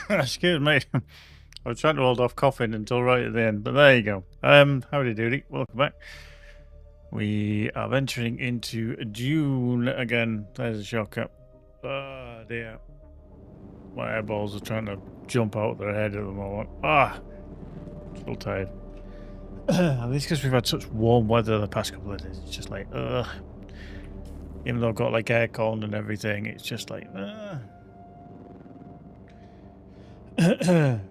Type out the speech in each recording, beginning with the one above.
Excuse me. I was trying to hold off coughing until right at the end, but there you go. Howdy doody, welcome back. We are venturing into Dune again. There's a shortcut. Oh dear. My eyeballs are trying to jump out their head at the moment. Still tired. At least because we've had such warm weather the past couple of days. It's just like, even though I've got like aircon and everything, it's just like, Right,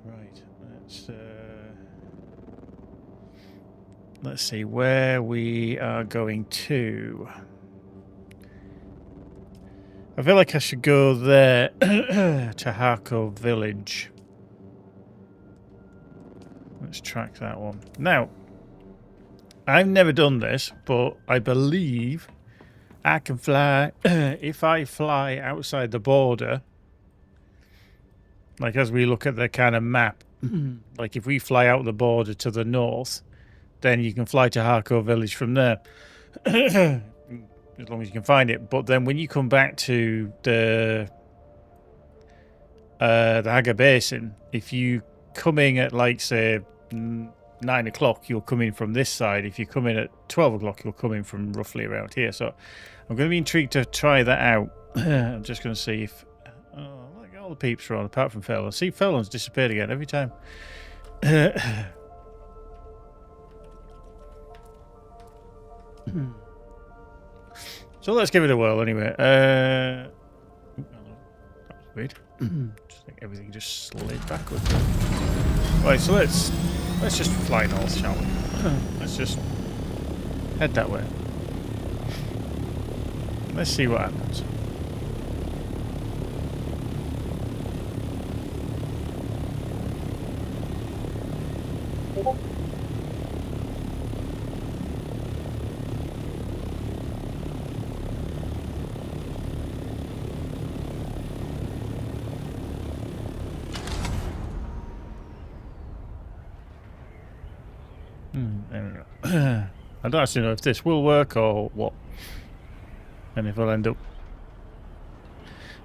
let's see where we are going to. I feel like I should go there to Harco Village. Let's track that one. Now, I've never done this, but I believe I can fly. If I fly outside the border, like as we look at the kind of map, like if we fly out the border to the north, then you can fly to Harco Village from there. As long as you can find it. But then when you come back to the Haga Basin, if you come in at like say 9 o'clock, you'll come in from this side. If you come in at 12 o'clock, you'll come in from roughly around here. So I'm going to be intrigued to try that out. I'm just going to see if look, all the peeps are on apart from Felon. See, Felon's disappeared again every time. So let's give it a whirl anyway. That was weird. Just think everything just slid backwards. Right, so let's just fly north, shall we? Let's just head that way. Let's see what happens. I don't actually know if this will work or what, and if I'll end up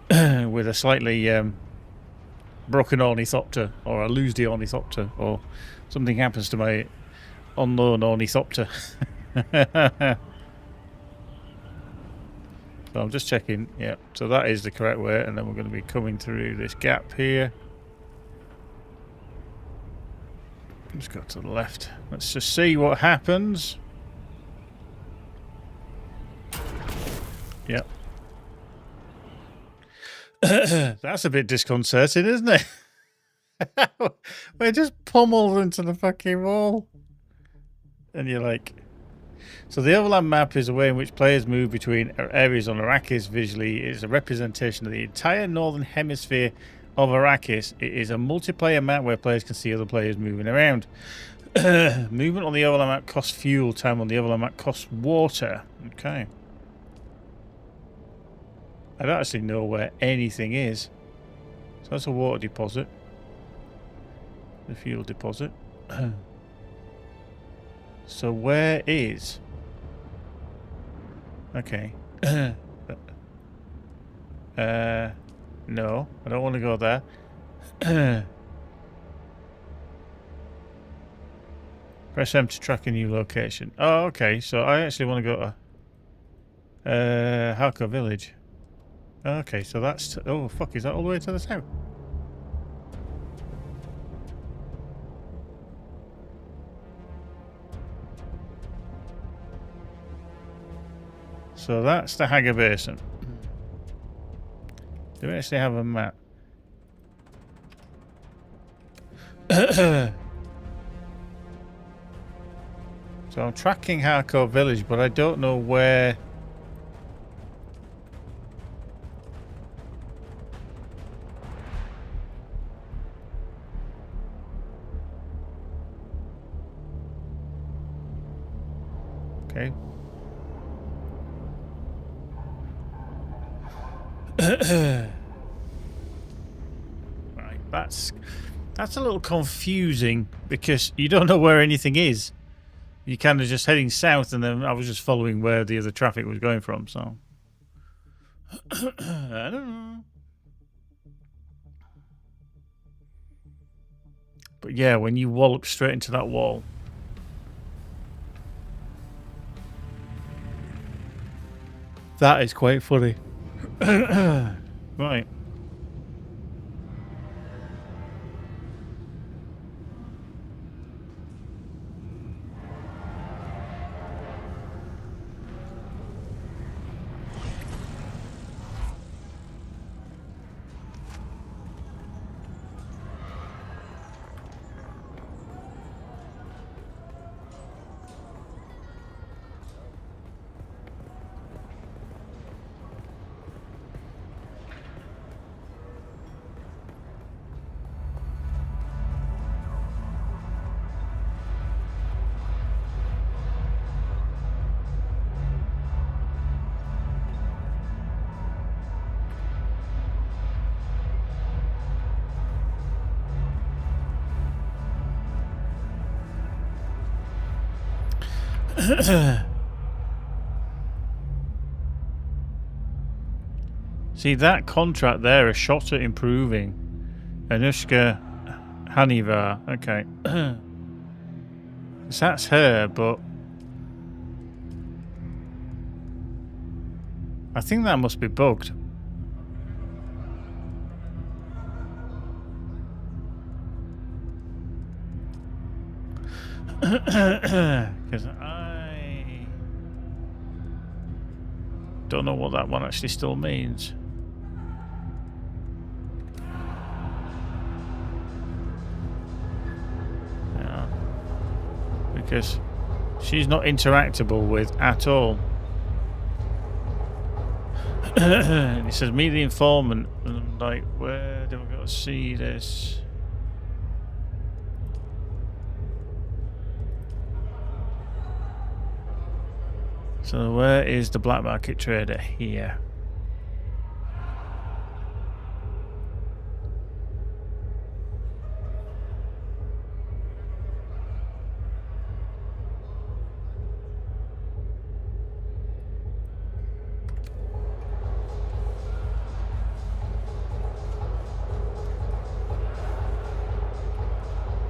with a slightly broken ornithopter, or I lose the ornithopter, or something happens to my unknown ornithopter. So I'm just checking. Yeah, so that is the correct way, and then we're going to be coming through this gap here. Let's go to the left. Let's just see what happens. Yep. That's a bit disconcerting, isn't it? We're just pummeled into the fucking wall. And you're like... So the overland map is a way in which players move between areas on Arrakis. Visually, it is a representation of the entire northern hemisphere of Arrakis. It is a multiplayer map where players can see other players moving around. Movement on the overland map costs fuel. Time on the overland map costs water. Okay. I don't actually know where anything is. So that's a water deposit. The fuel deposit. So where is... Okay. No, I don't want to go there. Press M to track a new location. Oh, okay. So I actually want to go to Harco Village. Okay, so that's... Oh, fuck. Is that all the way to the south? So that's the Haga Basin. Do we actually have a map? So I'm tracking Harco Village, but I don't know where... Okay. Right, that's a little confusing because you don't know where anything is. You're kind of just heading south, and then I was just following where the other traffic was going from, so... I don't know. But yeah, when you wallop straight into that wall. That is quite funny. Right. See, that contract there, a shot at improving. Anushka Hanivar. Okay. That's her, but I think that must be bugged. Because I don't know what that one actually still means. Yeah. Because she's not interactable with at all. It says, meet the informant. And I'm like, where do I go to see this? So where is the black market trader? Here.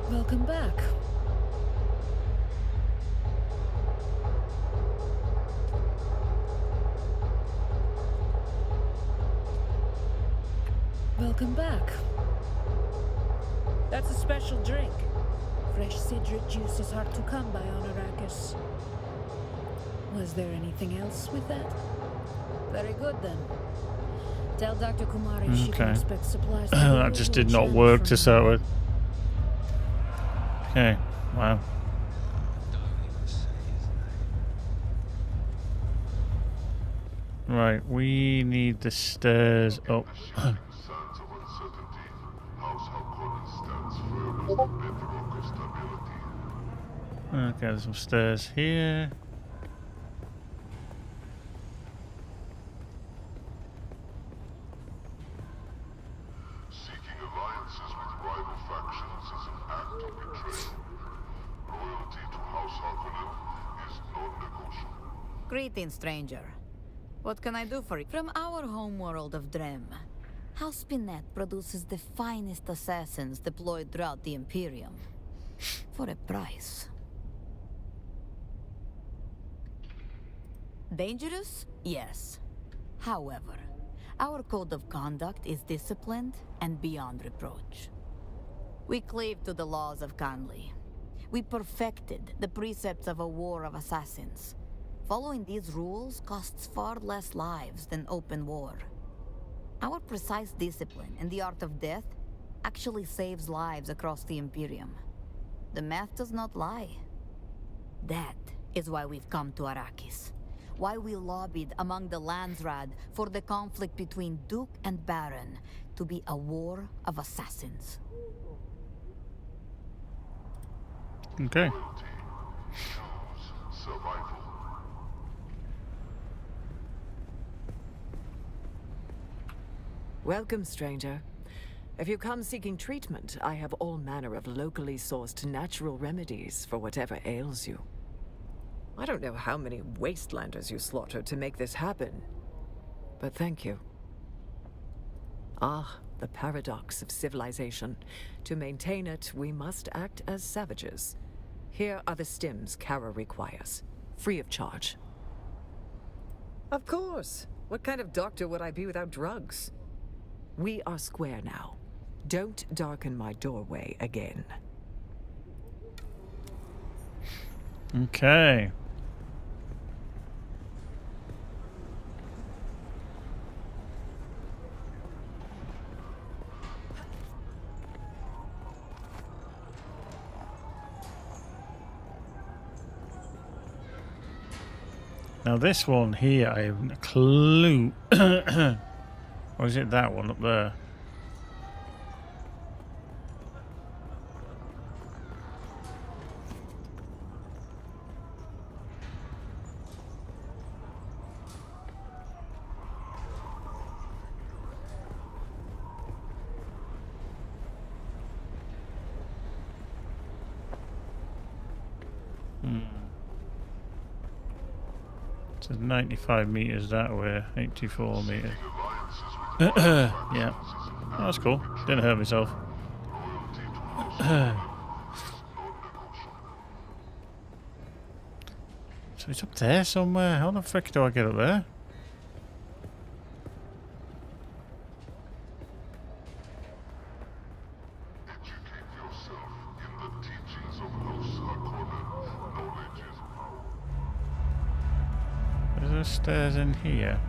Welcome back. Welcome back. That's a special drink. Fresh citrus juice is hard to come by on Arrakis. Was there anything else with that? Very good then. Tell Dr. Kumari she can expect supplies. That just did not work to start with. Okay, wow. Right, we need the stairs up. Okay, there's some stairs here. Seeking alliances with rival factions is an act of betrayal. Loyalty to House Harkonnen is non-negotiable. Greetings, stranger. What can I do for you? From our homeworld of Drem, House Pinette produces the finest assassins deployed throughout the Imperium. For a price. Dangerous? Yes. However, our code of conduct is disciplined and beyond reproach. We cleave to the laws of Khanli. We perfected the precepts of a war of assassins. Following these rules costs far less lives than open war. Our precise discipline and the art of death actually saves lives across the Imperium. The math does not lie. That is why we've come to Arrakis. Why we lobbied among the Landsraad for the conflict between Duke and Baron to be a war of assassins. Okay. Choose survival. Welcome, stranger. If you come seeking treatment, I have all manner of locally sourced natural remedies for whatever ails you. I don't know how many wastelanders you slaughtered to make this happen, but thank you. Ah, the paradox of civilization. To maintain it, we must act as savages. Here are the stims Kara requires, free of charge. Of course. What kind of doctor would I be without drugs? We are square now. Don't darken my doorway again. Okay. Now this one here, I haven't a clue. Or is it that one up there? So 95 meters that way, 84 meters. Yeah, oh, that's cool. Didn't hurt myself. So it's up there somewhere. How the frick do I get up there? Educate yourself in the teachings of House Harkonnen. Knowledge is power. Is there stairs in here?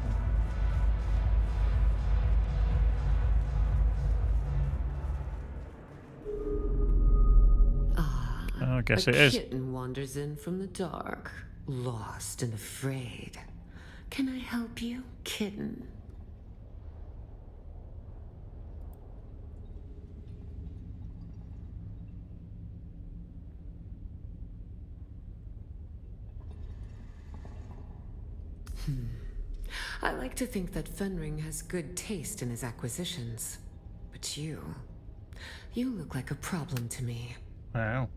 I guess it is. A kitten wanders in from the dark, lost and afraid. Can I help you, kitten? I like to think that Fenring has good taste in his acquisitions. But you look like a problem to me. Wow.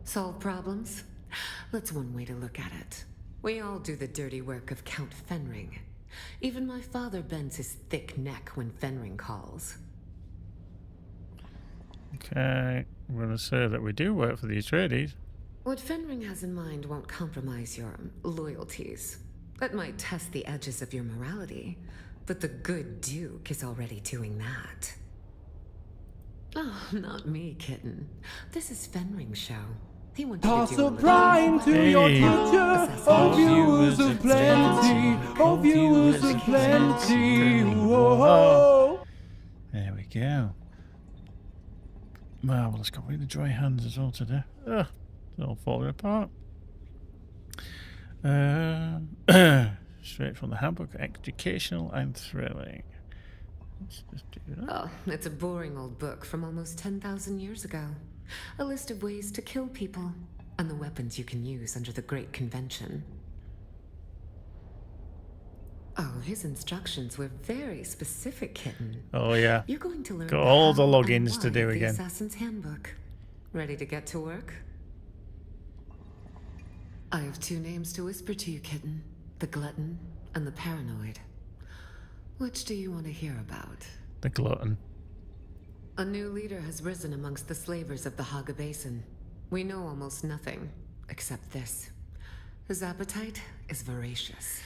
Solve problems? That's one way to look at it. We all do the dirty work of Count Fenring. Even my father bends his thick neck when Fenring calls. Okay, I'm going to say that we do work for the Atreides. What Fenring has in mind won't compromise your loyalties. That might test the edges of your morality, but the good Duke is already doing that. Oh, not me, kitten. This is Fenring's show. He wanted Toss to do a a little prime to your Hey. future. Oh, viewers of plenty. Oh, viewers of plenty. Whoa. There we go. Marvellous. Got really dry hands as well today. Ugh, it's all falling apart. Straight from the handbook, educational and thrilling. Let's just do that. Oh, it's a boring old book from almost 10,000 years ago. A list of ways to kill people, and the weapons you can use under the Great Convention. Oh, his instructions were very specific, kitten. Oh yeah. You're going to learn Got all the how and logins to why do of the again. Assassin's Handbook. Ready to get to work? I have two names to whisper to you, kitten. The Glutton and the Paranoid. Which do you want to hear about? The glutton. A new leader has risen amongst the slavers of the Haga Basin. We know almost nothing, except this. His appetite is voracious.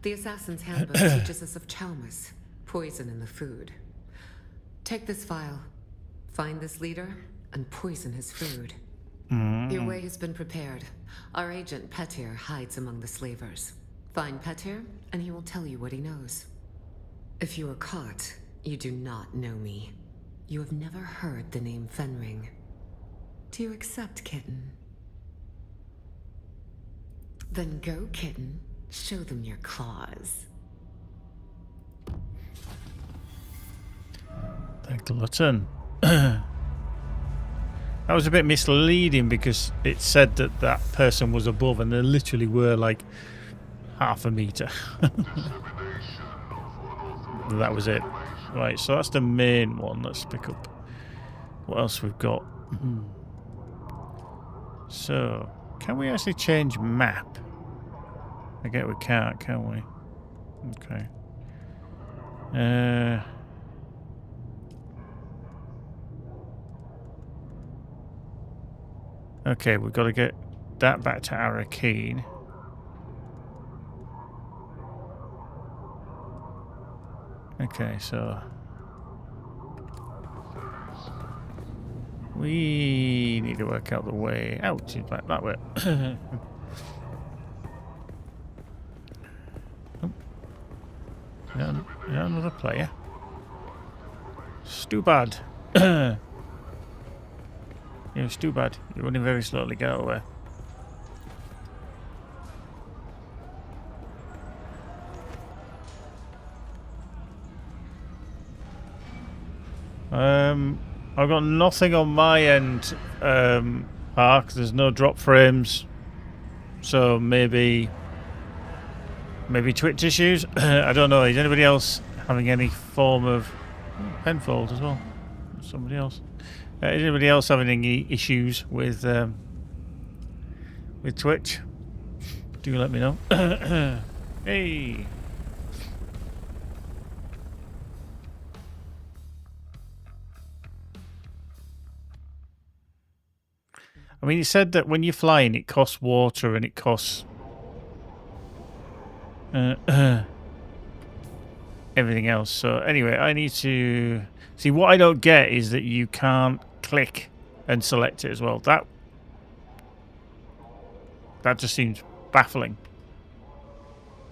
The Assassin's Handbook teaches us of chaumas, poison in the food. Take this file, find this leader, and poison his food. Your way has been prepared. Our agent Petir hides among the slavers. Find Petir, and he will tell you what he knows. If you are caught, you do not know me. You have never heard the name Fenring. Do you accept, kitten? Then go, kitten. Show them your claws. The glutton. That was a bit misleading because it said that that person was above and they literally were like half a meter. That was it. Right, so that's the main one. Let's pick up what else we've got. So, can we actually change map? I guess we can't, can we? Okay. Okay, we've got to get that back to Arakeen. Okay, so we need to work out the way out. She's back that way. Oh. Yeah, another player. Stupid. You're stupid. You're running very slowly. Get away. I've got nothing on my end, Park. There's no drop frames, so maybe Twitch issues. I don't know. Is anybody else having any form of Penfold as well? Somebody else. Is anybody else having any issues with Twitch? Do let me know. Hey. I mean, it said that when you're flying, it costs water and it costs everything else. So anyway, I need to see. What I don't get is that you can't click and select it as well. That just seems baffling.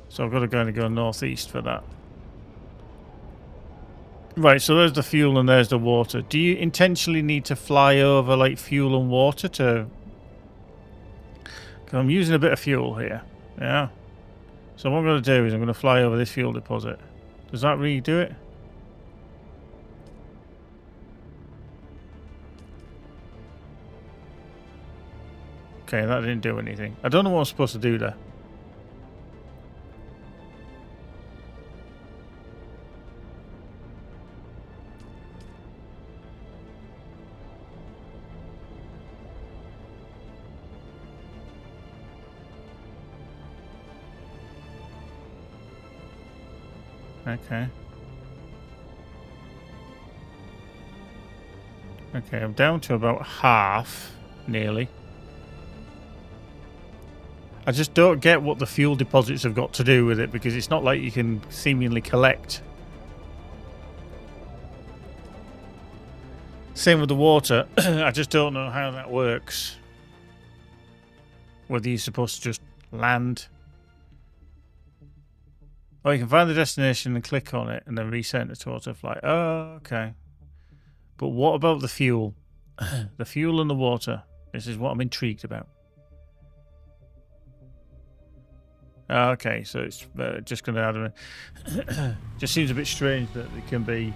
So I've got to go northeast for that. Right, so there's the fuel and there's the water. Do you intentionally need to fly over like fuel and water to... 'Cause I'm using a bit of fuel here. Yeah. So what I'm going to do is I'm going to fly over this fuel deposit. Does that really do it? Okay, that didn't do anything. I don't know what I'm supposed to do there. Okay. Okay, I'm down to about half, nearly. I just don't get what the fuel deposits have got to do with it, because it's not like you can seemingly collect. Same with the water. I just don't know how that works. Whether you're supposed to just land. Oh, you can find the destination and click on it and then reset it to autoflight. Oh, okay. But what about the fuel? The fuel and the water. This is what I'm intrigued about. Okay, so it's just going to add a... just seems a bit strange that it can be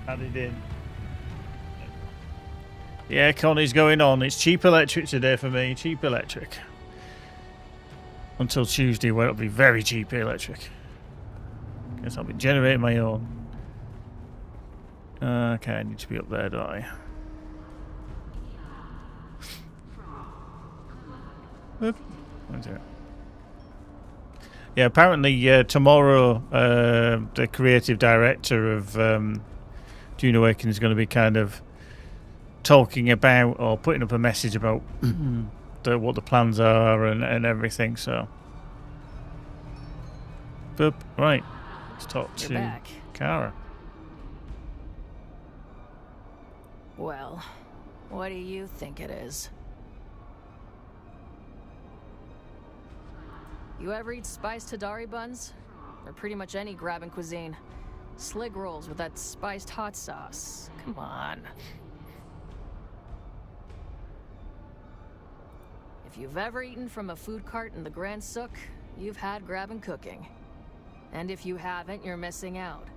added in. Yeah, Connie's going on. It's cheap electric today for me. Cheap electric. Until Tuesday, where it'll be very cheap electric. Guess I'll be generating my own. Okay, I need to be up there, don't I? Oop. Yeah, apparently tomorrow the creative director of Dune Awakening is going to be kind of talking about or putting up a message about what the plans are and everything. So, boop. Right, let's talk to Kara. Well, what do you think it is? You ever eat spiced Hadari buns? Or pretty much any grabbing cuisine. Slig rolls with that spiced hot sauce. Come on. If you've ever eaten from a food cart in the Grand Sook, you've had grabbing cooking. And if you haven't, you're missing out.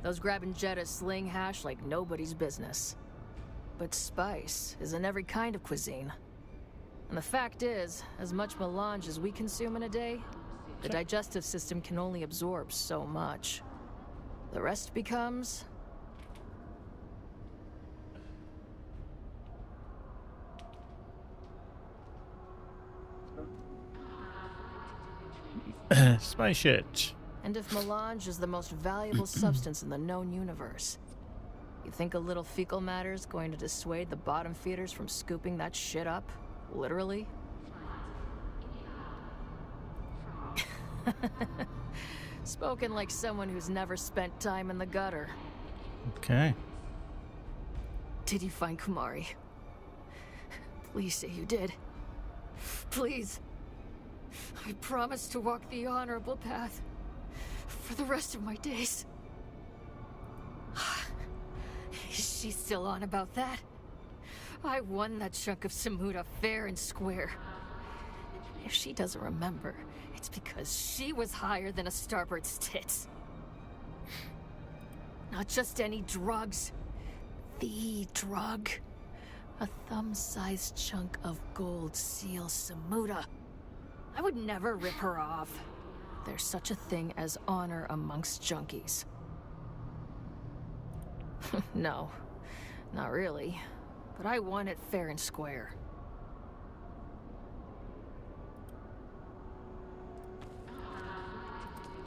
Those grabbing Jetta sling hash like nobody's business. But spice is in every kind of cuisine. And the fact is, as much melange as we consume in a day, the digestive system can only absorb so much. The rest becomes... Spice shit. And if melange is the most valuable substance in the known universe, you think a little fecal matter is going to dissuade the bottom feeders from scooping that shit up? Literally? Spoken like someone who's never spent time in the gutter. Okay. Did you find Kumari? Please say you did. Please. I promise to walk the honorable path for the rest of my days. Is she still on about that? I won that chunk of Samuda fair and square. If she doesn't remember, it's because she was higher than a starbird's tits. Not just any drugs. The drug. A thumb-sized chunk of gold seal Samuda. I would never rip her off. There's such a thing as honor amongst junkies. No, not really. But I won it fair and square.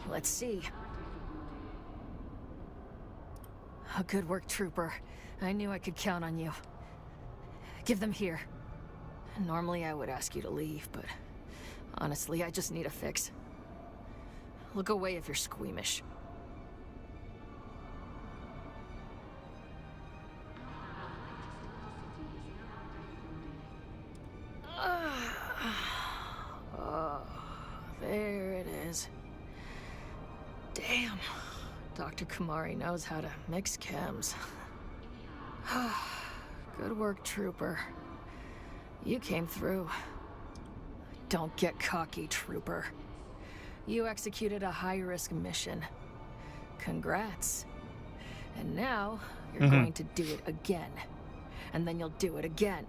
Let's see. Oh, good work, Trooper. I knew I could count on you. Give them here. Normally I would ask you to leave, but honestly, I just need a fix. Look away if you're squeamish. Oh, there it is. Damn. Dr. Kumari knows how to mix chems. Good work, Trooper. You came through. Don't get cocky, Trooper. You executed a high-risk mission. Congrats. And now, you're going to do it again. And then you'll do it again.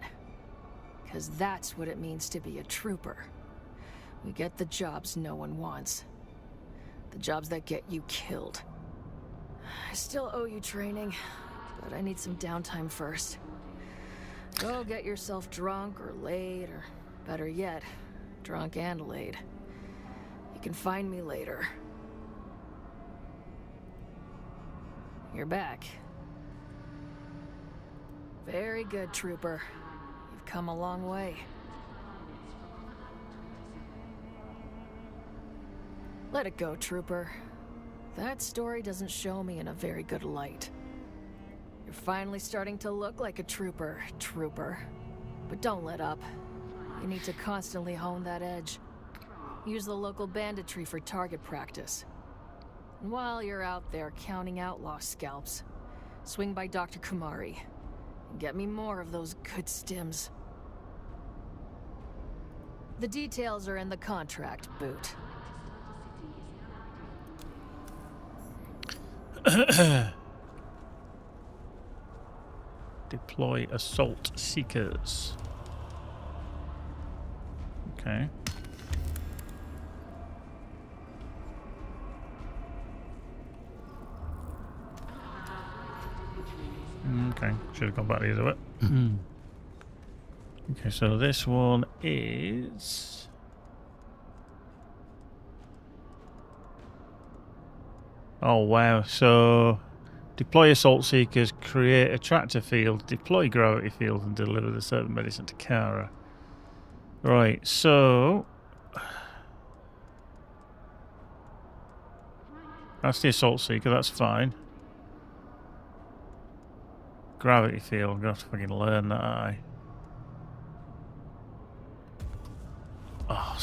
Because that's what it means to be a trooper. We get the jobs no one wants. The jobs that get you killed. I still owe you training, but I need some downtime first. Go get yourself drunk or laid, or better yet, drunk and laid. You can find me later. You're back. Very good, Trooper. You've come a long way. Let it go, Trooper. That story doesn't show me in a very good light. You're finally starting to look like a trooper, But don't let up. You need to constantly hone that edge. Use the local banditry for target practice. And while you're out there counting outlaw scalps, swing by Dr. Kumari and get me more of those good stims. The details are in the contract, Boot. Deploy assault seekers. Okay. Okay, should have gone back the other way. Okay, so this one is... Oh wow, so deploy assault seekers, create a tractor field, deploy gravity field and deliver the certain medicine to Kara. Right, so that's the assault seeker, that's fine. Gravity field, I'm gonna have to fucking learn that, aren't I? Oh,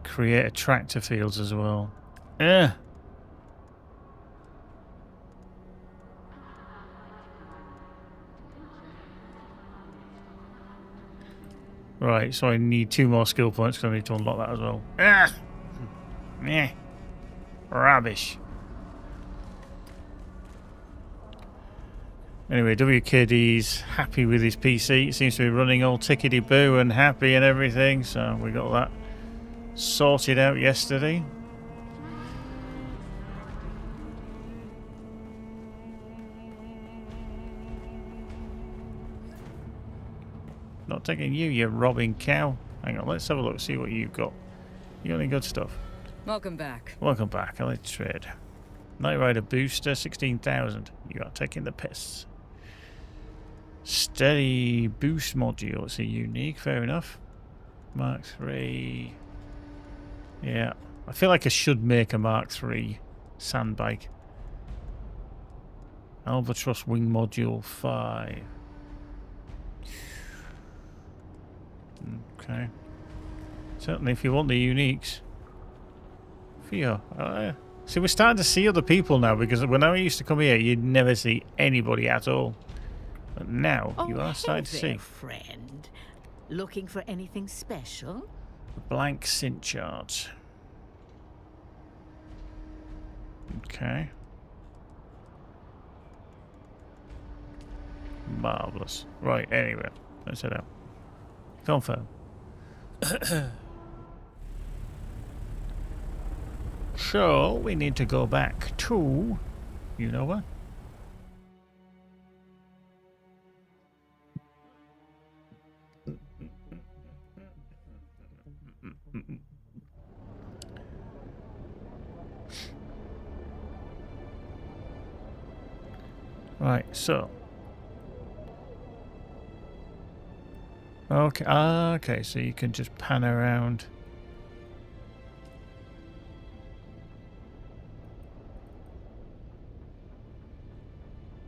create attractor fields as well. Right, so I need 2 more skill points because I need to unlock that as well. Meh. Rubbish. Anyway, WKD's happy with his PC. It seems to be running all tickety-boo and happy and everything, so we got that sorted out yesterday. Not taking you, you robbing cow. Hang on, let's have a look, see what you've got. You got any good stuff? Welcome back. Welcome back. Let's trade. Night Rider booster, 16,000. You are taking the piss. Steady boost module. It's a unique. Fair enough. Mark 3. Yeah. I feel like I should make a Mark 3 sand bike. Albatross wing module 5. Okay. Certainly if you want the uniques. Theo. See, we're starting to see other people now, because when I used to come here, you'd never see anybody at all. But now, you are starting to see. Friend. Looking for anything special? Blank synth chart. Okay. Marvellous. Right, anyway. Let's head out. Confirm. So, we need to go back to... You know what? Right, so... Okay, okay, so you can just pan around.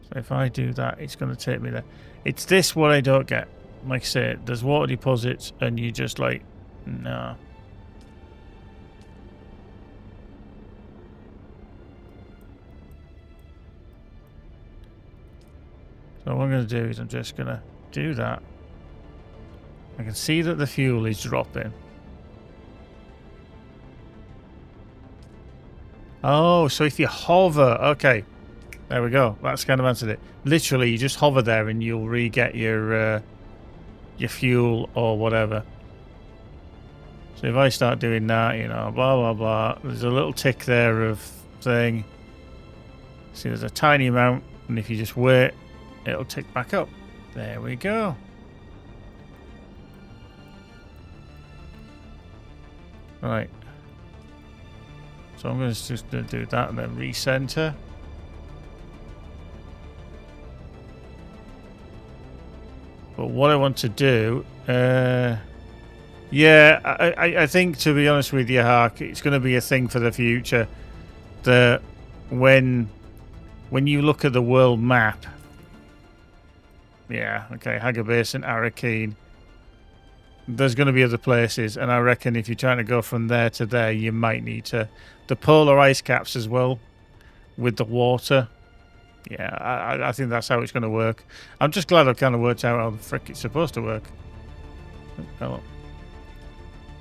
So if I do that, it's going to take me there. It's this what I don't get. Like I say, there's water deposits and you just like, no. So what I'm going to do is I'm just going to do that. I can see that the fuel is dropping. Oh, so if you hover, okay. There we go. That's kind of answered it. Literally, you just hover there and you'll re-get your fuel or whatever. So if I start doing that, you know, blah, blah, blah. There's a little tick there of thing. See, there's a tiny amount. And if you just wait, it'll tick back up. There we go. Right. So I'm going to just do that and then recenter. But what I want to do, yeah, I think, to be honest with you, Hark, it's going to be a thing for the future. That when you look at the world map, yeah, okay, Haga Basin, Arakeen, there's going to be other places, and I reckon if you're trying to go from there to there, you might need to... The polar ice caps as well, with the water. Yeah, I think that's how it's going to work. I'm just glad I've kind of worked out how the frick it's supposed to work. Oh,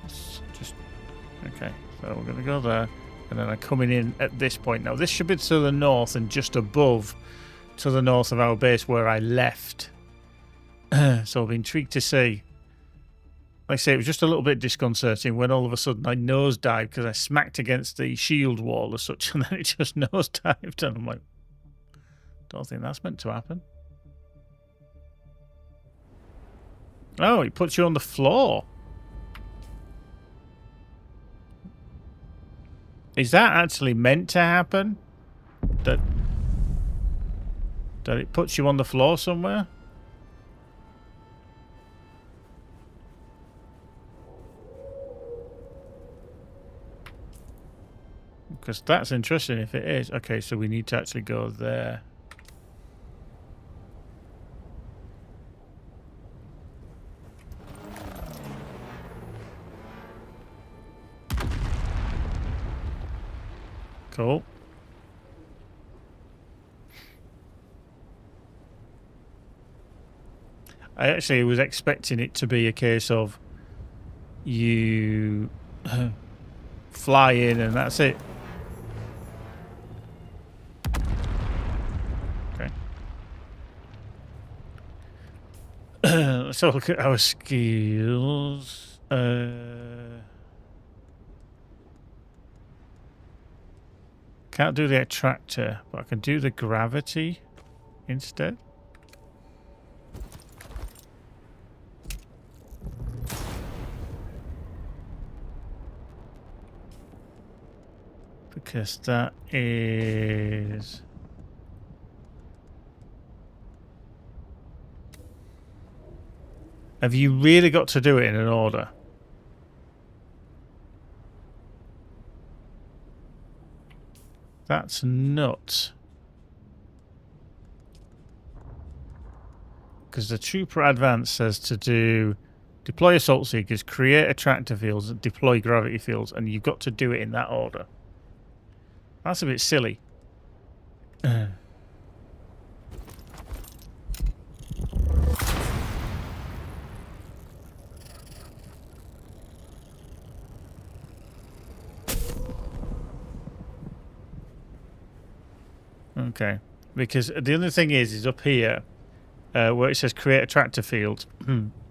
just... Okay, so we're going to go there, and then I'm coming in at this point. Now, this should be to the north and just above to the north of our base where I left. So I'll be intrigued to see. Like I say, it was just a little bit disconcerting when all of a sudden I nosedived because I smacked against the shield wall as such, and then it just nosedived, and I'm like, don't think that's meant to happen. Oh, it puts you on the floor. Is that actually meant to happen? That it puts you on the floor somewhere? Because that's interesting if it is. Okay, so we need to actually go there. Cool. I actually was expecting it to be a case of you fly in and that's it. Okay. Let's have a look at our skills. Can't do the attractor, but I can do the gravity instead. Because that is... Have you really got to do it in an order? That's nuts. Because the Trooper Advance says to do deploy assault seekers, create attractor fields, and deploy gravity fields, and you've got to do it in that order. That's a bit silly. Okay, because the other thing is up here where it says create a tractor field.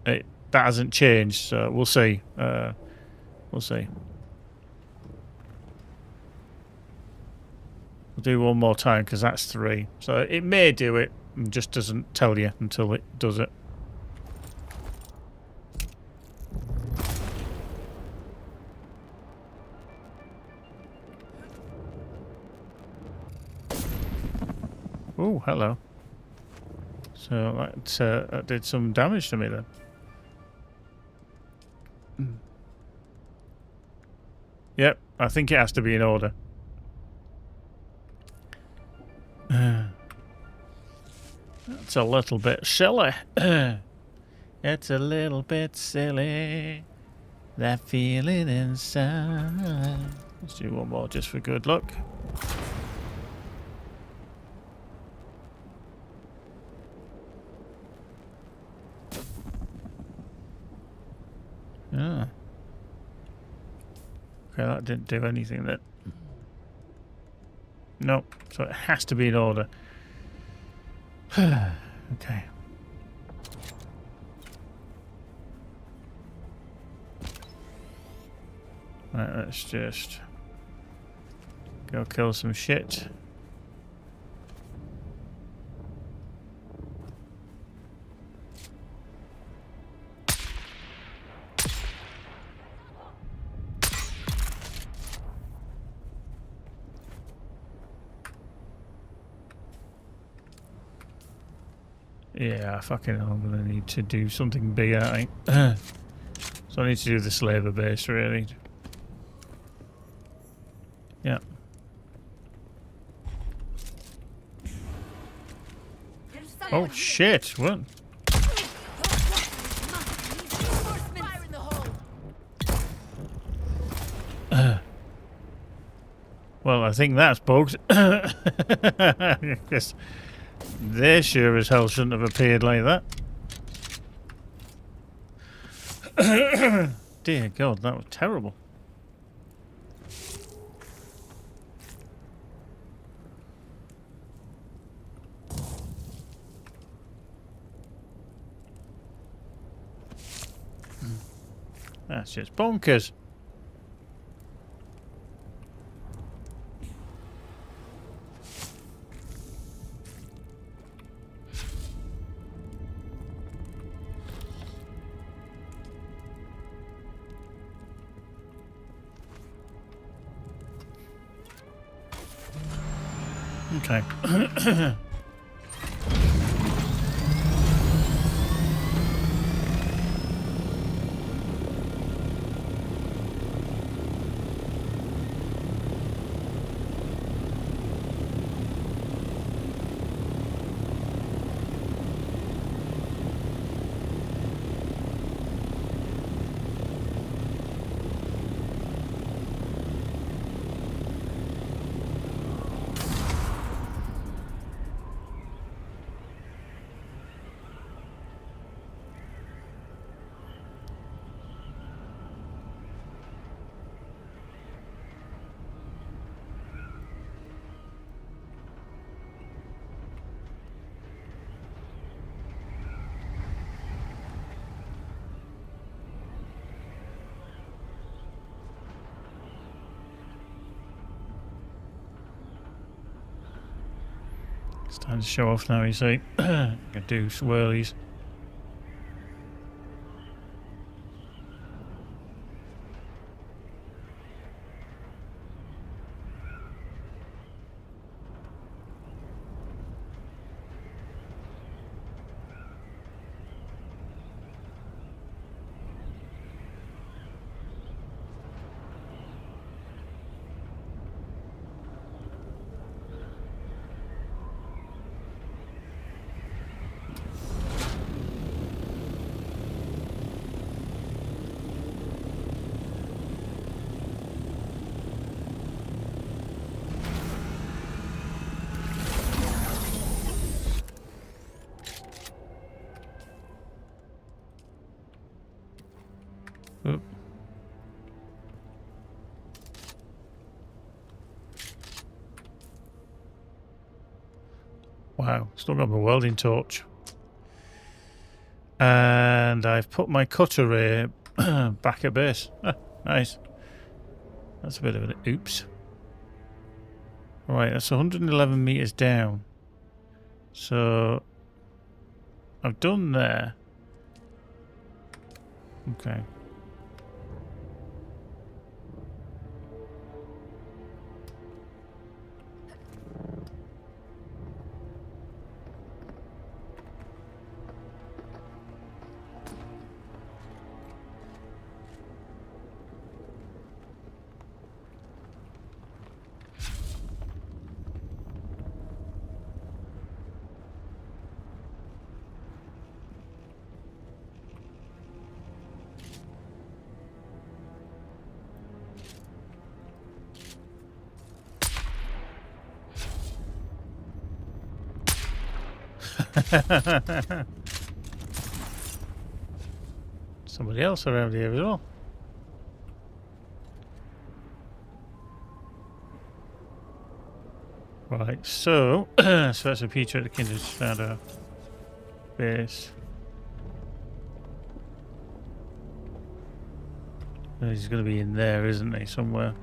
That hasn't changed, so we'll see. We'll see. We'll do one more time because that's 3. So it may do it, and just doesn't tell you until it does it. Oh, hello. So that did some damage to me then. Yep, I think it has to be in order. That's a little bit silly. It's a little bit silly. That feeling inside. Let's do one more just for good luck. Ah. Okay, that didn't do anything then. Nope, so it has to be in order. Okay. Right, let's just go kill some shit. Yeah, fucking hell, I'm gonna need to do something bigger, I think. So I need to do the slaver base, really. Yeah. Oh shit, what? Well, I think that's bugged. Because they sure as hell shouldn't have appeared like that. Dear God, that was terrible. That's just bonkers. Okay. It's time to show off now, you see. I can do swirlies. Wow, still got my welding torch. And I've put my cutter here back at base. Ah, nice. That's a bit of an oops. Right, that's 111 meters down. So I've done there. Okay. Somebody else around here as well. Right, so so that's a picture of the Kindred Shadow base. He's going to be in there, isn't he, somewhere?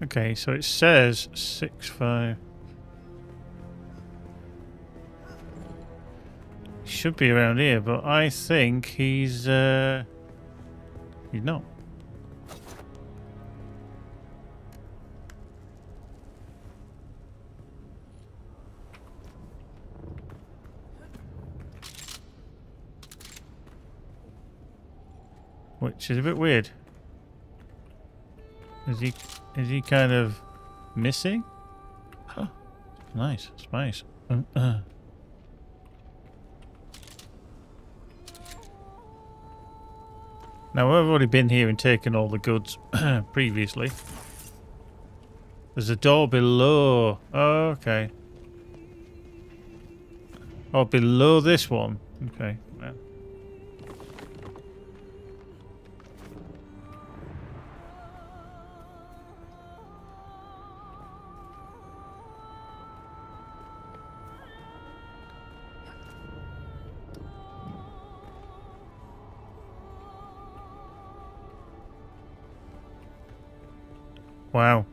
Okay, so it says 6-5. Should be around here, but I think he's not. Which is a bit weird. Is he kind of missing? Oh, nice space. Now I've already been here and taken all the goods previously. There's a door below. Oh, okay. Oh, below this one. Okay. Yeah. Wow.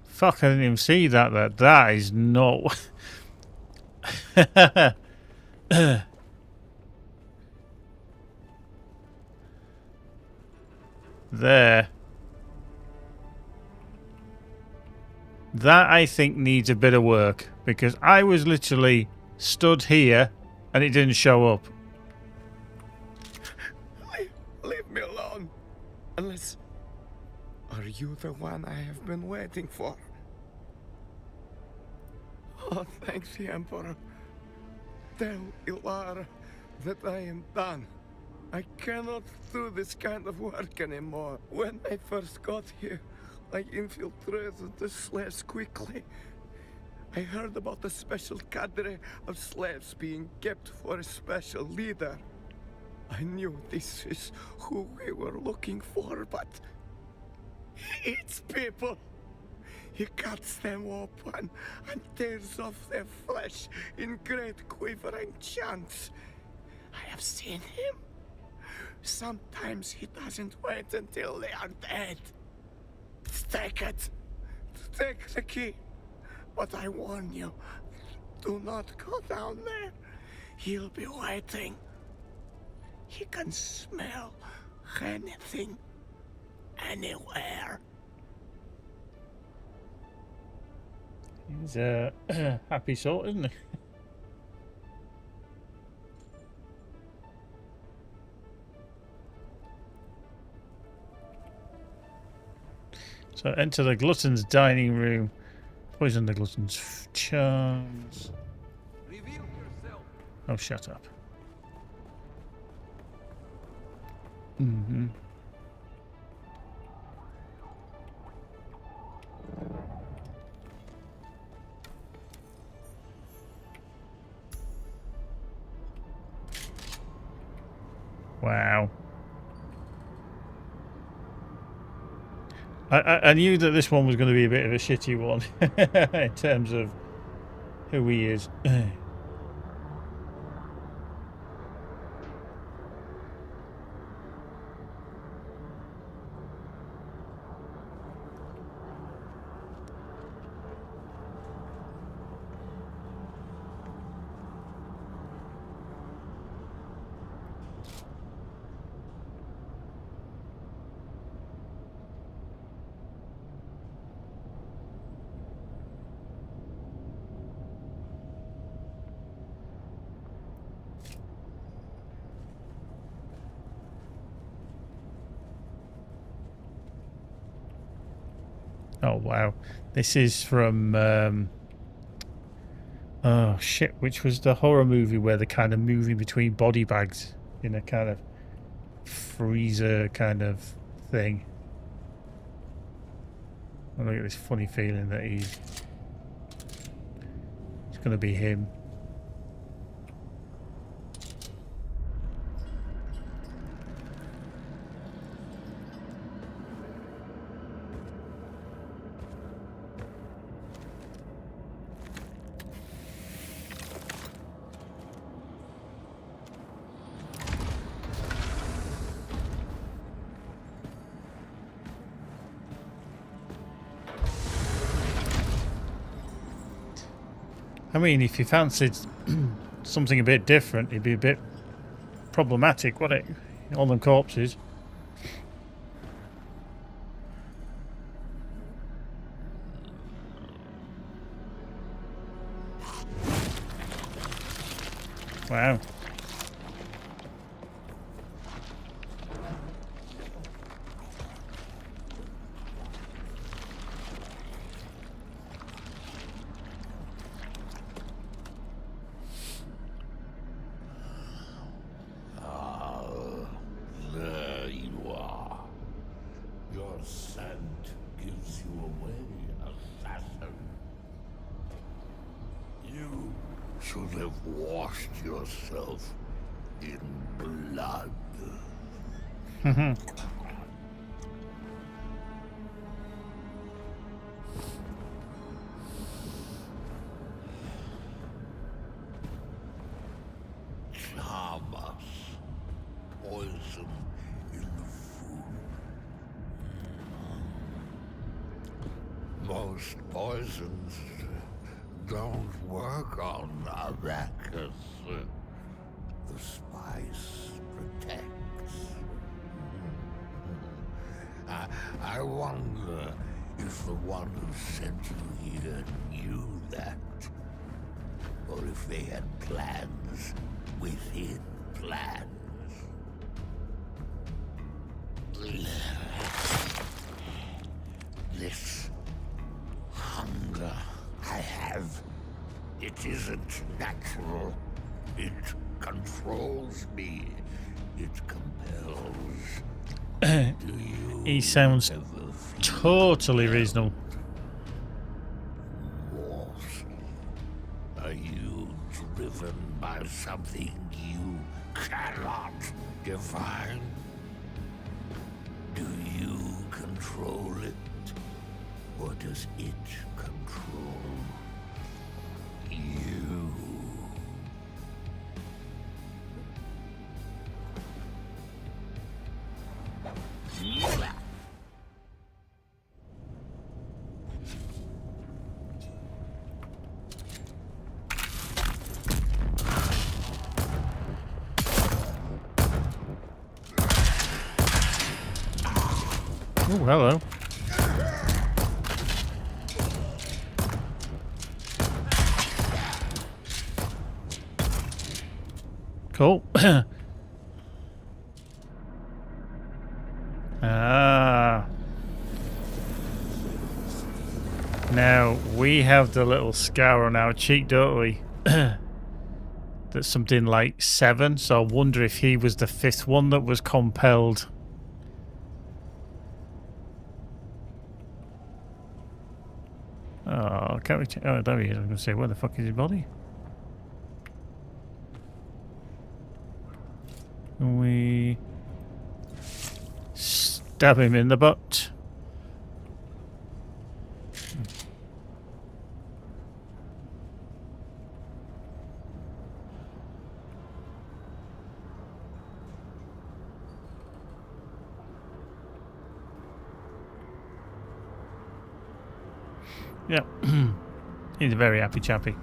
Fuck, I didn't even see that. That is not... There. That, I think, needs a bit of work. Because I was literally stood here and it didn't show up. Leave me alone. Unless... Are you the one I have been waiting for? Oh, thanks, the Emperor. Tell Ilara that I am done. I cannot do this kind of work anymore. When I first got here, I infiltrated the slaves quickly. I heard about the special cadre of slaves being kept for a special leader. I knew this is who we were looking for, but... he eats people. He cuts them open and tears off their flesh in great quivering chunks. I have seen him. Sometimes he doesn't wait until they are dead. Take it. Take the key. But I warn you, do not go down there. He'll be waiting. He can smell anything, anywhere. He's a happy sort, isn't he? So enter the glutton's dining room. Poison the glutton's charms. Oh, shut up. Mm-hmm. Wow. I knew that this one was going to be a bit of a shitty one in terms of who he is. Oh wow, this is from oh shit, which was the horror movie where they're kind of moving between body bags in a kind of freezer kind of thing. I get this funny feeling that it's going to be him. I mean, if you fancied something a bit different, it'd be a bit problematic, wouldn't it? All them corpses. Wow. There you are. Your scent gives you away, assassin. You should have washed yourself in blood. Charm us. Poison in the food. Most poisons don't work on Arrakis. The spice protects. I wonder if the one who sent you here knew that. Or if they had plans within plans. This hunger I have, it isn't natural. It controls me. It compels. Do you He sounds ever feel totally reasonable. remorse? Are you driven by something you cannot define? Do you control it? Or does it control you? Oh, hello. Cool. Ah. Now, we have the little scar on our cheek, don't we? That's something like 7, so I wonder if he was the 5th one that was compelled. Oh, can't we... Oh, there he is. I was going to say, where the fuck is his body? Can we... stab him in the butt? Yeah. He's a very happy chappy.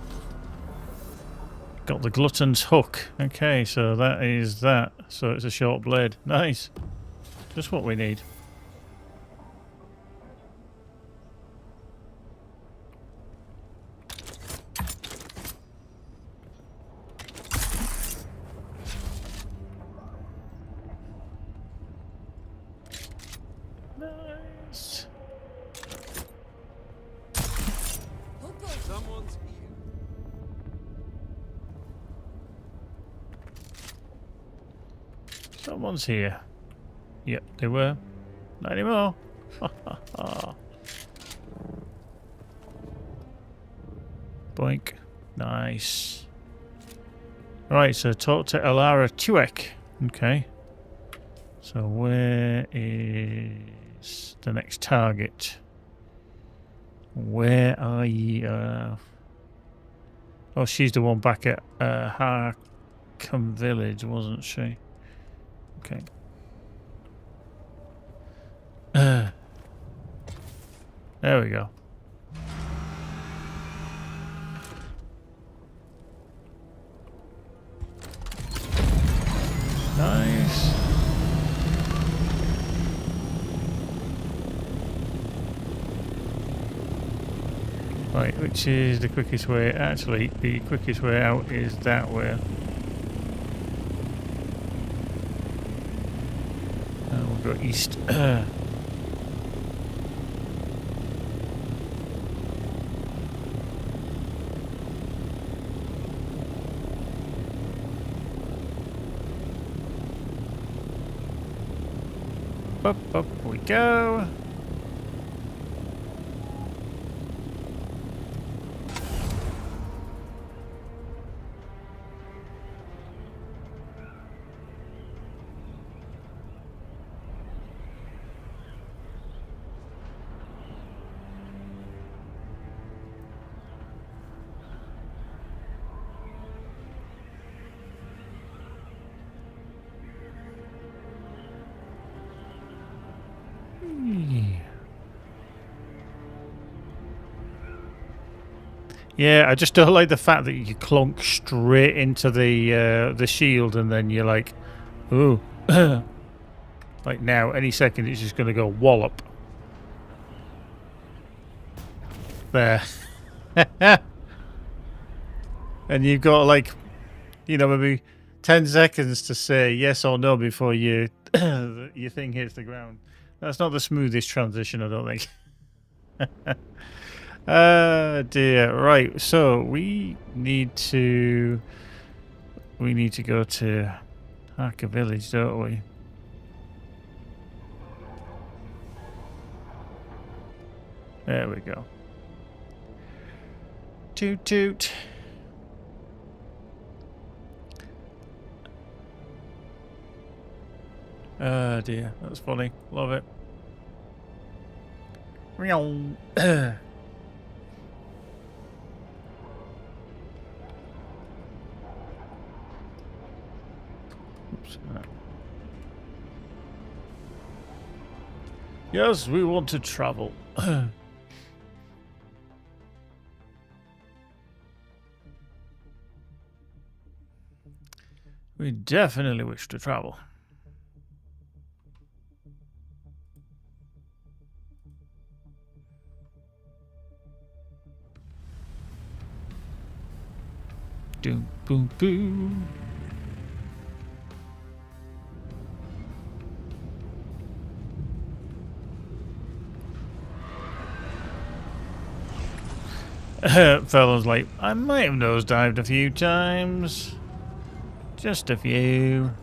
Got the glutton's hook. Okay, so that is that. So it's a short blade. Nice. Just what we need. Nice. Someone's here. Someone's here. Yep, they were. Not anymore. Boink. Nice. Right, so talk to Elara Tuek. Okay. So where is the next target? Where are you? Oh, she's the one back at Harcum Village, wasn't she? Okay. There we go. Nice. Right, which is the quickest way? Actually, the quickest way out is that way. We'll go east. Up we go. Yeah, I just don't like the fact that you clunk straight into the shield and then you're like, ooh. Like now, any second it's just going to go wallop. There. And you've got like, you know, maybe 10 seconds to say yes or no before you your thing hits the ground. That's not the smoothest transition, I don't think. Dear. Right, so we need to go to Harker Village, don't we? There we go. Toot toot. Oh dear, that's funny. Love it. Oops. Yes, we want to travel. We definitely wish to travel. Doom, boom, boom. Fellow's like, I might have nosedived a few times. Just a few.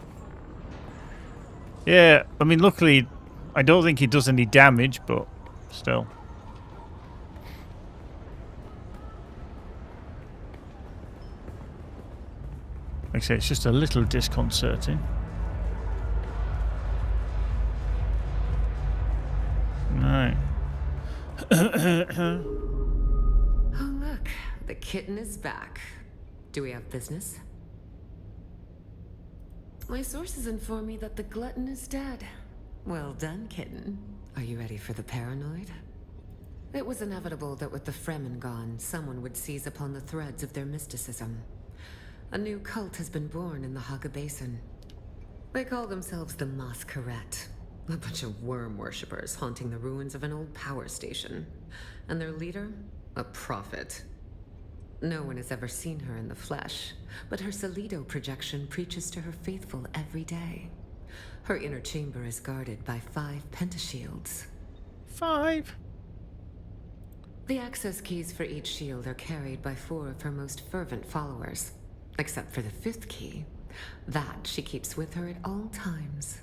Yeah, I mean, luckily, I don't think he does any damage, but still. Like I say, it's just a little disconcerting. Right. Oh, look. The kitten is back. Do we have business? My sources inform me that the glutton is dead. Well done, kitten. Are you ready for the paranoid? It was inevitable that with the Fremen gone, someone would seize upon the threads of their mysticism. A new cult has been born in the Haga Basin. They call themselves the Masquerette. A bunch of worm worshippers haunting the ruins of an old power station. And their leader? A prophet. No one has ever seen her in the flesh, but her Solido projection preaches to her faithful every day. Her inner chamber is guarded by 5 pentashields. 5? The access keys for each shield are carried by 4 of her most fervent followers. Except for the 5th key. That she keeps with her at all times.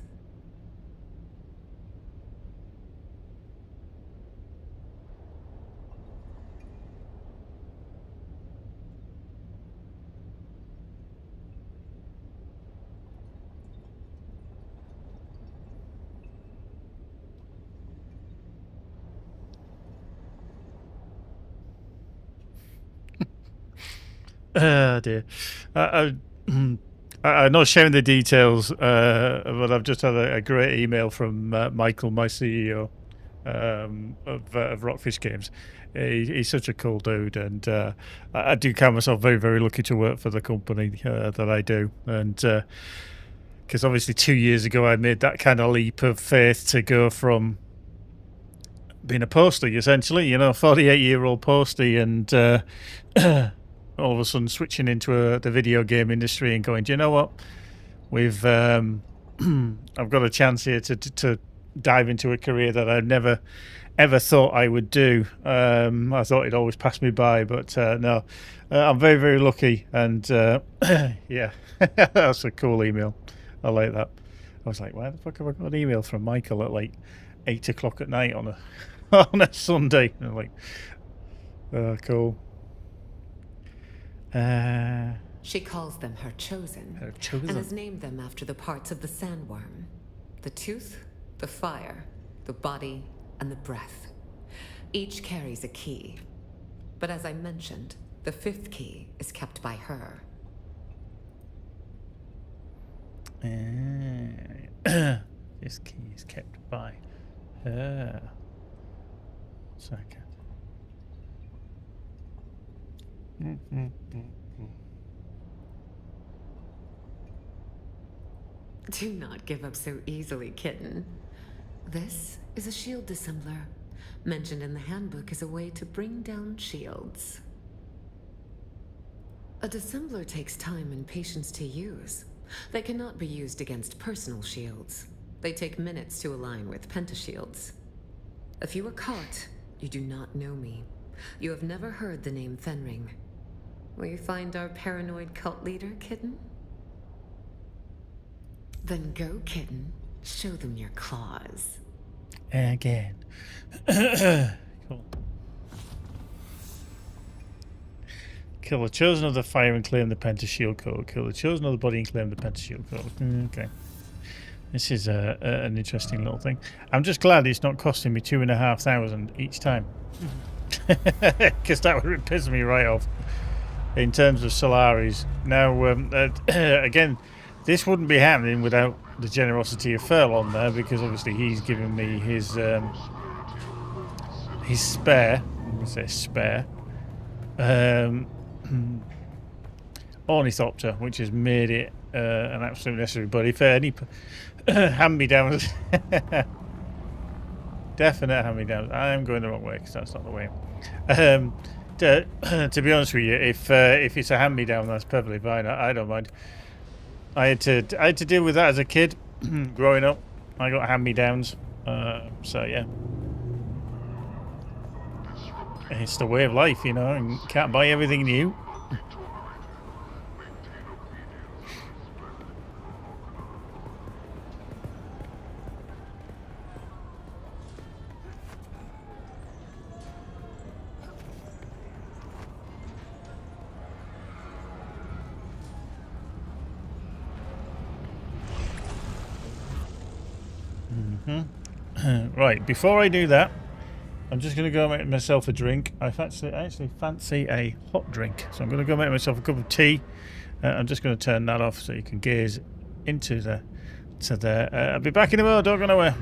Dear. I'm not sharing the details, but I've just had a great email from Michael, my CEO of Rockfish Games. He's such a cool dude, and I do count myself very, very lucky to work for the company that I do. And because obviously 2 years ago I made that kind of leap of faith to go from being a postie, essentially, 48-year-old postie, and all of a sudden switching into the video game industry and going, do you know what? We've I've got a chance here to dive into a career that I've never ever thought I would do. I thought it'd always pass me by, but no, I'm very, very lucky. And yeah, that's a cool email. I like that. I was like, why the fuck have I got an email from Michael at like 8 o'clock at night on a on a Sunday? And I'm like, cool. She calls them her chosen. And has named them after the parts of the sandworm. The tooth, the fire, the body, and the breath. Each carries a key. But as I mentioned, the 5th key is kept by her. This key is kept by her. Second. Do not give up so easily, kitten. This is a shield dissembler, mentioned in the handbook as a way to bring down shields. A dissembler takes time and patience to use. They cannot be used against personal shields. They take minutes to align with pentashields. If you are caught, you do not know me. You have never heard the name Fenring. Will you find our paranoid cult leader, kitten? Then go, kitten. Show them your claws. Again. Cool. Kill the chosen of the fire and claim the pentashield code. Kill the chosen of the body and claim the pentashield code. Okay. This is an interesting little thing. I'm just glad it's not costing me 2,500 each time. Because that would piss me right off. In terms of Solaris. Now, again, this wouldn't be happening without the generosity of Ferl on there, because obviously he's given me his spare. I'm going to say spare. Ornithopter, which has made it an absolute necessary. But if any hand-me-downs, definite hand-me-downs. I am going the wrong way because that's not the way. to be honest with you, if it's a hand-me-down, that's perfectly fine. I don't mind. I had to deal with that as a kid, growing up. I got hand-me-downs, so yeah. It's the way of life, you know, and you can't buy everything new. Right, before I do that, I'm just going to go make myself a drink. I actually fancy a hot drink. So I'm going to go make myself a cup of tea. I'm just going to turn that off so you can gaze into there. I'll be back in a moment, don't go nowhere.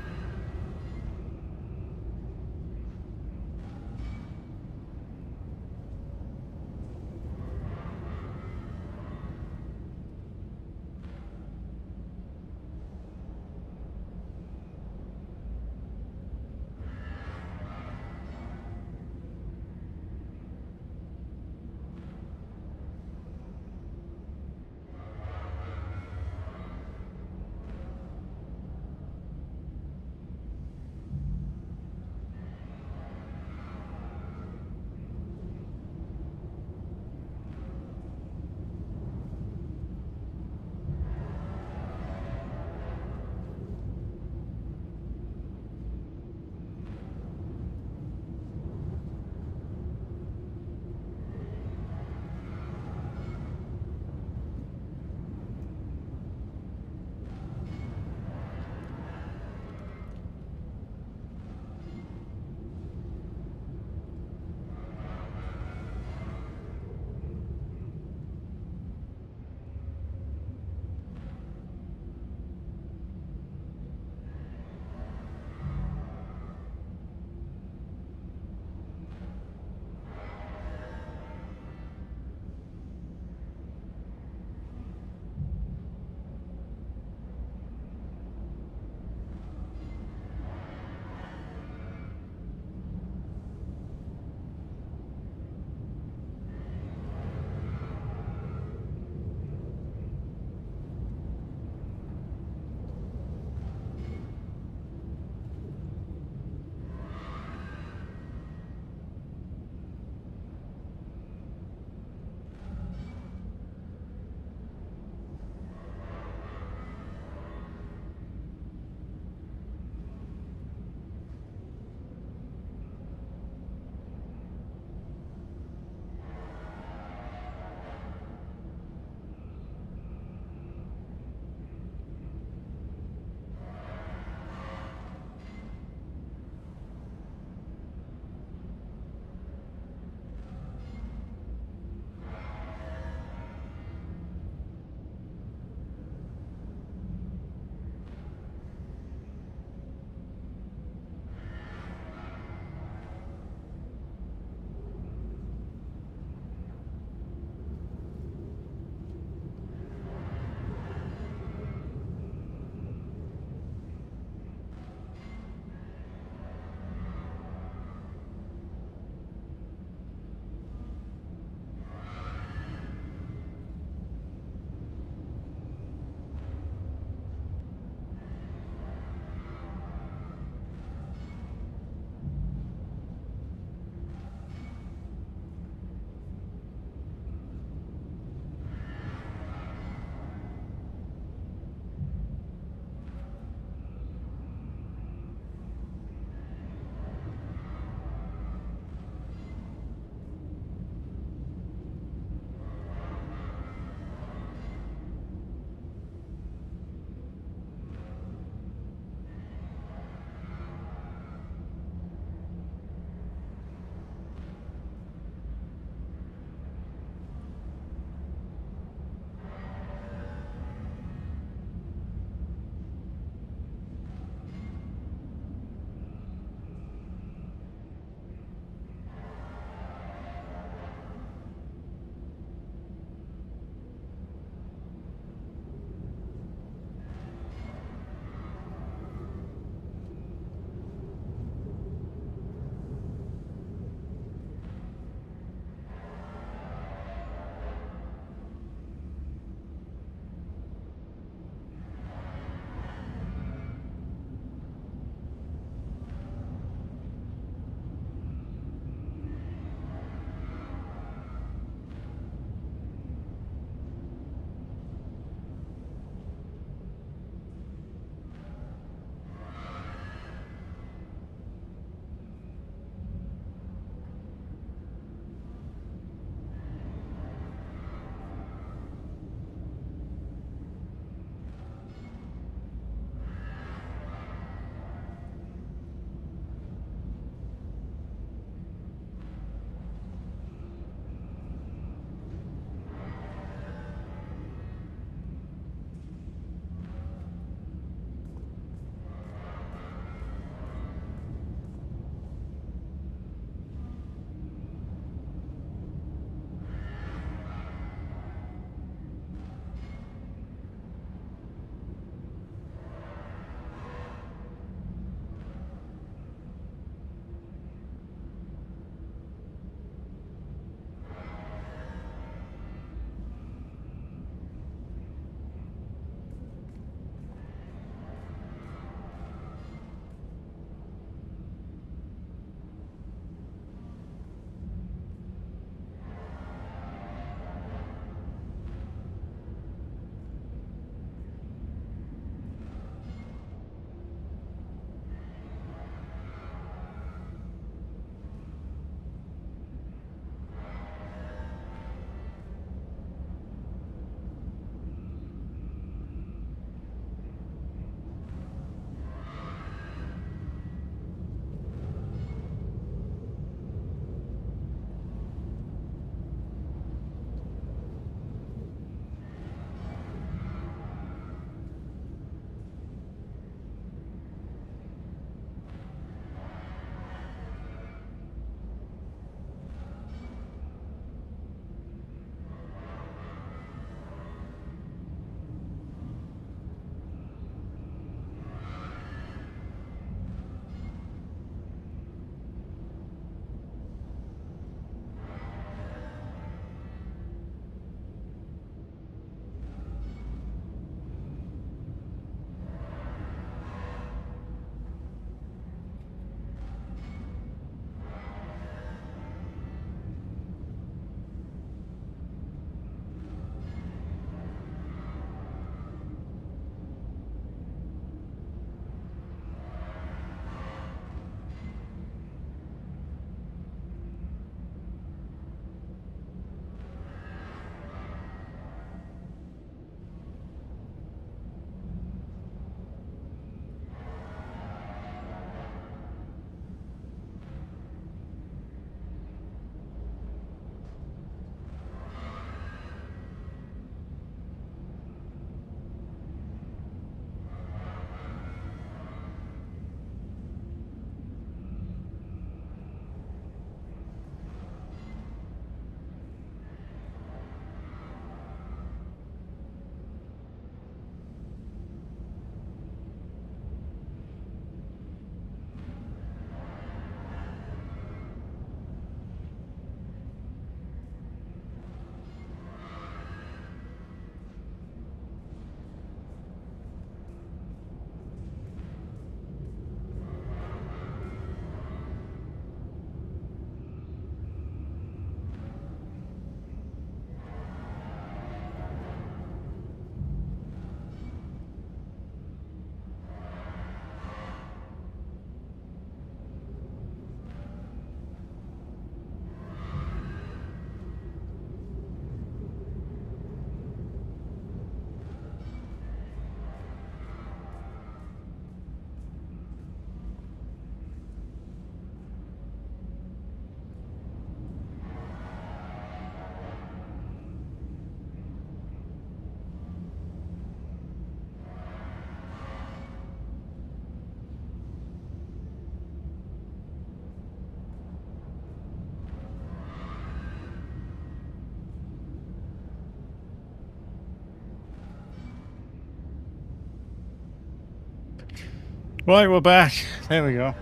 Right, we're back. There we go.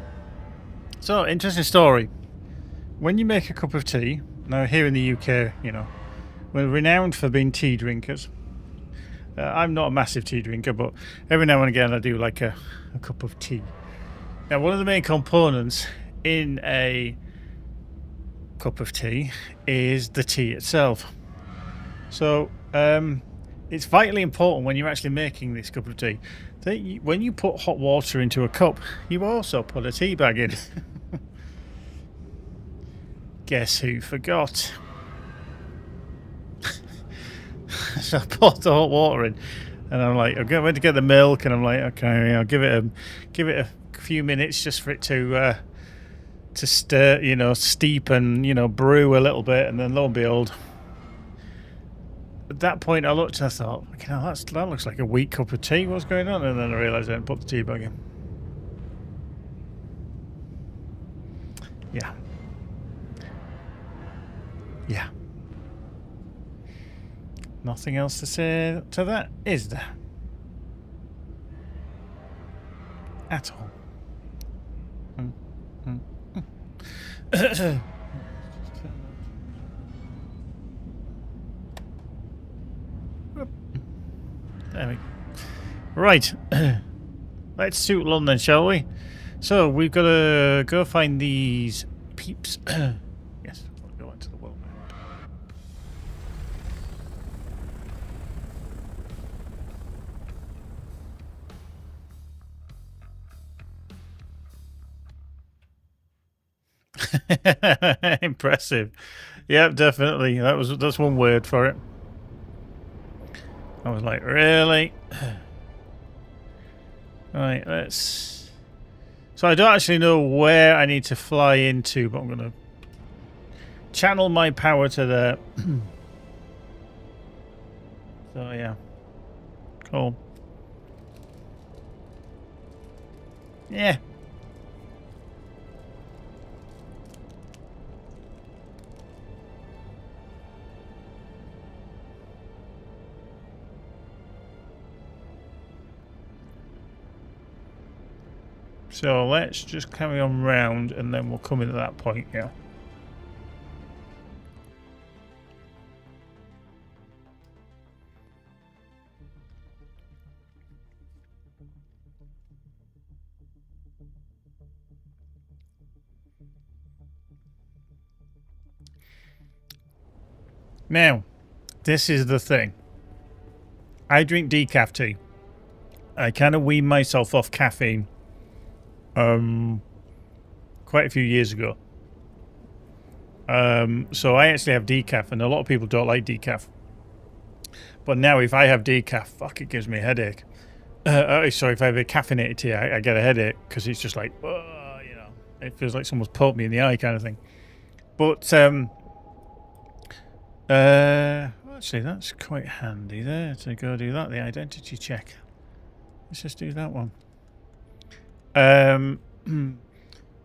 So, interesting story. When you make a cup of tea, now here in the UK, you know, we're renowned for being tea drinkers. I'm not a massive tea drinker, but every now and again I do like a cup of tea. Now, one of the main components in a cup of tea is the tea itself. So, it's vitally important when you're actually making this cup of tea that when you put hot water into a cup, you also put a tea bag in. Guess who forgot? So I poured the hot water in, and I'm like, I went to get the milk, and I'm like, okay, I'll give it a few minutes just for it to stir, you know, steep and, you know, brew a little bit, and then lo and behold, at that point I looked and I thought, you know, that looks like a weak cup of tea. What's going on? And then I realised I hadn't put the tea bag in. Yeah. Yeah. Nothing else to say to that, is there? At all. There we go. Right. Let's suit London, shall we? So we've got to go find these peeps. Yes, we'll go into the world map. Impressive. Yep, definitely. That's one word for it. I was like, really? Right, let's... So I don't actually know where I need to fly into, but I'm going to channel my power to there. So, yeah. Cool. Yeah. So let's just carry on round and then we'll come into that point, yeah. Now, this is the thing. I drink decaf tea. I kind of weaned myself off caffeine quite a few years ago. So I actually have decaf, and a lot of people don't like decaf. But now if I have decaf, fuck, it gives me a headache. Sorry, if I have a caffeinated tea, I get a headache because it's just like, you know, it feels like someone's poked me in the eye kind of thing. But actually, that's quite handy there to go do that, the identity check. Let's just do that one.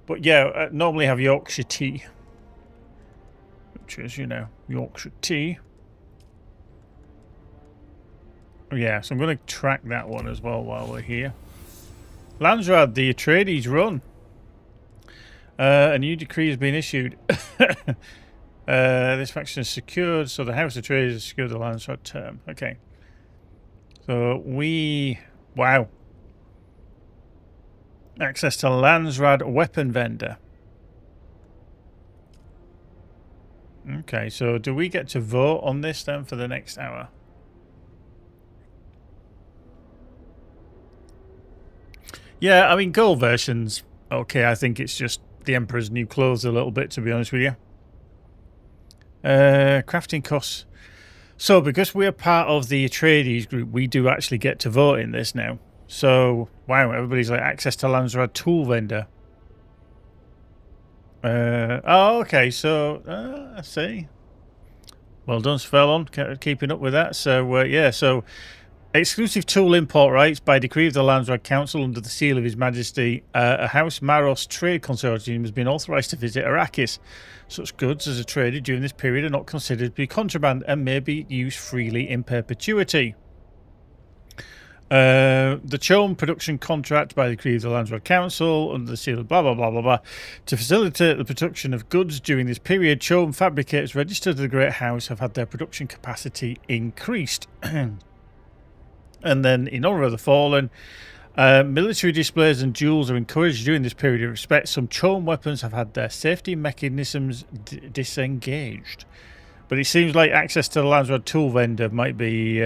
But yeah, normally have Yorkshire tea, which is, you know, Yorkshire tea. Yeah, so I'm going to track that one as well while we're here. Landsrad, the Atreides run. A new decree has been issued. This faction is secured, so the House Atreides has secured the Landsrad term. Okay. So wow. Access to Landsrad weapon vendor. Okay, so do we get to vote on this then for the next hour? Yeah, I mean, gold versions, okay, I think it's just the Emperor's new clothes a little bit, to be honest with you. Crafting costs. So, because we're part of the Atreides group, we do actually get to vote in this now. So, wow, everybody's like, access to Landsrad tool vendor. Oh, okay, so, I see. Well done, Svelon, keeping up with that. So, yeah, so, exclusive tool import rights by decree of the Landsrad Council under the seal of His Majesty. A House Maros trade consortium has been authorised to visit Arrakis. Such goods as are traded during this period are not considered to be contraband and may be used freely in perpetuity. The Chome production contract by the Creed of the Landsrod Council under the seal of blah blah blah blah blah. To facilitate the production of goods during this period, Chome fabricators registered to the Great House have had their production capacity increased. And then, in honour of the fallen, military displays and duels are encouraged during this period of respect. Some Chome weapons have had their safety mechanisms disengaged. But it seems like access to the Landsrod tool vendor might be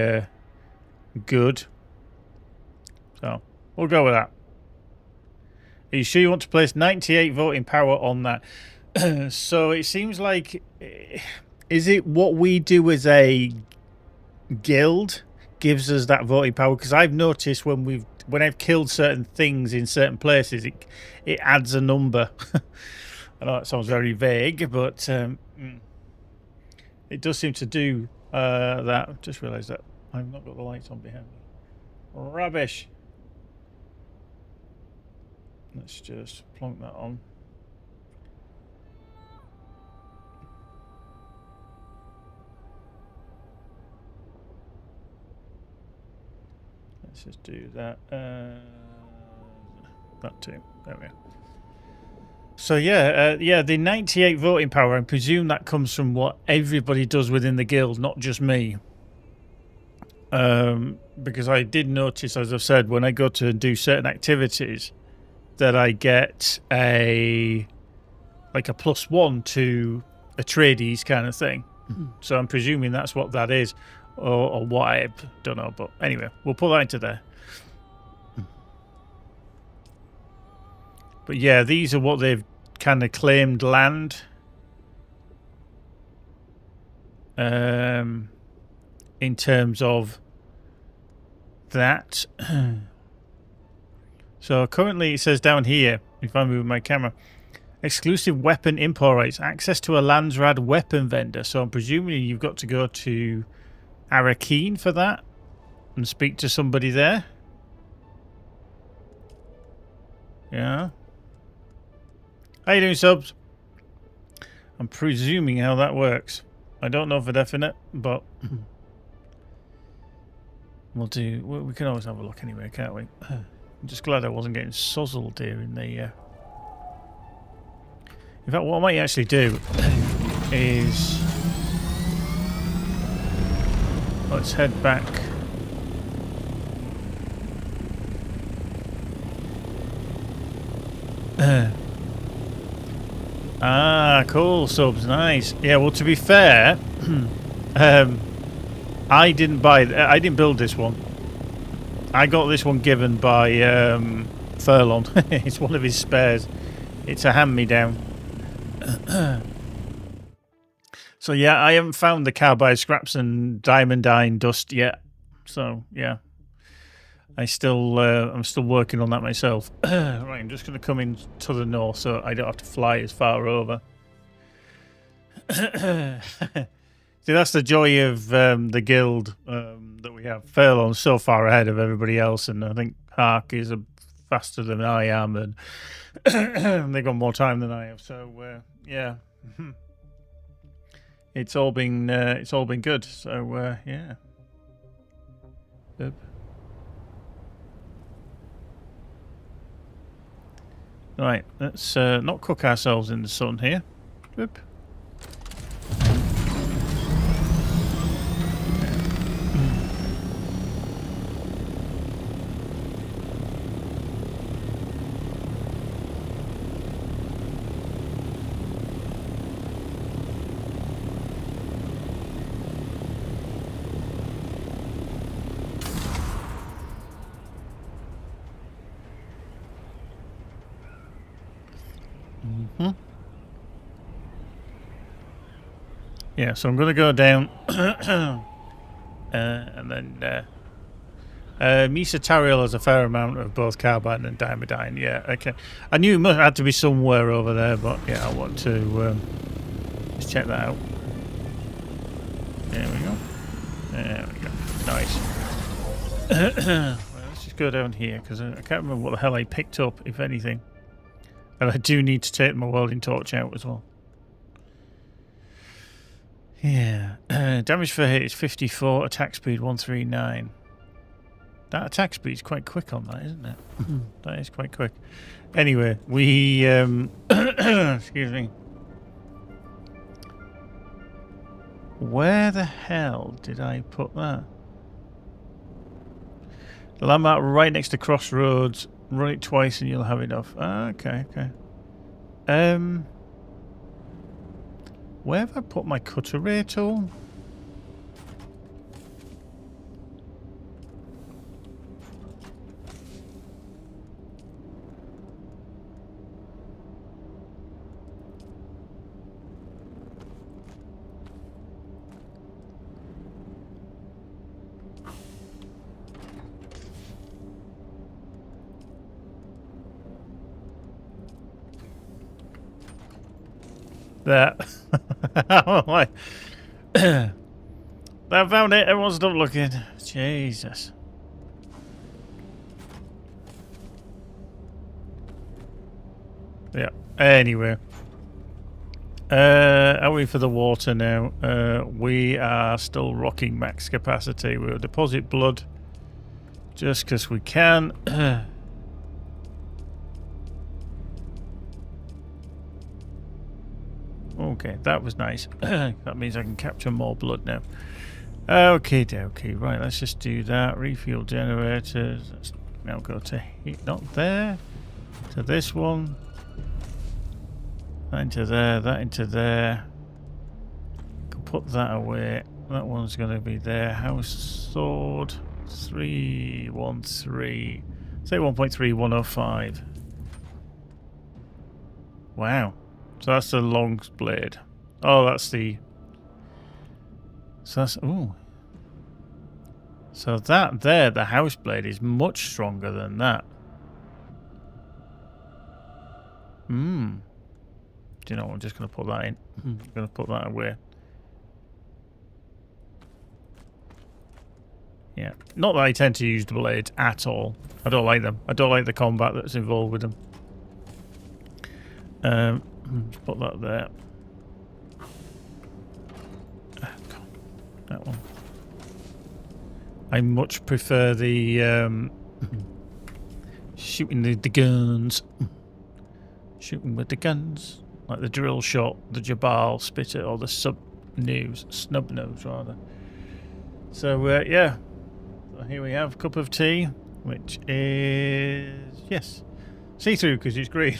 good. So, we'll go with that. Are you sure you want to place 98 voting power on that? So, it seems like... Is it what we do as a guild gives us that voting power? Because I've noticed when I've killed certain things in certain places, it adds a number. I know that sounds very vague, but it does seem to do that. I've just realised that I've not got the lights on behind me. Rubbish. Let's just plonk that on. Let's just do that. That too. There we go. So yeah, the 98 voting power, I presume that comes from what everybody does within the guild, not just me. Because I did notice, as I've said, when I go to do certain activities, that I get a +1 to a tradies kind of thing. So I'm presuming that's what that is, or what, I don't know. But anyway, we'll put that into there. But yeah, these are what they've kind of claimed land. In terms of that. So currently it says down here, if I move my camera, exclusive weapon import rights, access to a Landsrad weapon vendor. So I'm presuming you've got to go to Arakeen for that and speak to somebody there. Yeah. How you doing, subs? I'm presuming how that works. I don't know for definite, but we'll do. We can always have a look anyway, can't we? I'm just glad I wasn't getting suzzled here in the... In fact, what I might actually do is... Let's head back. Cool, subs, nice. Yeah, well, to be fair, I didn't build this one. I got this one given by Furlong. It's one of his spares. It's a hand-me-down. So yeah, I haven't found the carbide scraps and diamondine dust yet. So yeah, I'm still working on that myself. Right, I'm just going to come in to the north so I don't have to fly as far over. See, that's the joy of the guild that we have. Furlong's so far ahead of everybody else, and I think Hark is faster than I am, and they've got more time than I have. So yeah, it's all been good. So yeah. Yep. Right, let's not cook ourselves in the sun here. Whoop. Yeah, so I'm going to go down and then Misa Tariel has a fair amount of both carbide and diamondine. Yeah, okay. I knew it had to be somewhere over there, but yeah, I want to just check that out. There we go. There we go. Nice. Well, let's just go down here because I can't remember what the hell I picked up, if anything. And I do need to take my welding torch out as well. Yeah. Damage per hit is 54, attack speed 139. That attack speed's quite quick on that, isn't it? That is quite quick. Anyway, we excuse me. Where the hell did I put that? The landmark right next to Crossroads. Run it twice and you'll have enough. Ah, okay, okay. Where have I put my cutter ray tool? There. I found it. Everyone stop looking. Jesus. Yeah. Anyway. Are we for the water now? We are still rocking max capacity. We'll deposit blood just because we can. Okay, that was nice. That means I can capture more blood now. Okay, right, let's just do that. Refuel generators. Let's now go to heat, not there. To this one. That into there, that into there. Can put that away. That one's going to be there. House sword. 313. Say 1.3, 105. Wow. So that's the long blade. Oh, that's the... So that's... Ooh. So that there, the house blade, is much stronger than that. Do you know what? I'm just going to put that in. I'm going to put that away. Yeah. Not that I tend to use the blades at all. I don't like them. I don't like the combat that's involved with them. Let's put that there. That one. I much prefer the shooting the guns. Shooting with the guns. Like the drill shot, the Jabal spitter, or the snub nose rather. So yeah. So here we have a cup of tea, which is yes, see-through because it's green.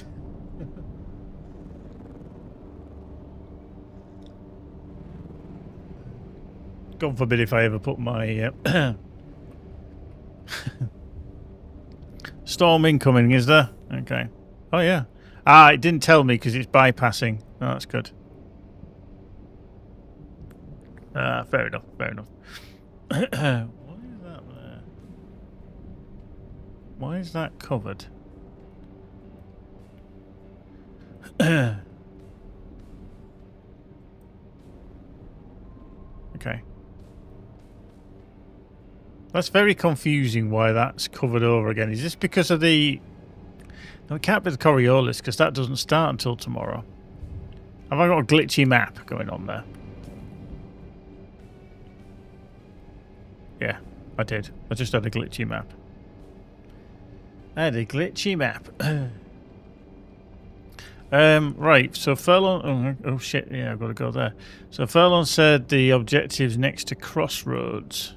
God forbid if I ever put my storm incoming, is there? Okay. Oh yeah. Ah, it didn't tell me because it's bypassing. Oh, that's good. Fair enough, fair enough. Why is that there? Why is that covered? Okay. That's very confusing why that's covered over again. Is this because of the... No, it can't be the Coriolis because that doesn't start until tomorrow. Have I got a glitchy map going on there? Yeah, I did. I just had a glitchy map. I had a glitchy map. Right, so Furlong... Oh, shit, yeah, I've got to go there. So Furlong said the objective's next to Crossroads.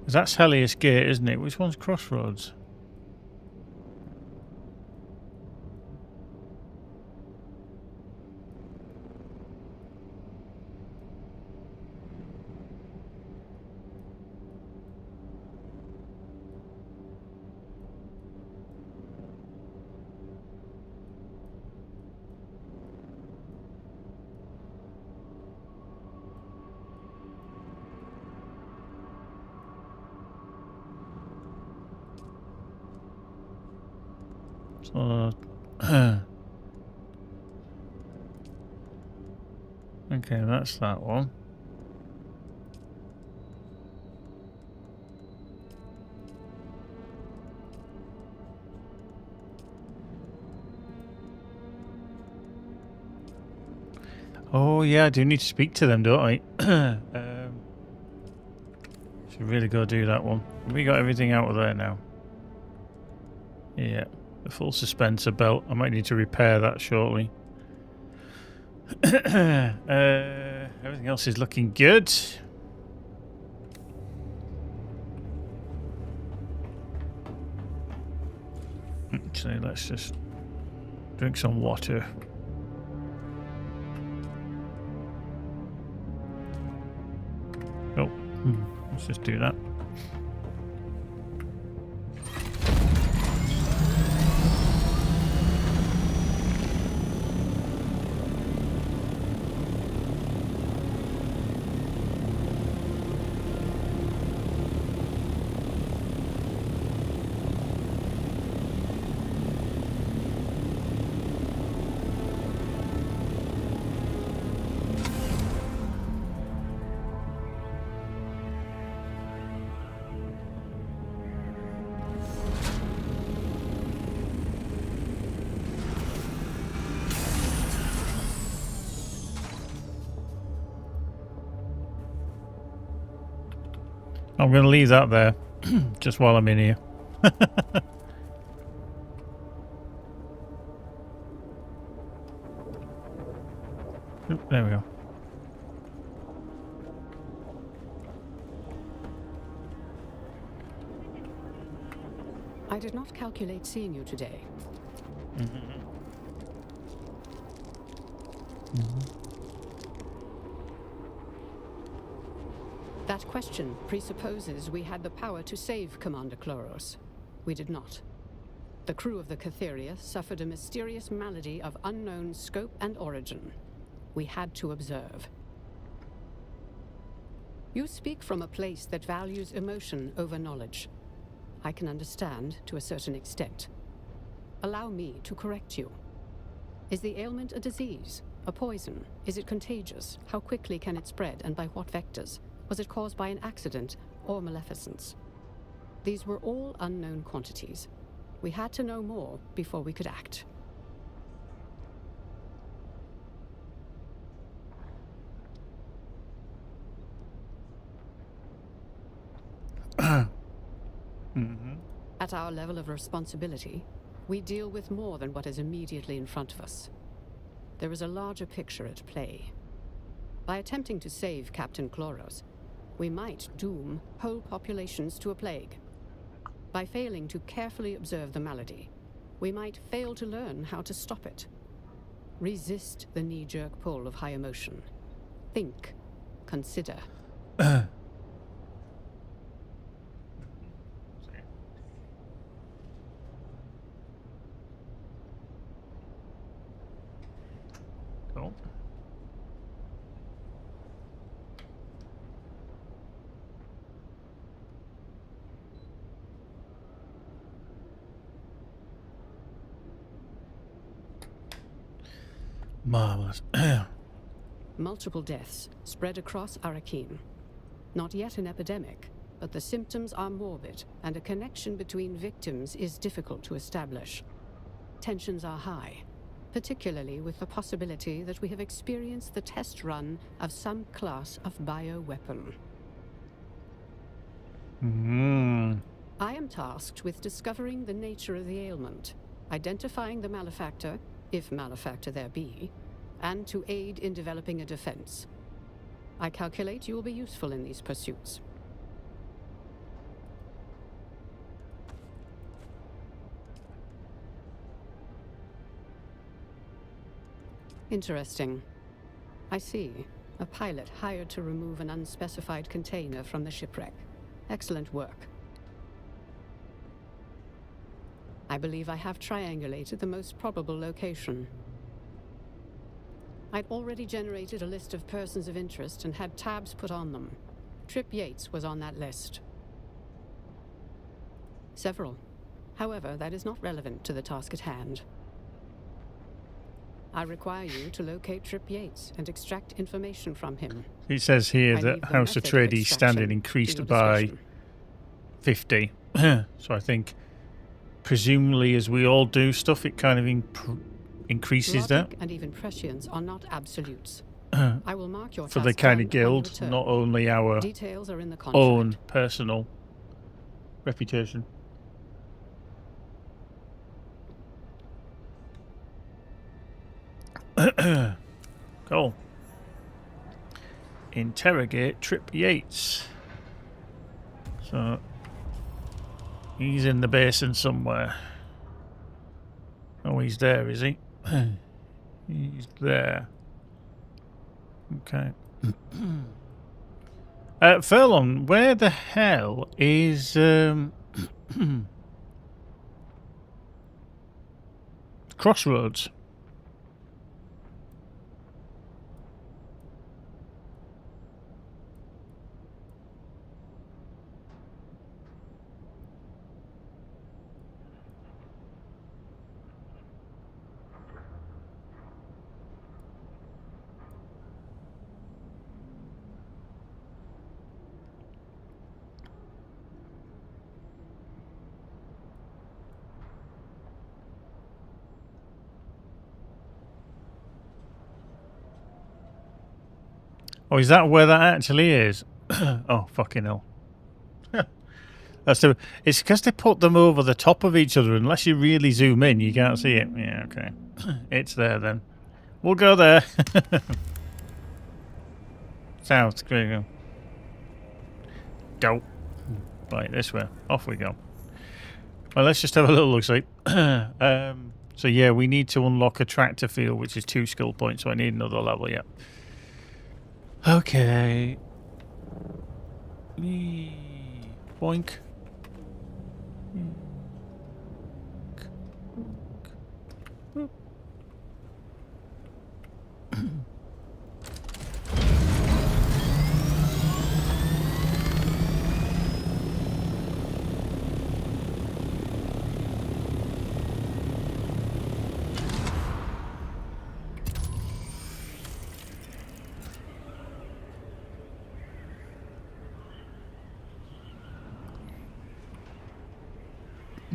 That's Helios Gate, isn't it? Which one's Crossroads? Okay, that's that one. Oh yeah, I do need to speak to them, don't I? Should really go do that one. We got everything out of there now. Yeah, the full suspensor belt. I might need to repair that shortly. Everything else is looking good. Actually, let's just drink some water. Oh, let's just do that. I'm going to leave that there, just while I'm in here. Oop, there we go. I did not calculate seeing you today. That question presupposes we had the power to save Commander Kloros. We did not. The crew of the Catheria suffered a mysterious malady of unknown scope and origin. We had to observe. You speak from a place that values emotion over knowledge. I can understand to a certain extent. Allow me to correct you. Is the ailment a disease? A poison? Is it contagious? How quickly can it spread and by what vectors? Was it caused by an accident or maleficence? These were all unknown quantities. We had to know more before we could act. At our level of responsibility, we deal with more than what is immediately in front of us. There is a larger picture at play. By attempting to save Captain Kloros, we might doom whole populations to a plague. By failing to carefully observe the malady, we might fail to learn how to stop it. Resist the knee-jerk pull of high emotion. Think. Consider. Cool. Marvelous. Multiple deaths spread across Arakeen. Not yet an epidemic, but the symptoms are morbid, and a connection between victims is difficult to establish. Tensions are high, particularly with the possibility that we have experienced the test run of some class of bioweapon. I am tasked with discovering the nature of the ailment, identifying the malefactor, if malefactor there be, and to aid in developing a defense. I calculate you will be useful in these pursuits. Interesting. I see. A pilot hired to remove an unspecified container from the shipwreck. Excellent work. I believe I have triangulated the most probable location. I'd already generated a list of persons of interest and had tabs put on them. Trip Yates was on that list. Several. However, that is not relevant to the task at hand. I require you to locate Trip Yates and extract information from him. It says here I that leave the House of method of Trade extraction standing to increased your by discretion. 50. So I think, presumably, as we all do stuff, it kind of increases that. Logic and even prescience are not absolutes. I will mark your for the task kind of done upon your guild, return. not only our Details are in the contract. own personal reputation. Cool. Interrogate Trip Yates. So he's in the basin somewhere. Oh, he's there, is he? He's there. Okay. Furlong, where the hell is Crossroads? Oh, is that where that actually is? Oh, fucking hell. It's because they put them over the top of each other. Unless you really zoom in, you can't see it. Yeah, okay. It's there then. We'll go there. South, go. Go. Right, this way. Off we go. Well, let's just have a little look. See. So yeah, we need to unlock a tractor field, which is 2 skill points. So I need another level. Yeah. Okay. Boink.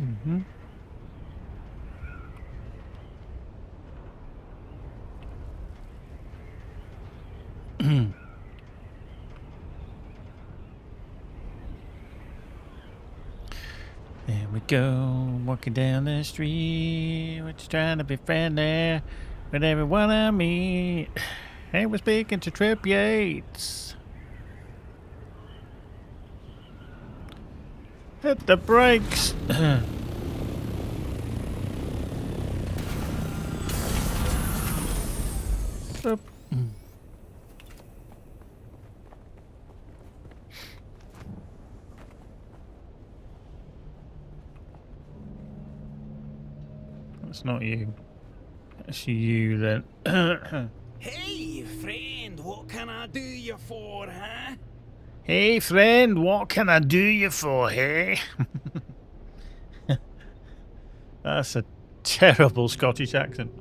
Mm-hmm. There we go, walking down the street, we're just trying to be friendly with everyone I meet. Hey, we're speaking to Trip Yates. Hit the brakes. Oop. That's not you. That's you then. Hey, friend, what can I do you for, huh? Hey, friend, what can I do you for, hey? That's a terrible Scottish accent.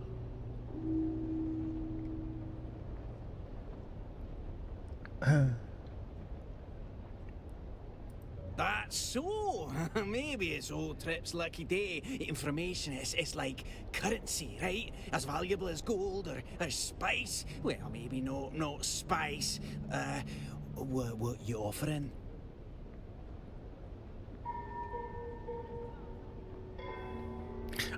That's so. Maybe it's old Trip's lucky day. Information is like currency, right? As valuable as gold or spice. Well, maybe not spice. What you offering?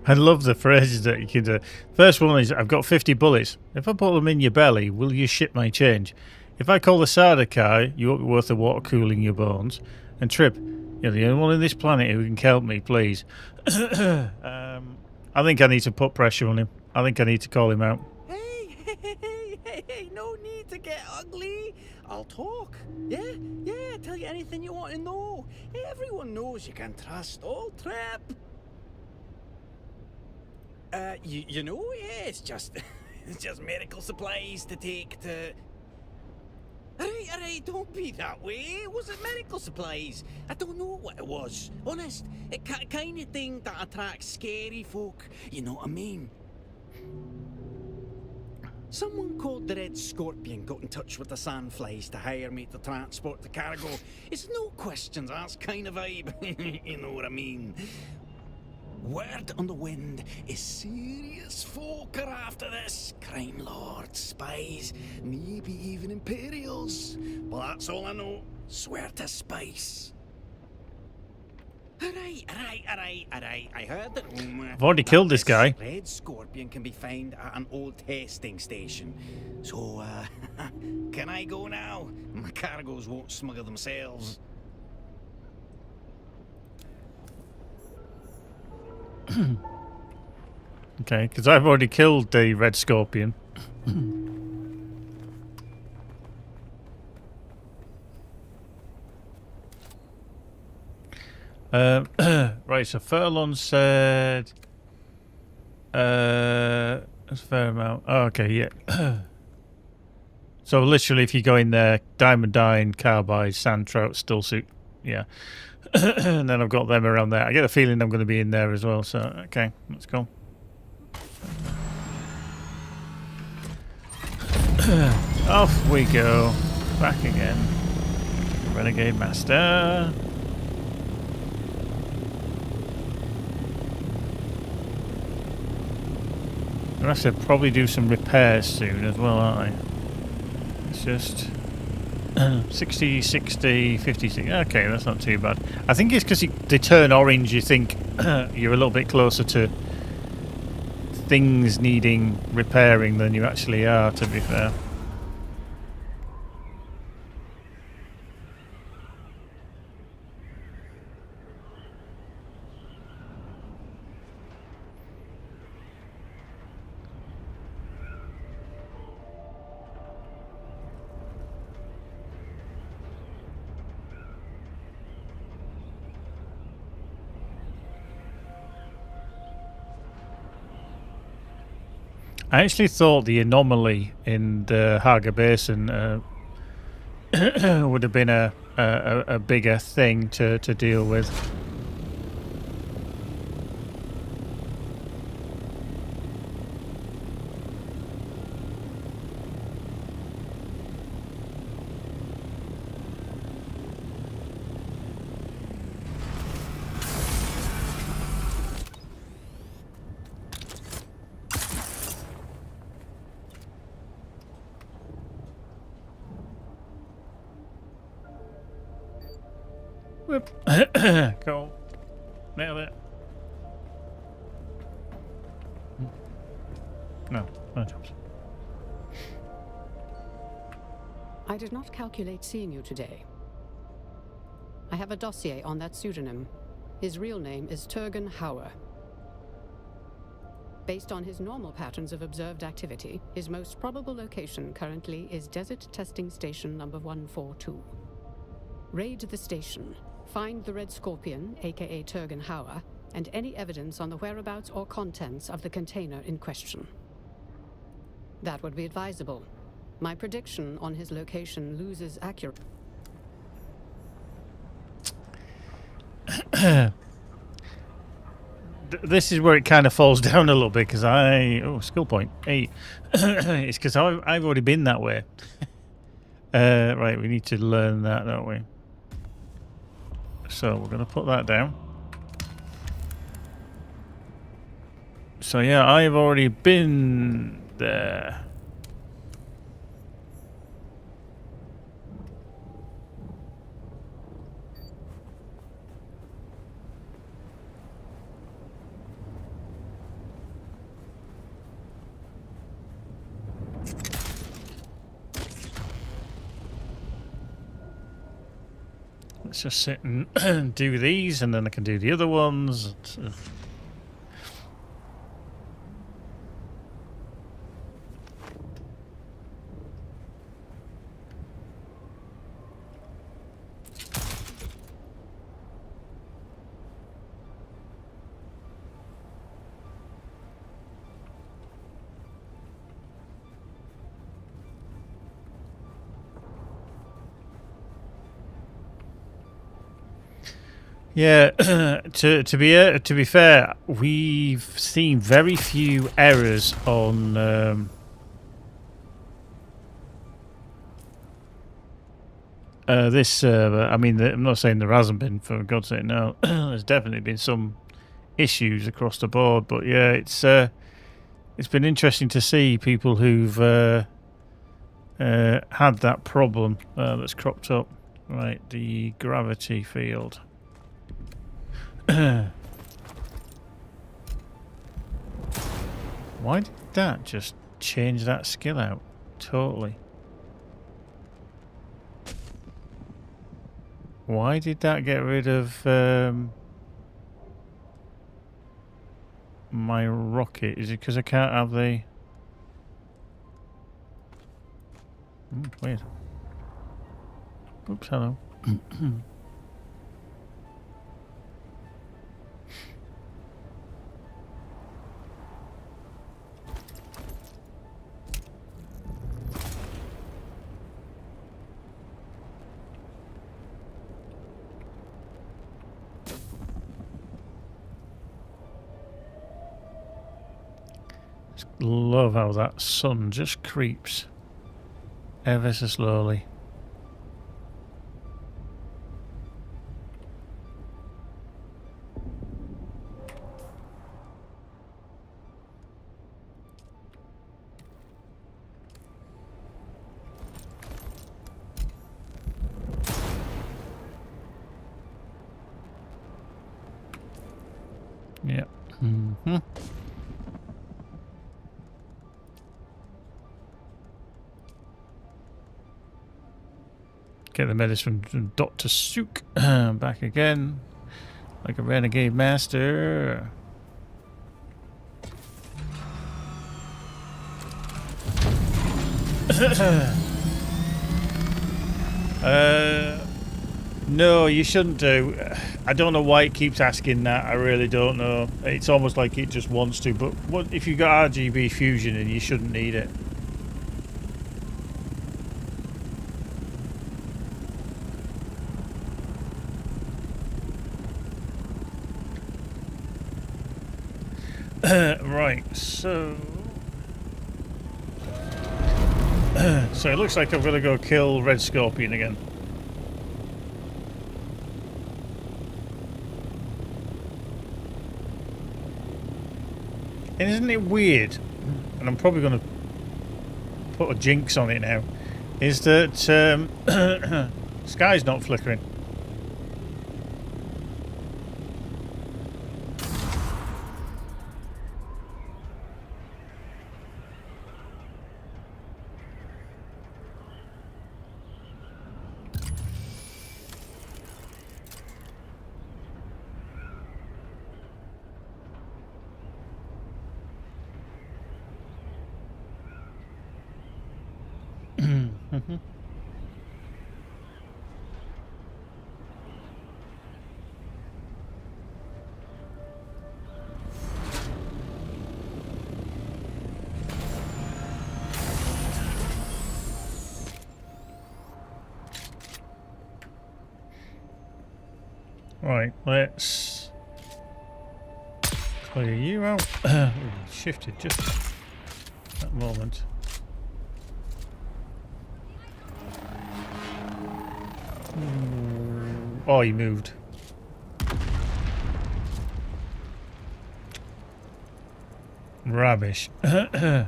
I love the phrases that you can do. First one is, I've got 50 bullets. If I put them in your belly, will you ship my change? If I call the cider car, you won't be worth the water cooling your bones. And Trip, you're the only one on this planet who can help me, please. I think I need to put pressure on him. I think I need to call him out. Hey, no need to get ugly. I'll talk. Yeah, tell you anything you want to know. Everyone knows you can trust old Trip. You know, yeah, it's just medical supplies to take to... Alright, don't be that way. Was it medical supplies? I don't know what it was. Honest, it kind of thing that attracts scary folk. You know what I mean? Someone called the Red Scorpion got in touch with the Sandflies to hire me to transport the cargo. It's no questions asked kind of vibe. You know what I mean? Word on the wind is serious folk are after this. Crime lords, spies, maybe even Imperials. Well, that's all I know. Swear to spice. Alright. I heard that I've already killed this guy. Red Scorpion can be found at an old testing station. So, can I go now? My cargoes won't smuggle themselves. Okay, because I've already killed the Red Scorpion. Right, so Furlong said... that's a fair amount. Oh, okay, yeah. So literally if you go in there, Diamondine, Carbide, Sand Trout, Still Suit, yeah. And then I've got them around there. I get a feeling I'm going to be in there as well, so okay, let's go. Off we go. Back again. Renegade Master. I'm going to have to probably do some repairs soon as well, aren't I? It's just 60, 60, 56. Okay, that's not too bad. I think it's because they turn orange, you think you're a little bit closer to things needing repairing than you actually are, to be fair. I actually thought the anomaly in the Haga Basin would have been a bigger thing to deal with. Whoop. Go. Nailed it. No jobs. I did not calculate seeing you today. I have a dossier on that pseudonym. His real name is Turgan Hauer. Based on his normal patterns of observed activity, his most probable location currently is Desert Testing Station number 142. Raid the station. Find the Red Scorpion, aka Turgan Hauer, and any evidence on the whereabouts or contents of the container in question. That would be advisable. My prediction on his location loses accuracy. This is where it kind of falls down a little bit because skill point 8. It's because I've already been that way. Right, we need to learn that, don't we? So we're going to put that down. So yeah, I've already been there. Let's just sit and do these, and then I can do the other ones. Yeah, to be fair, we've seen very few errors on this server. I mean, I'm not saying there hasn't been, for God's sake, no. There's definitely been some issues across the board. But yeah, it's been interesting to see people who've had that problem that's cropped up. Right, the gravity field. Why did that just change that skill out? Totally. Why did that get rid of my rocket? Is it because I can't have the... weird. Oops, hello. Love how that sun just creeps ever so slowly. Yep. Mm-hmm. Get the medicine from Dr. Sook. Back again. Like a renegade master. No, you shouldn't do. I don't know why it keeps asking that. I really don't know. It's almost like it just wants to. But what if you got RGB fusion and you shouldn't need it? Right, so... so it looks like I'm going to go kill Red Scorpion again. And isn't it weird, and I'm probably going to put a jinx on it now, is that sky's not flickering. Right, let's clear you out. Shifted just that moment. Oh, he moved. Rubbish. Actually,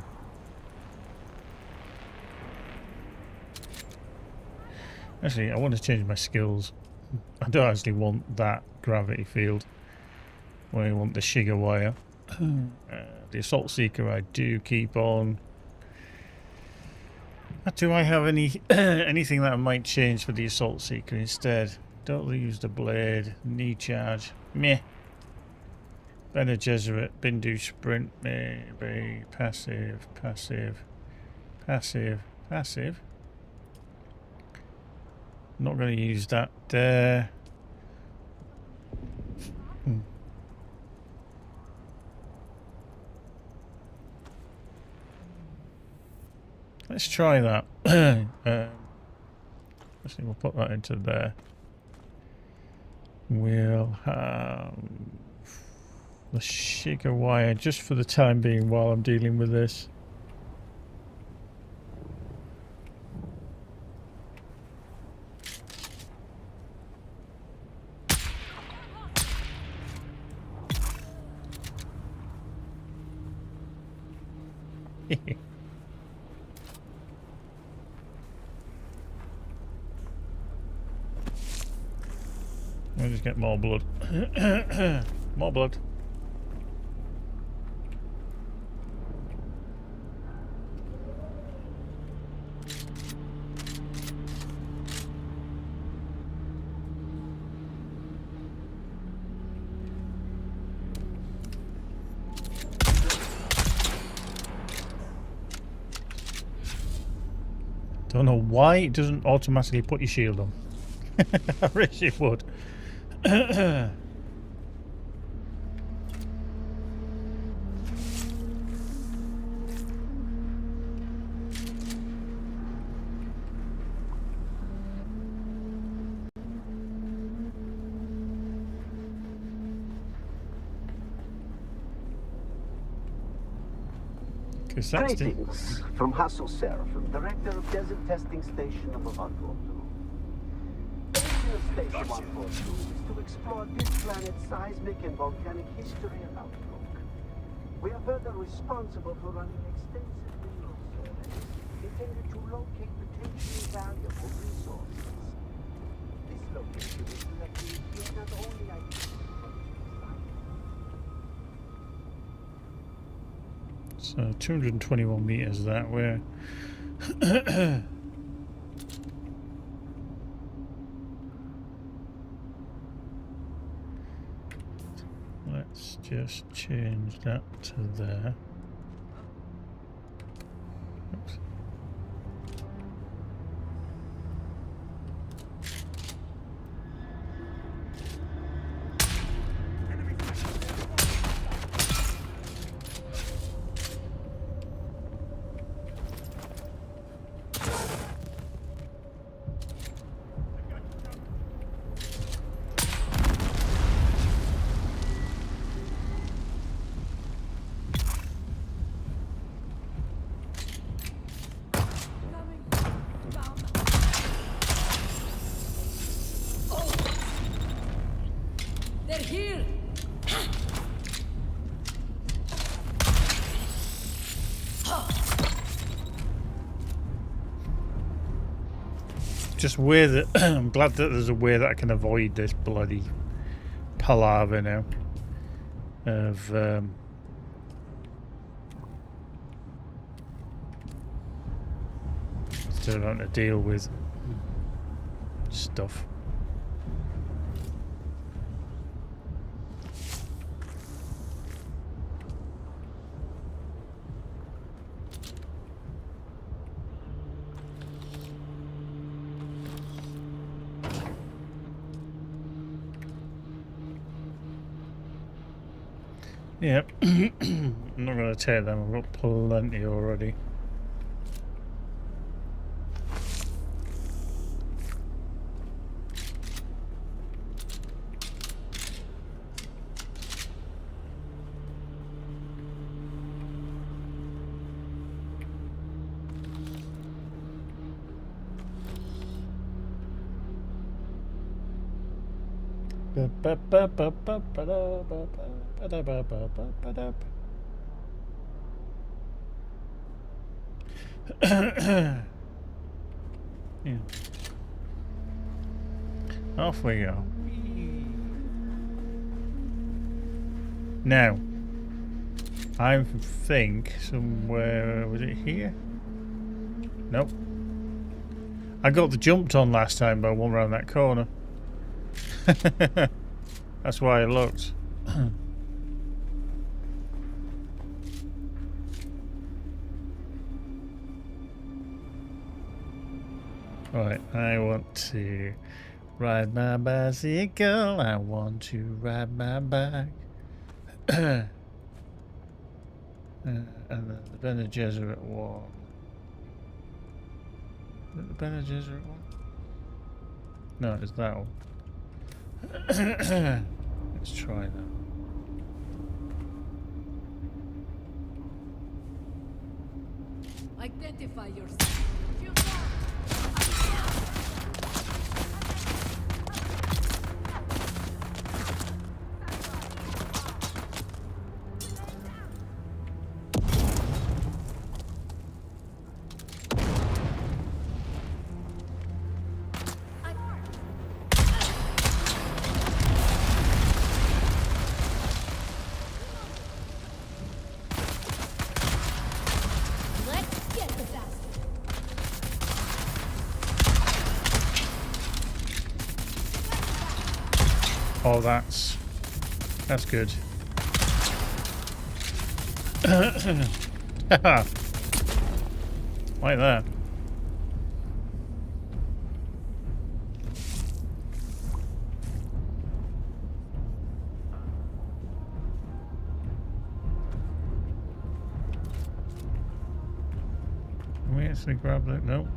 I want to change my skills. I don't actually want that gravity field. I want the Shiga wire. The Assault Seeker I do keep on. Do I have any anything that I might change for the Assault Seeker instead? Don't use the blade. Knee charge. Meh. Bene Gesserit. Bindu Sprint. Maybe. Passive. Passive. Passive. Passive. Not going to use that there. Let's try that. Actually, we'll put that into there. We'll have the Shiga wire just for the time being while I'm dealing with this. We'll just get more blood. More blood. Don't know why it doesn't automatically put your shield on. I wish it would. Greetings from Hassel Seraphim, Director of Desert Testing Station number 142. The mission of Station 142 is to explore this planet's seismic and volcanic history and outlook. We are further responsible for running extensive mineral surveys intended to locate potentially valuable resources. This location is selected to not only identify So 221 meters that way. Let's just change that to there. Oops. They're here! Just way that I'm glad that there's a way that I can avoid this bloody palaver now of still having to deal with stuff. Yep. I'm not going to take them, I've got plenty already. Yeah. Off we go. Now, I think somewhere, was it here? Nope. I got the jumped on last time by one round that corner. That's why I looked. Right, I want to ride my bicycle. I want to ride my bike. And then the Bene Gesserit one. Is it the Bene Gesserit one? No, it's that one. Let's try that. Identify yourself. Oh, that's good. Like that. Can we actually grab that? No.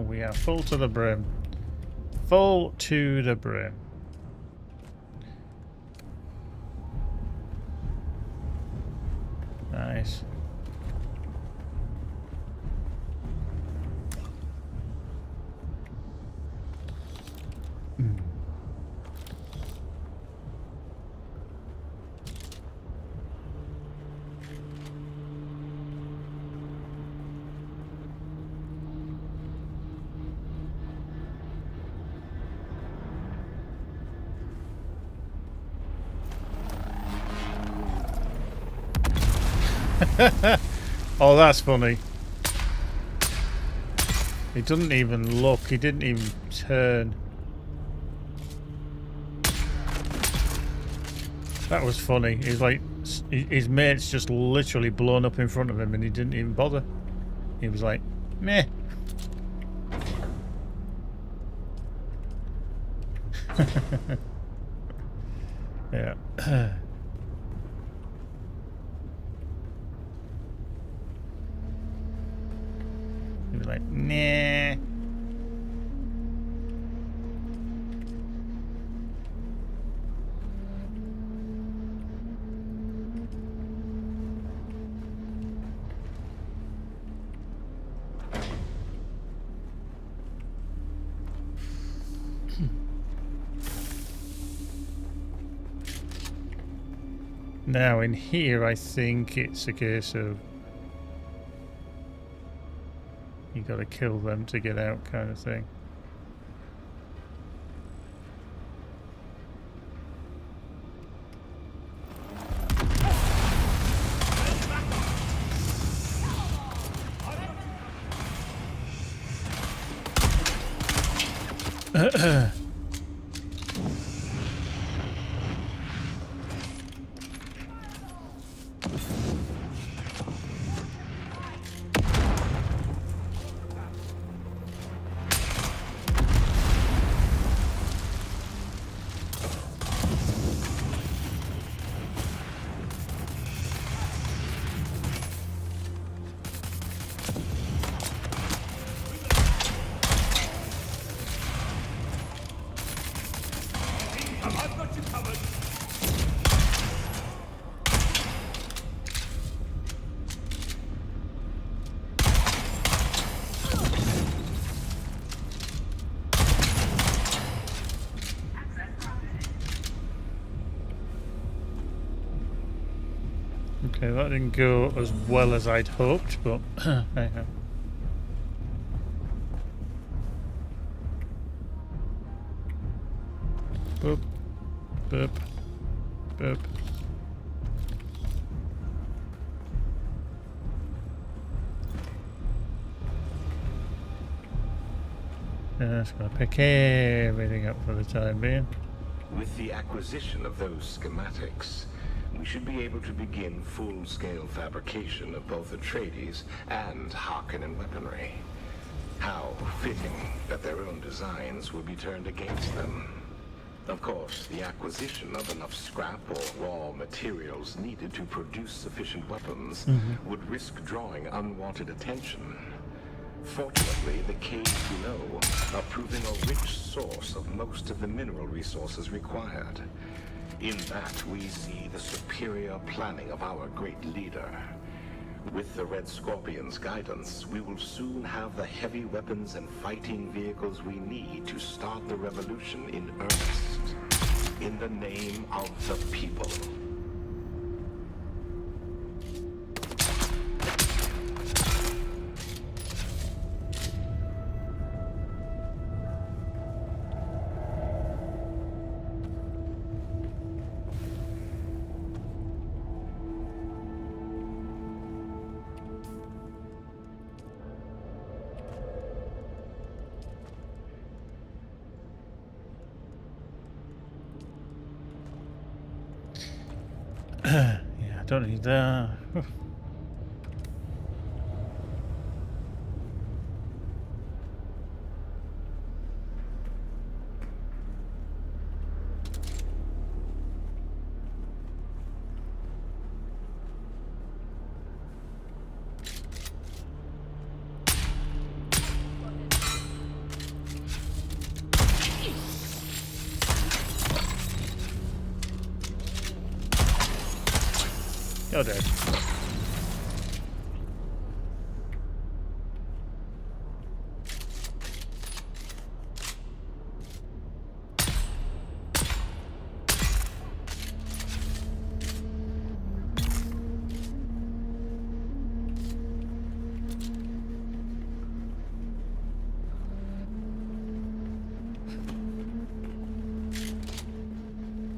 We are full to the brim. Full to the brim. Nice. Oh, that's funny. He doesn't even look. He didn't even turn. That was funny. He's like, his mate's just literally blown up in front of him and he didn't even bother. He was like, meh. Yeah. He was like, nah. Now in here I think it's a case of you gotta kill them to get out kind of thing. Okay, that didn't go as well as I'd hoped, but hey ho. Boop. Boop. Boop. Just gonna pick everything up for the time being. With the acquisition of those schematics, we should be able to begin full-scale fabrication of both Atreides and Harkonnen weaponry. How fitting that their own designs will be turned against them. Of course, the acquisition of enough scrap or raw materials needed to produce sufficient weapons would risk drawing unwanted attention. Fortunately, the caves below are proving a rich source of most of the mineral resources required. In that, we see the superior planning of our great leader. With the Red Scorpion's guidance, we will soon have the heavy weapons and fighting vehicles we need to start the revolution in earnest. In the name of the people. Yeah, I don't need that. You're dead.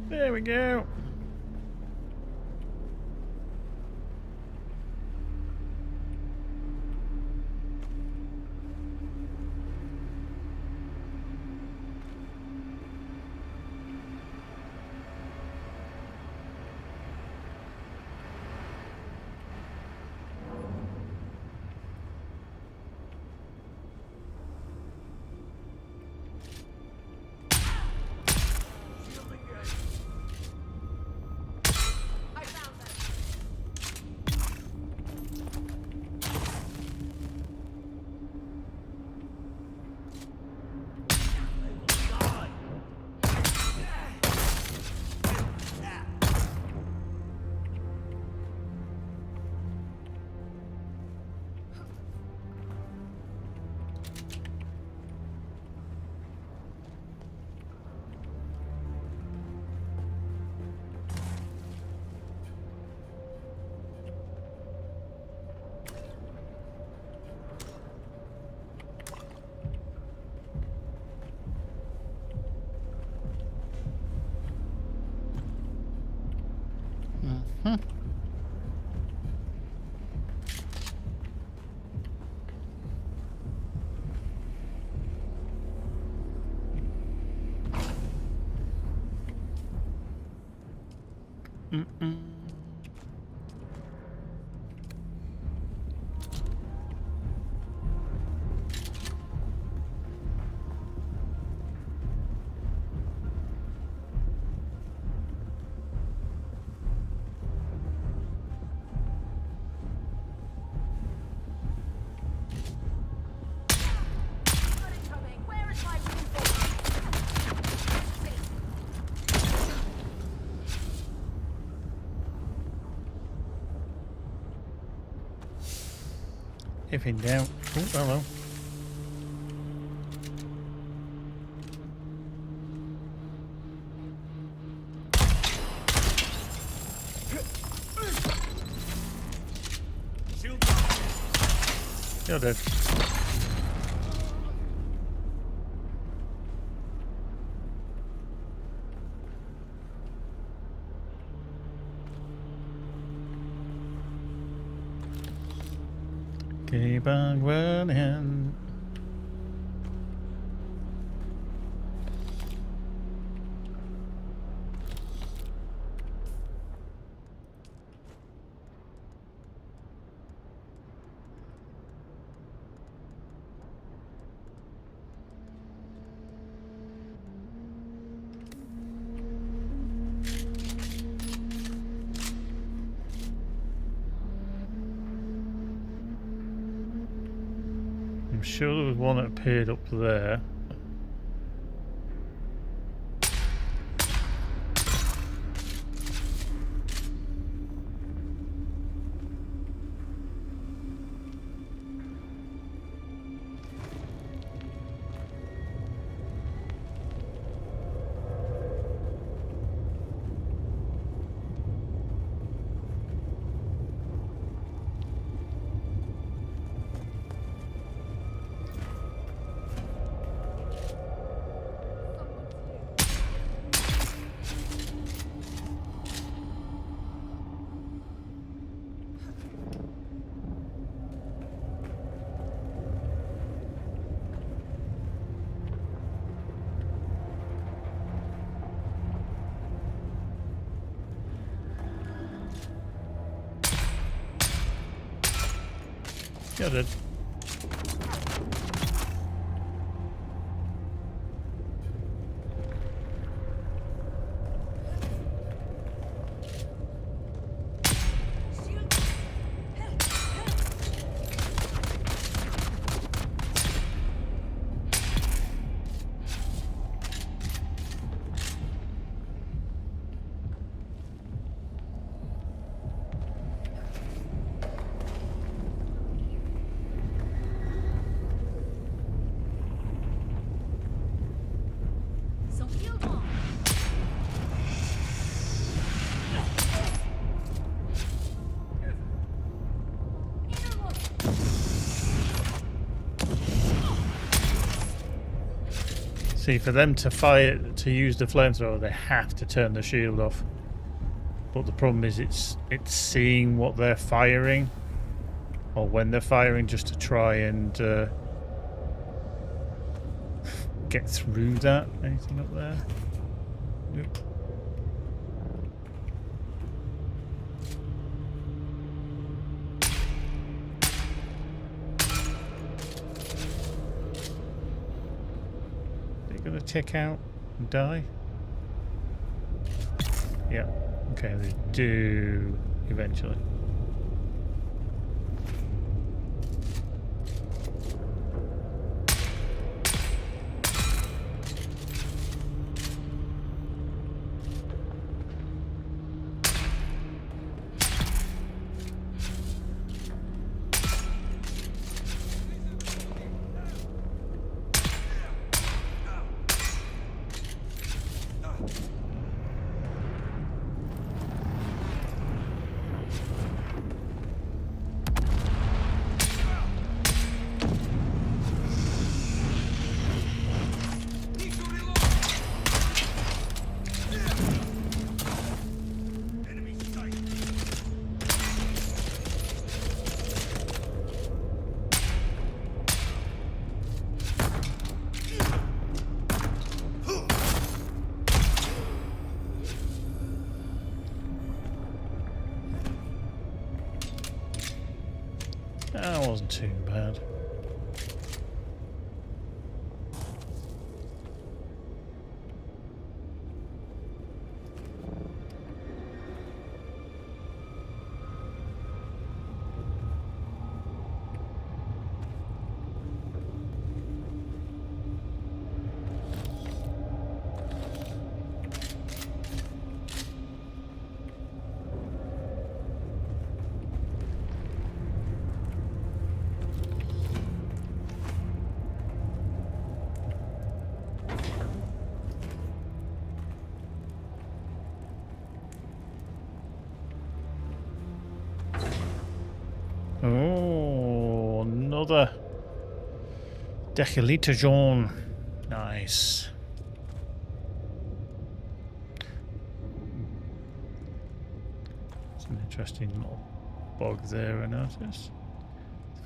There we go. If in doubt. Oh, hello. You're dead. Keep on running. I'm sure there was one that appeared up there. You're dead. See, for them to fire, to use the flamethrower, they have to turn the shield off. But the problem is it's seeing what they're firing, or when they're firing, just to try and get through that. Anything up there? Nope. Gonna tick out and die? Yeah. Okay, they do eventually. That wasn't too bad. Oh, another Deciliter Jaune. Nice. It's an interesting little bog there, I notice.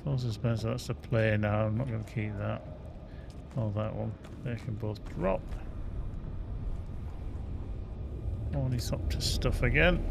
Full suspense, that's the player now. I'm not going to keep that. Or that one. They can both drop. Ornithopter stuff again.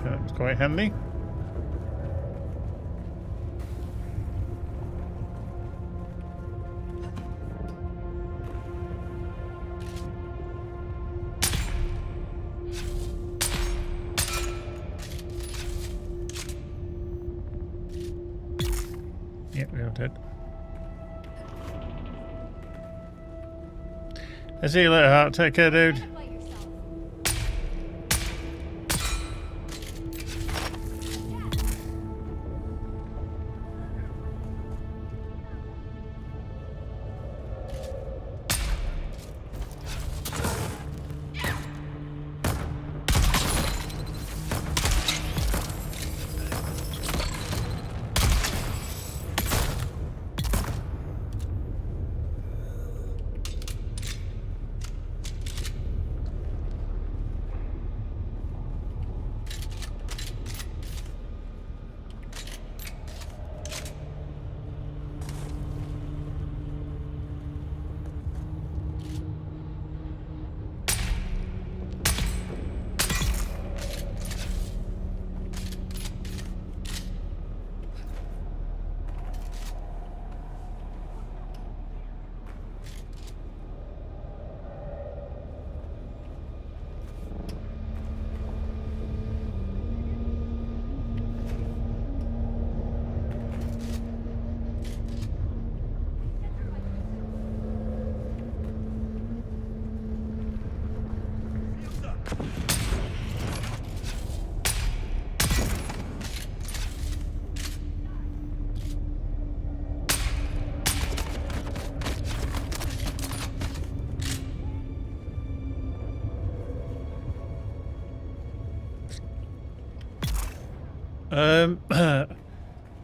That's quite handy. Yeah, we are dead. I'll see you later, Hart. Take care, dude.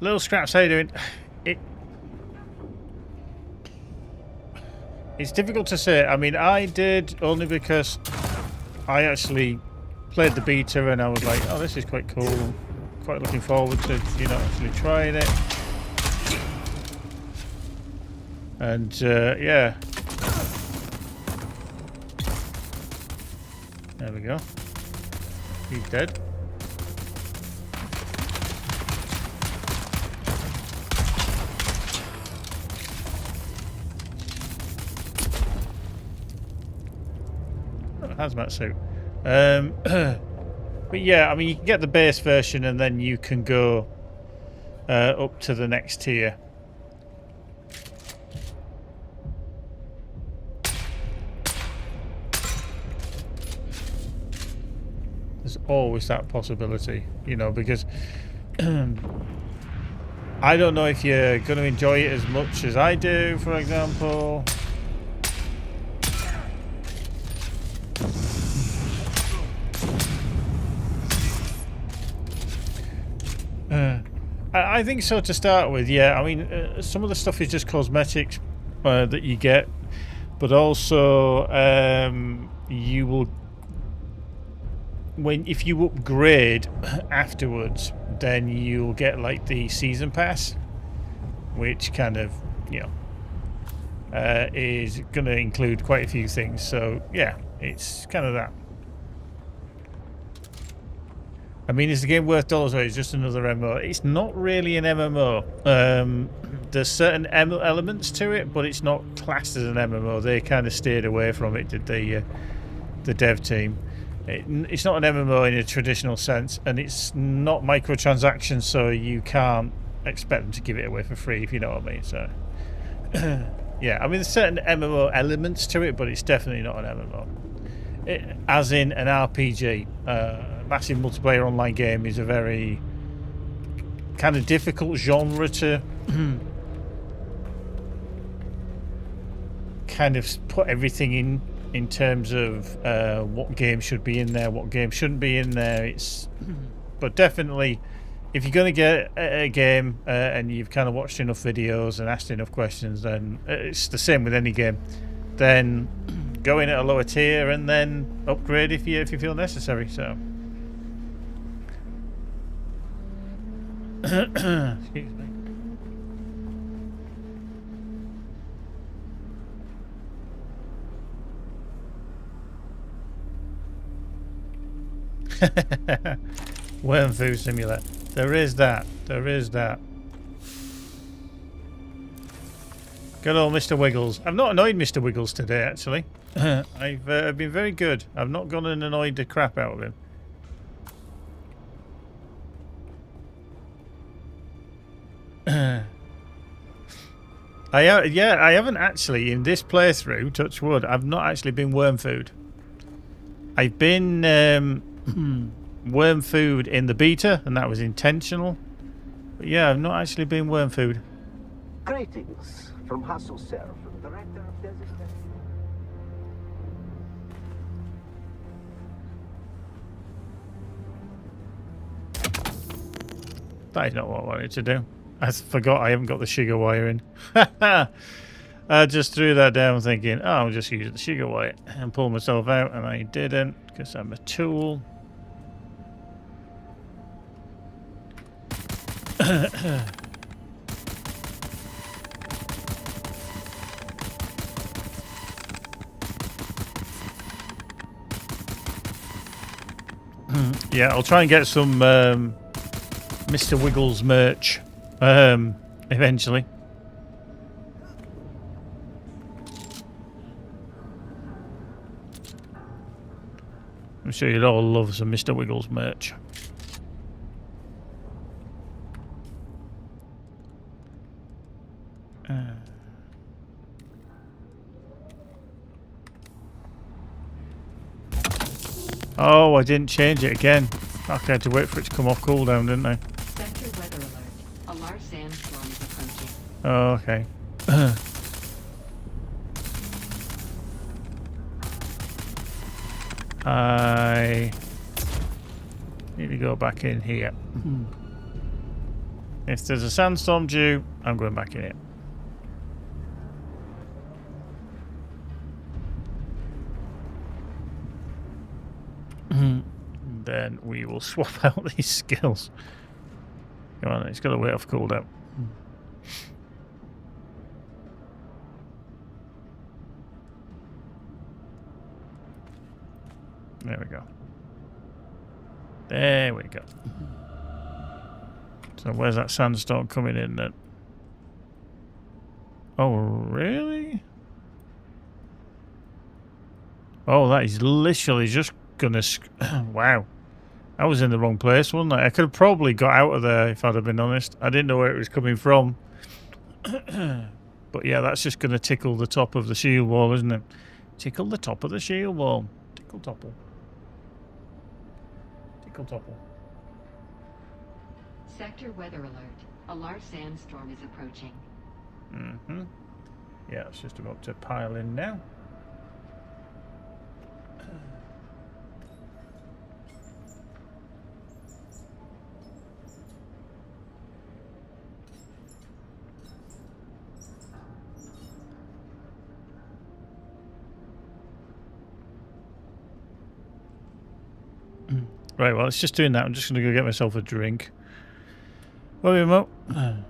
Little Scraps, how you doing? It's difficult to say. I mean, I did only because I actually played the beta and I was like, oh, this is quite cool. I'm quite looking forward to, actually trying it. And, yeah. There we go. He's dead. Hazmat suit. But yeah, I mean, you can get the base version and then you can go up to the next tier. There's always that possibility, because I don't know if you're going to enjoy it as much as I do, for example. I think so to start with, yeah. I mean, some of the stuff is just cosmetics that you get, but also you will, if you upgrade afterwards, then you'll get like the season pass, which kind of, is going to include quite a few things. So yeah, it's kind of that. I mean, is the game worth dollars or is it just another MMO? It's not really an MMO. There's certain elements to it, but it's not classed as an MMO. They kind of steered away from it, did the dev team. It's not an MMO in a traditional sense, and it's not microtransactions, so you can't expect them to give it away for free, if you know what I mean. So, yeah, I mean, there's certain MMO elements to it, but it's definitely not an MMO. As in an RPG. Massive multiplayer online game is a very kind of difficult genre to kind of put everything in terms of what game should be in there, what game shouldn't be in there. But definitely, if you're going to get a game and you've kind of watched enough videos and asked enough questions, then it's the same with any game. Then go in at a lower tier and then upgrade if you feel necessary. So. Excuse me. Worm food simulator. There is that. There is that. Good old Mr. Wiggles. I've not annoyed Mr. Wiggles today, actually. I've been very good. I've not gone and annoyed the crap out of him. Yeah, I haven't actually in this playthrough. Touch wood. I've not actually been worm food. I've been worm food in the beta, and that was intentional. But yeah, I've not actually been worm food. Greetings from Hassel Seraphim, Director of Desert Testing. That is not what I wanted to do. I forgot I haven't got the sugar wire in. I just threw that down thinking, oh, I'll just use the sugar wire and pull myself out, and I didn't because I'm a tool. Yeah, I'll try and get some Mr. Wiggles merch eventually. I'm sure you'd all love some Mr. Wiggles merch. Oh, I didn't change it again. I had to wait for it to come off cooldown, didn't I? Sector weather alert. A large sandstorm is approaching. Oh, okay. I need to go back in here. If there's a sandstorm due, I'm going back in it. Then we will swap out these skills. Come on, it's got to wait off cooldown. There we go. There we go. So where's that sandstorm coming in then? Oh, really? Oh, that is literally just gonna... Wow. I was in the wrong place, wasn't I? I could have probably got out of there if I'd have been honest. I didn't know where it was coming from. But yeah, that's just gonna tickle the top of the shield wall, isn't it? Tickle the top of the shield wall. Tickle topple. Tickle topple. Sector weather alert. A large sandstorm is approaching. Mm-hmm. Yeah, it's just about to pile in now. Right, well, it's just doing that. I'm just going to go get myself a drink. Wait a moment.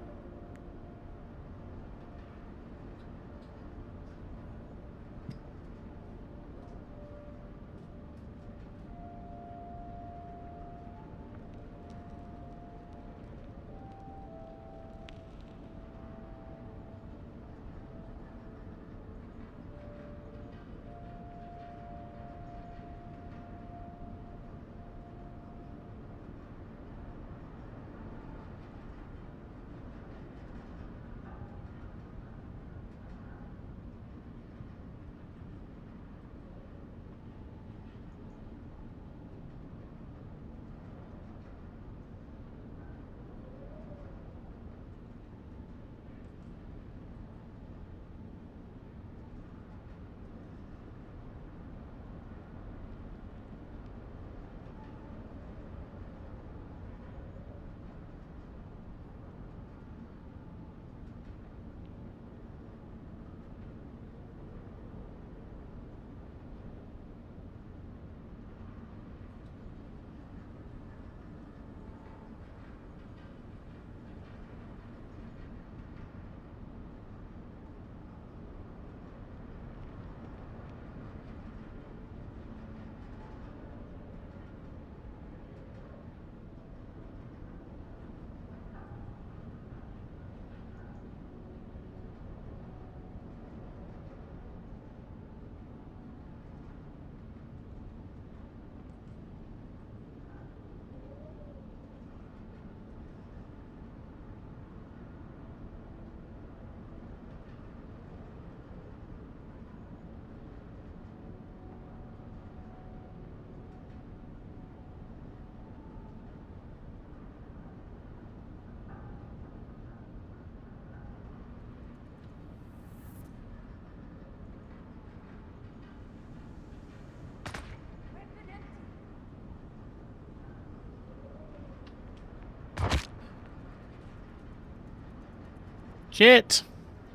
Shit!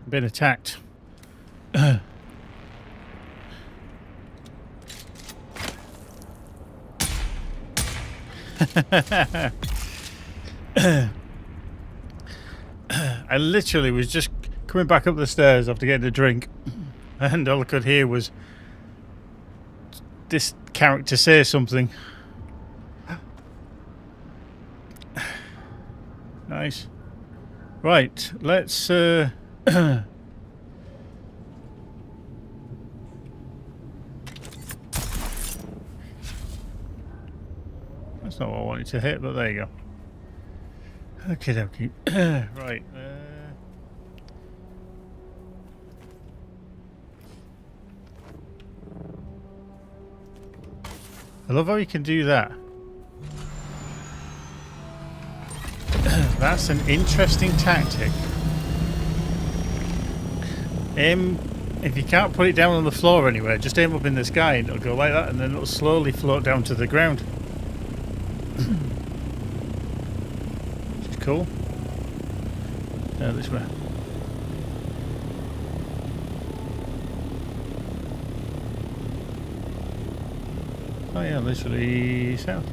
Been attacked. I literally was just coming back up the stairs after getting a drink, and all I could hear was this character say something. Nice. Right, let's that's not what I wanted to hit, but there you go. Okay, dokie. Right. I love how you can do that. That's an interesting tactic. Aim, if you can't put it down on the floor anywhere, just aim up in the sky and it'll go like that, and then it'll slowly float down to the ground. Which is cool. This way. Oh yeah, literally south.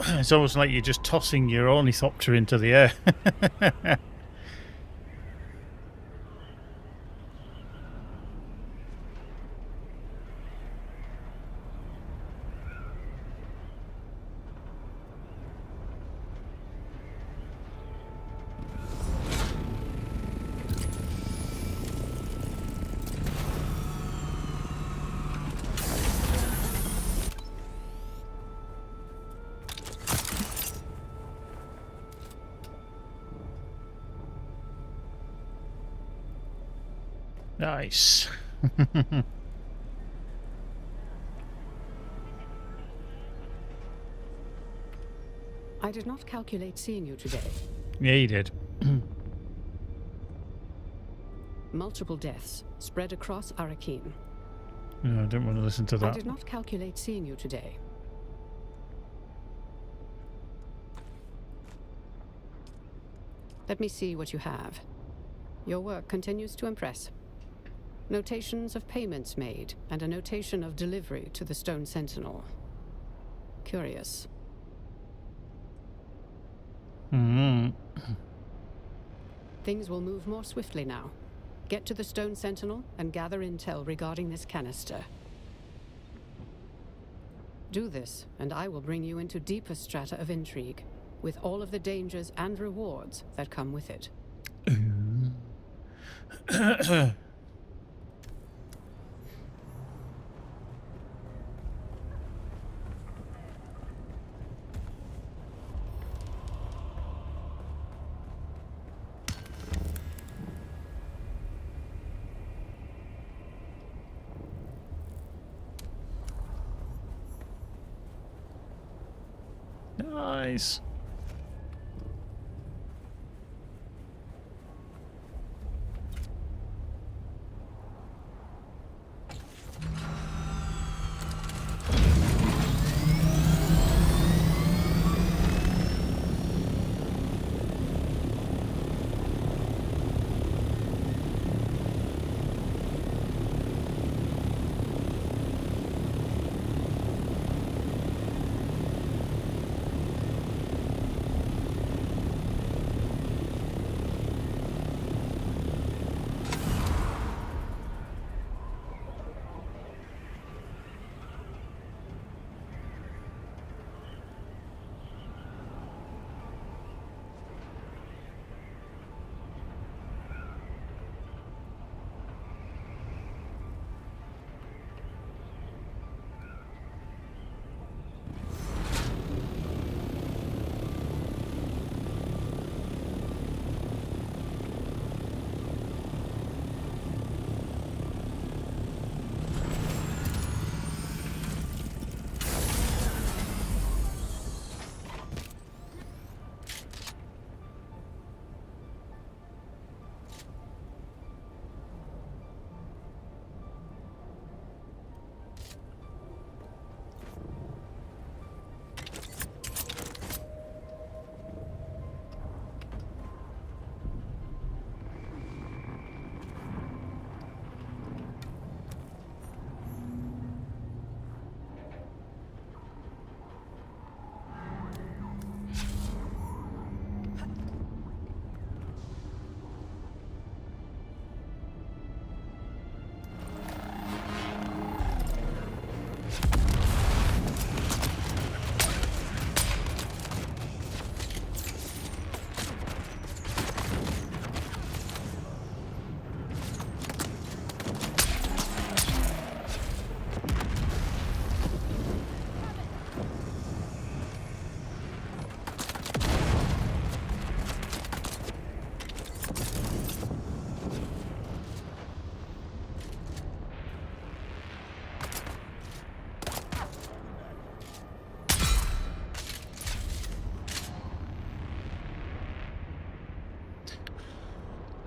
It's almost like you're just tossing your ornithopter into the air. Nice. I did not calculate seeing you today. Yeah, you did. Multiple deaths spread across Arakeen. No, I don't want to listen to that. I did not calculate seeing you today. Let me see what you have. Your work continues to impress. Notations of payments made, and a notation of delivery to the Stone Sentinel. Curious. Things will move more swiftly now. Get to the Stone Sentinel and gather intel regarding this canister. Do this, and I will bring you into deeper strata of intrigue, with all of the dangers and rewards that come with it. Nice.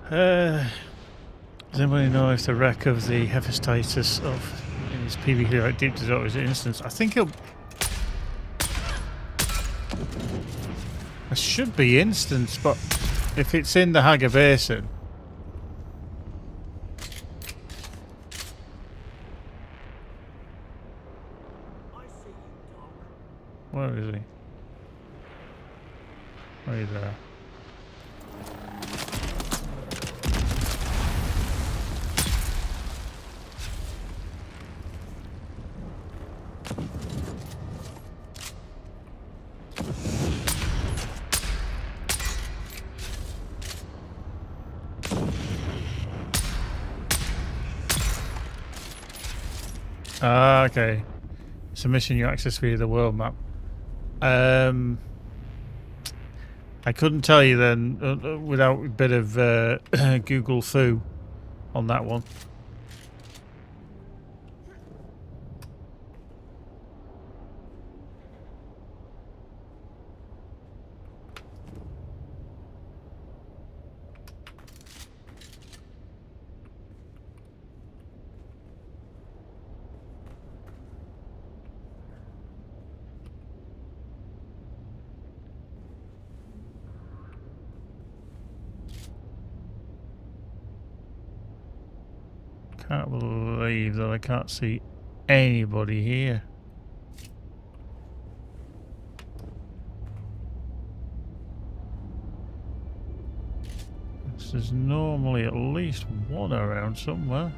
Does anybody know if the wreck of the Hephaestus of his PvP like deep to is an instance? I think it should be instance, but if it's in the Haga Basin. Where is he? Right there. Ah, okay. It's a mission you access via the world map. I couldn't tell you then without a bit of Google foo on that one. Can't believe that I can't see anybody here. There's normally at least one around somewhere.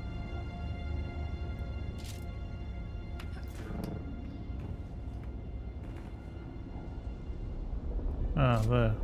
Ah, there.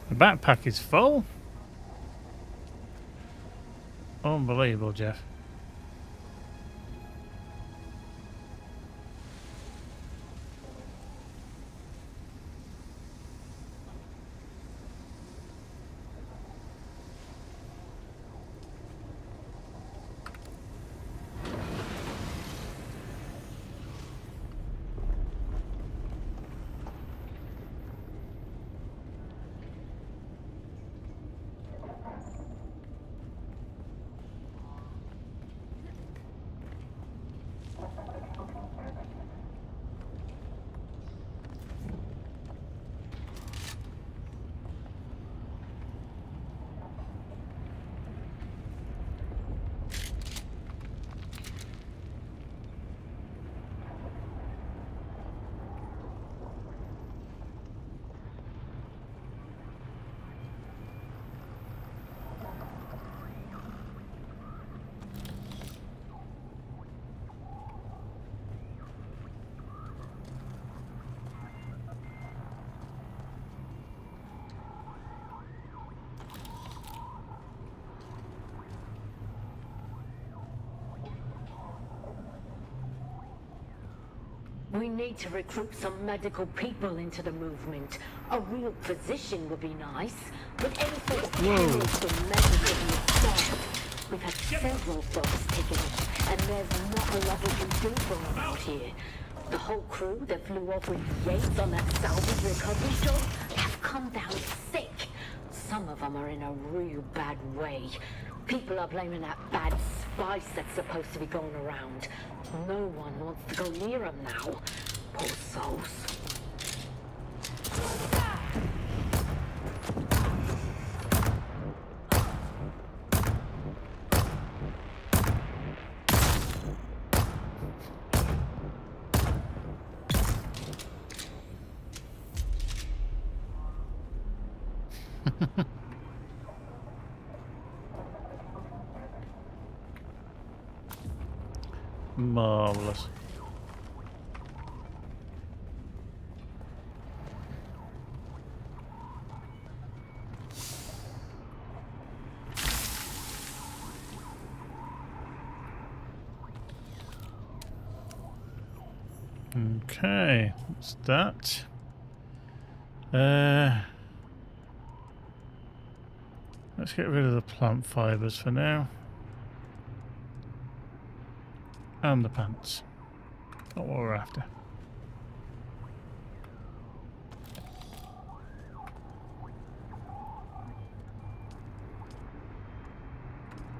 The backpack is full? Unbelievable, Jeff. We need to recruit some medical people into the movement. A real physician would be nice, but any sort of chemist or medical staff. We've had several folks taken it, and there's not a lot we can do for them out here. The whole crew that flew off with Yates on that salvage recovery job have come down sick. Some of them are in a real bad way. People are blaming that bad spice that's supposed to be going around. No one wants to go near them now. Poor souls. Marvelous. Okay, what's that? Let's get rid of the plant fibers for now. And the pants. Not what we're after.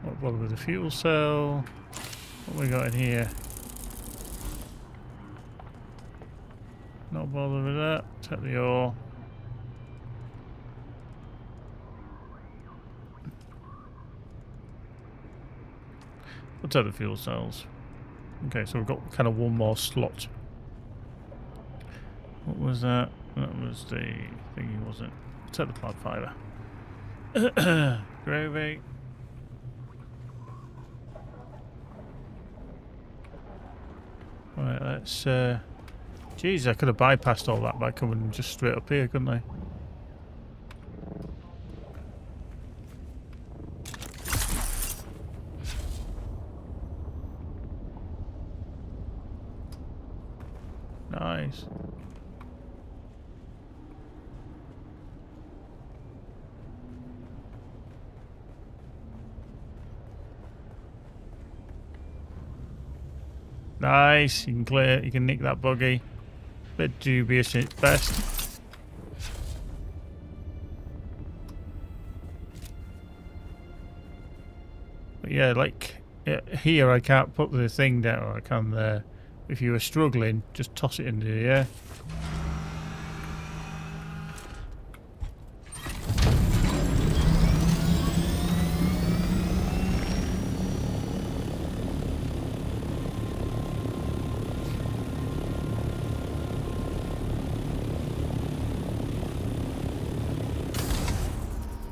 Not bother with the fuel cell. What we got in here? Not bother with that. Take the ore. We'll take the fuel cells. Okay, so we've got kind of one more slot. What was that? That was the thingy, wasn't it? Take the plant fiber. Gravy. Right, let's geez, I could have bypassed all that by coming just straight up here, couldn't I? Nice. Nice. You can clear. You can nick that buggy. Bit dubious at best. But yeah, like here I can't put the thing down, or I can there. If you were struggling, just toss it into the air.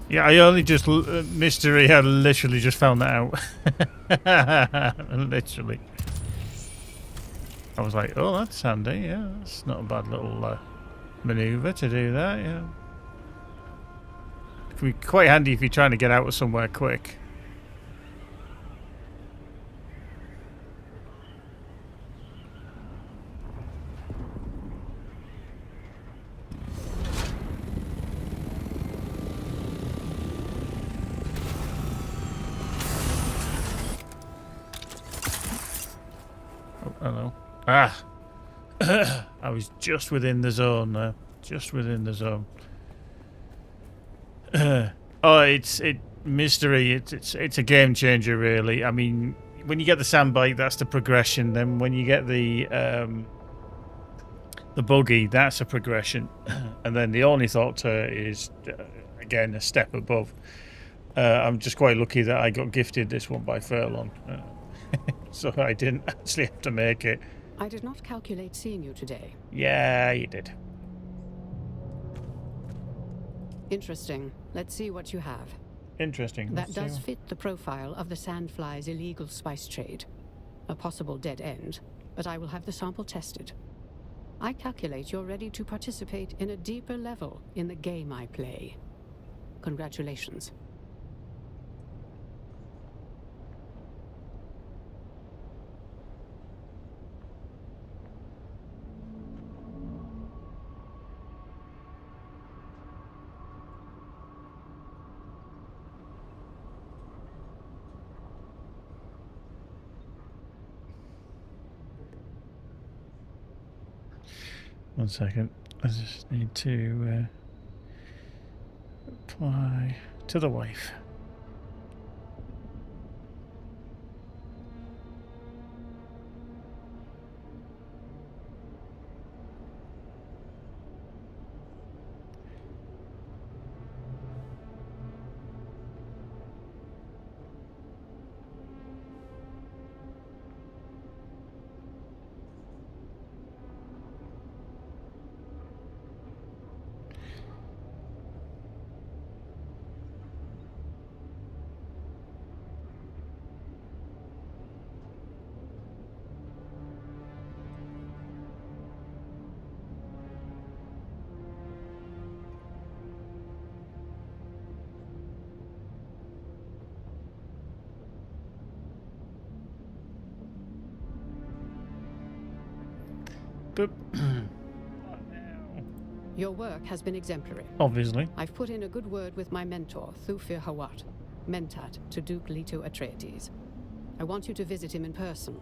Yeah, I only just mystery. I literally just found that out. Literally. I was like, oh, that's handy. Yeah, that's not a bad little maneuver to do that. Yeah, it can be quite handy if you're trying to get out of somewhere quick. Oh, hello. Ah! I was just within the zone now. Just within the zone. Oh, it's mystery. It's a game changer, really. I mean, when you get the sandbike, that's the progression. Then when you get the buggy, that's a progression. And then the ornithopter is again a step above. I'm just quite lucky that I got gifted this one by Furlong, so I didn't actually have to make it. I did not calculate seeing you today. Yeah, you did. Interesting. Let's see what you have. Interesting. That does fit the profile of the Sandfly's illegal spice trade. A possible dead end, but I will have the sample tested. I calculate you're ready to participate in a deeper level in the game I play. Congratulations. 1 second. I just need to apply to the wife. Boop. Your work has been exemplary. Obviously. I've put in a good word with my mentor, Thufir Hawat, Mentat to Duke Leto Atreides. I want you to visit him in person.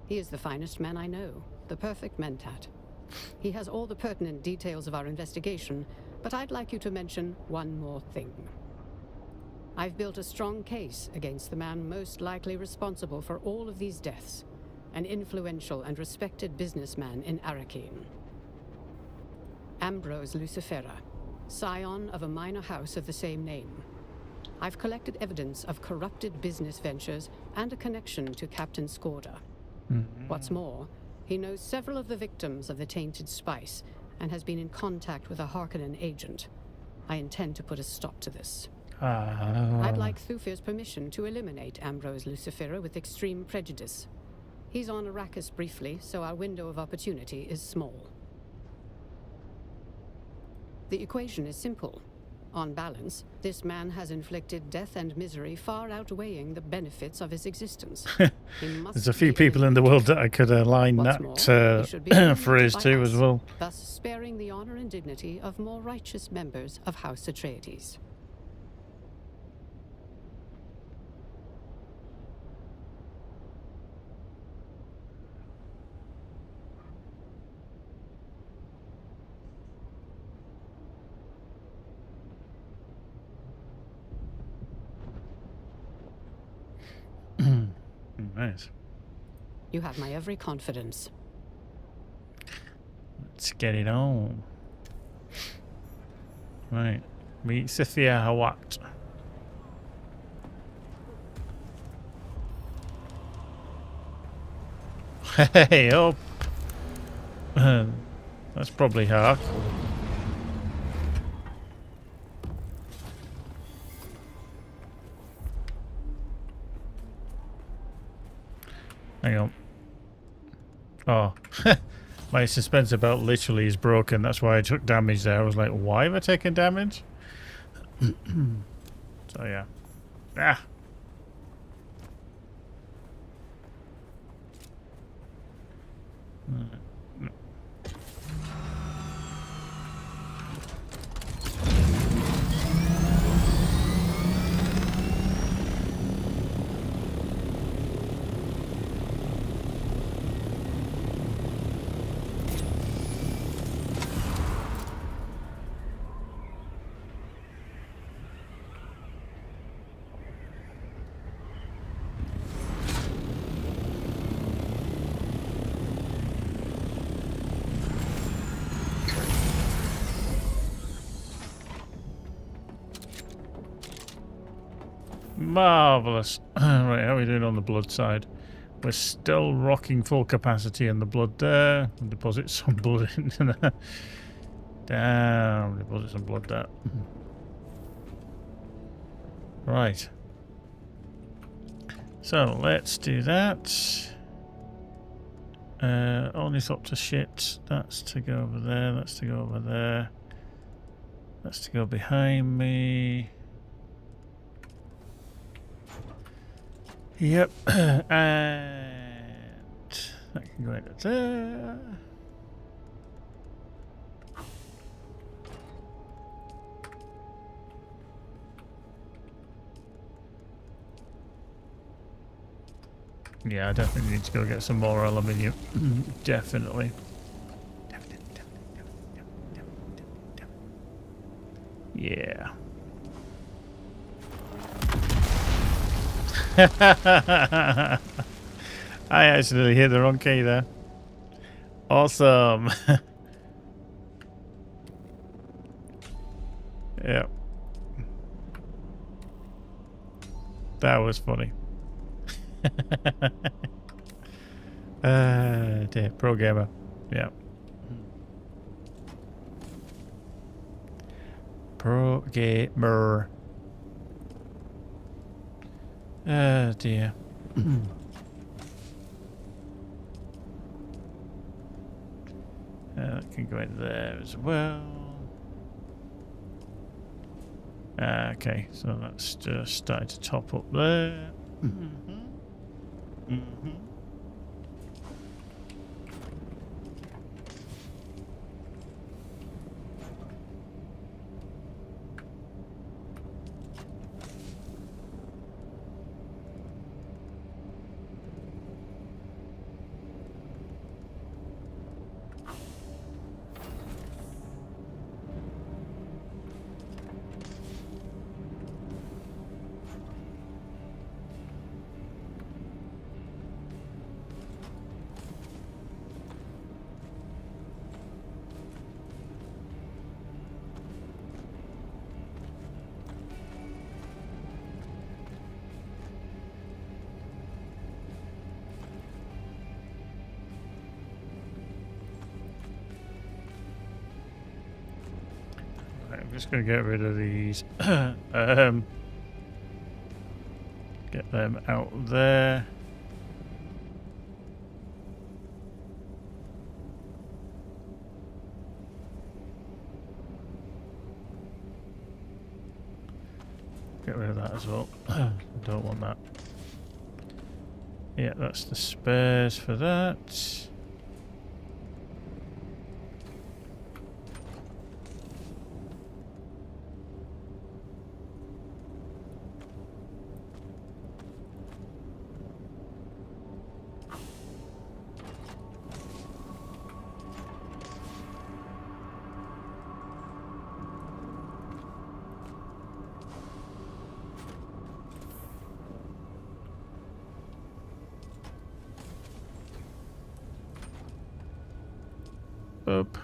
He is the finest man I know, the perfect mentat. He has all the pertinent details of our investigation, but I'd like you to mention one more thing. I've built a strong case against the man most likely responsible for all of these deaths, an influential and respected businessman in Arrakeen. Ambrose Lucifera, scion of a minor house of the same name. I've collected evidence of corrupted business ventures and a connection to Captain Skorda. What's more, he knows several of the victims of the tainted spice and has been in contact with a Harkonnen agent. I intend to put a stop to this. I'd like Thufir's permission to eliminate Ambrose Lucifera with extreme prejudice. He's on Arrakis briefly, so our window of opportunity is small. The equation is simple. On balance, this man has inflicted death and misery far outweighing the benefits of his existence. There's a few people in the world that I could align that phrase to as well. Thus sparing the honor and dignity of more righteous members of House Atreides. Nice. You have my every confidence. Let's get it on. Right. Meet Thufir Hawat. Hey, up. That's probably Hark. Hang on. Oh. My suspense about literally is broken. That's why I took damage there. I was like, why have I taken damage? So, yeah. Ah. Marvellous. Right, how are we doing on the blood side? We're still rocking full capacity in the blood there. Deposit some blood into there. Damn, deposit some blood there. Right. So, let's do that. Ornithopter shit. That's to go over there. That's to go over there. That's to go behind me. Yep. And I can go into there. Yeah, I definitely need to go get some more aluminium. Definitely. Yeah. I actually hit the wrong key there. Awesome. Yeah. That was funny. Dear, pro gamer. Yeah. Pro gamer. Dear. That can go in there as well. Okay, so that's just starting to top up there. I'm just going to get rid of these. Get them out there. Get rid of that as well. I don't want that. Yeah, that's the spares for that. Up.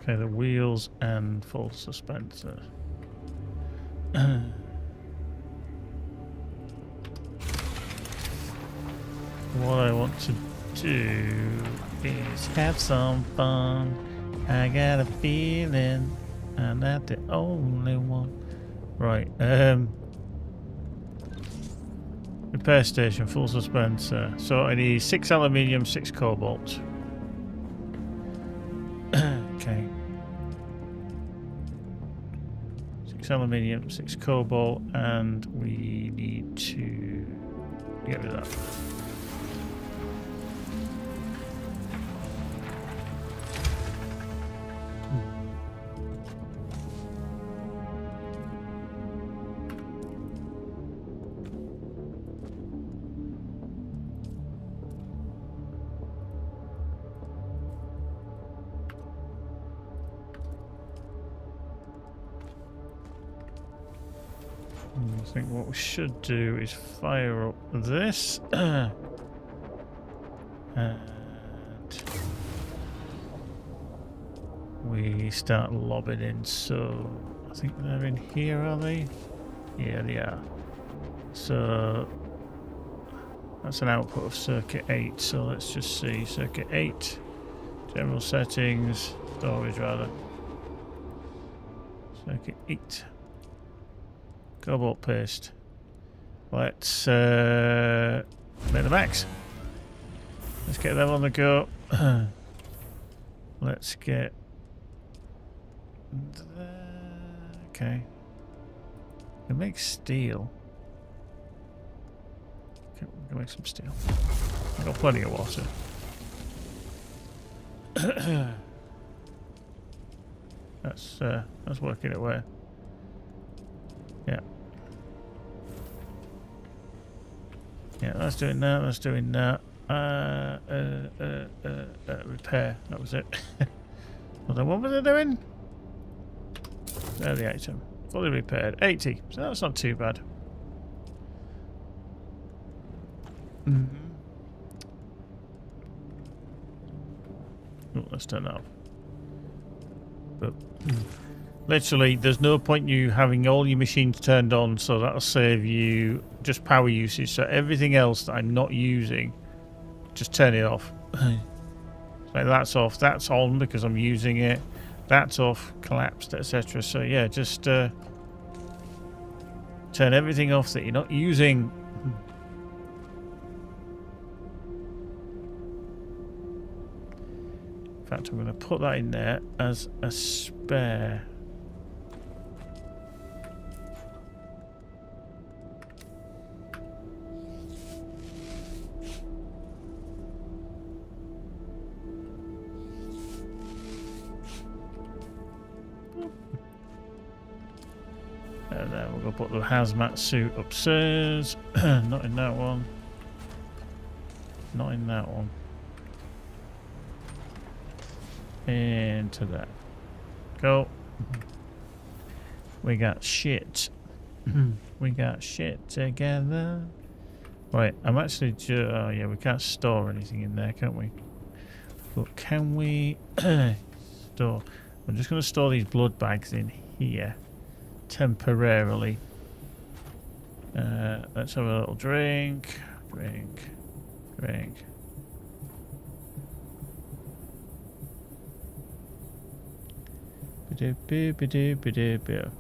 Okay, the wheels and full suspension. What I want to do is have some fun. I got a feeling I'm not the only one. Right, repair station, full suspension. So I need 6 aluminium, 6 cobalt. Okay. 6 aluminium, 6 cobalt, and we need to get rid of that. I think what we should do is fire up this. And we start lobbing in. So I think they're in here, are they? Yeah, they are. So That's an output of circuit 8. So let's just see. Circuit 8. General settings. Storage rather. Circuit 8. Cobalt paste. Let's make the max. Let's get them on the go. Let's get... Okay. We can make steel. Okay, we can make some steel. I've got plenty of water. That's working away. Yeah. Yeah, that's doing that, that's doing that. Repair, that was it. Well, then what was it doing? There, the item. Fully repaired. 80, so that's not too bad. Oh, let's turn that off. But literally, there's no point you having all your machines turned on, so that'll save you just power usage. So everything else that I'm not using, just turn it off. So that's off, that's on because I'm using it. That's off, collapsed, etc. So yeah, just turn everything off that you're not using. In fact, I'm going to put that in there as a spare. And then we're going to put the hazmat suit upstairs. Not in that one. Not in that one. Into that. Go. We got shit. We got shit together. Right, I'm actually oh yeah, we can't store anything in there, can't we? But can we store? I'm just going to store these blood bags in here temporarily. Let's have a little drink. Drink. Ba-do-boo.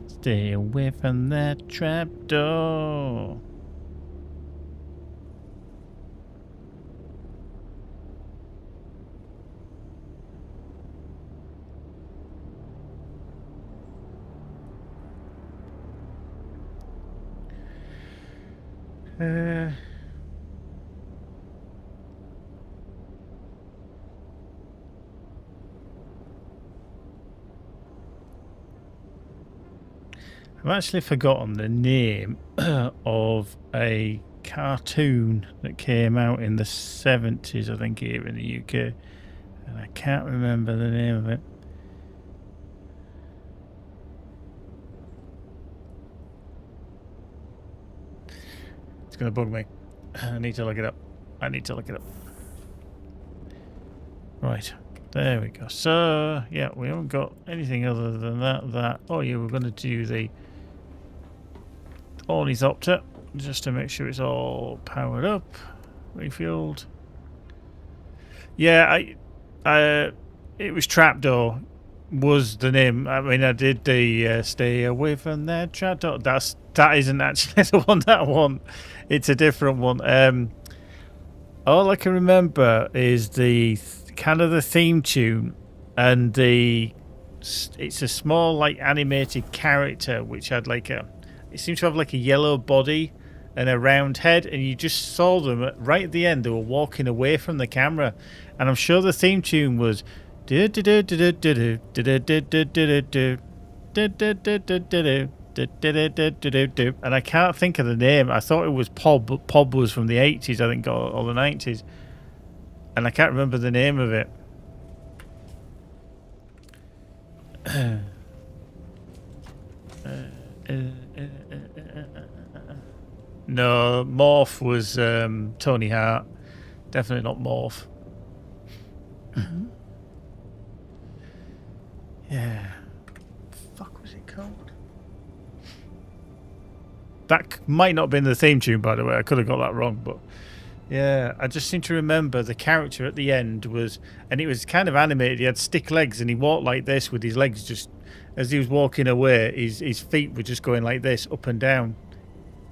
Stay away from that trapdoor. I've actually forgotten the name of a cartoon that came out in the 70s, I think, here in the UK. And I can't remember the name of it. It's going to bug me. I need to look it up. Right. There we go. So, yeah, we haven't got anything other than that. Oh, yeah, we're going to do the ornithopter just to make sure it's all powered up, refueled. Yeah, it was trapdoor was the name. I mean, I did the stay away from that trapdoor. That isn't actually the one that I want. It's a different one. All I can remember is the kind of the theme tune, and it's a small like animated character which had like it seemed to have like a yellow body and a round head, and you just saw them right at the end. They were walking away from the camera, and I'm sure the theme tune was and I can't think of the name. I thought it was Pob, but Pob was from the 80s, I think, or the 90s, and I can't remember the name of it. No, Morph was Tony Hart. Definitely not Morph. Yeah. Fuck was it called? That might not have been the theme tune, by the way. I could have got that wrong, but yeah, I just seem to remember the character at the end was, and it was kind of animated. He had stick legs, and he walked like this with his legs just as he was walking away. His feet were just going like this, up and down.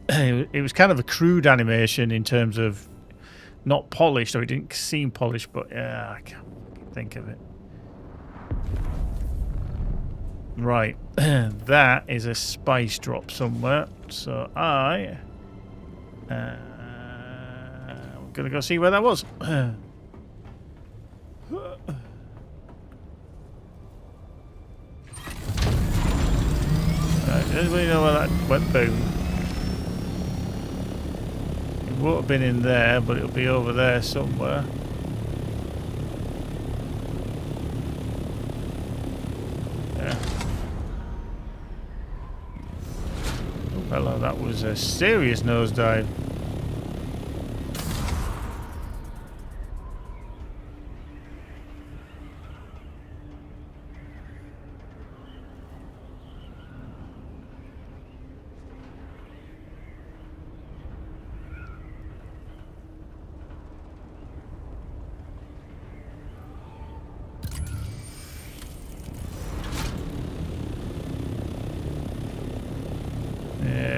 It was kind of a crude animation in terms of not polished, or it didn't seem polished, but yeah, I can't think of it. Right, that is a spice drop somewhere. So I'm gonna go see where that was. Right, does anybody know where that went? Boom. It won't have been in there, but it'll be over there somewhere. Yeah. Oh, hello, that was a serious nosedive.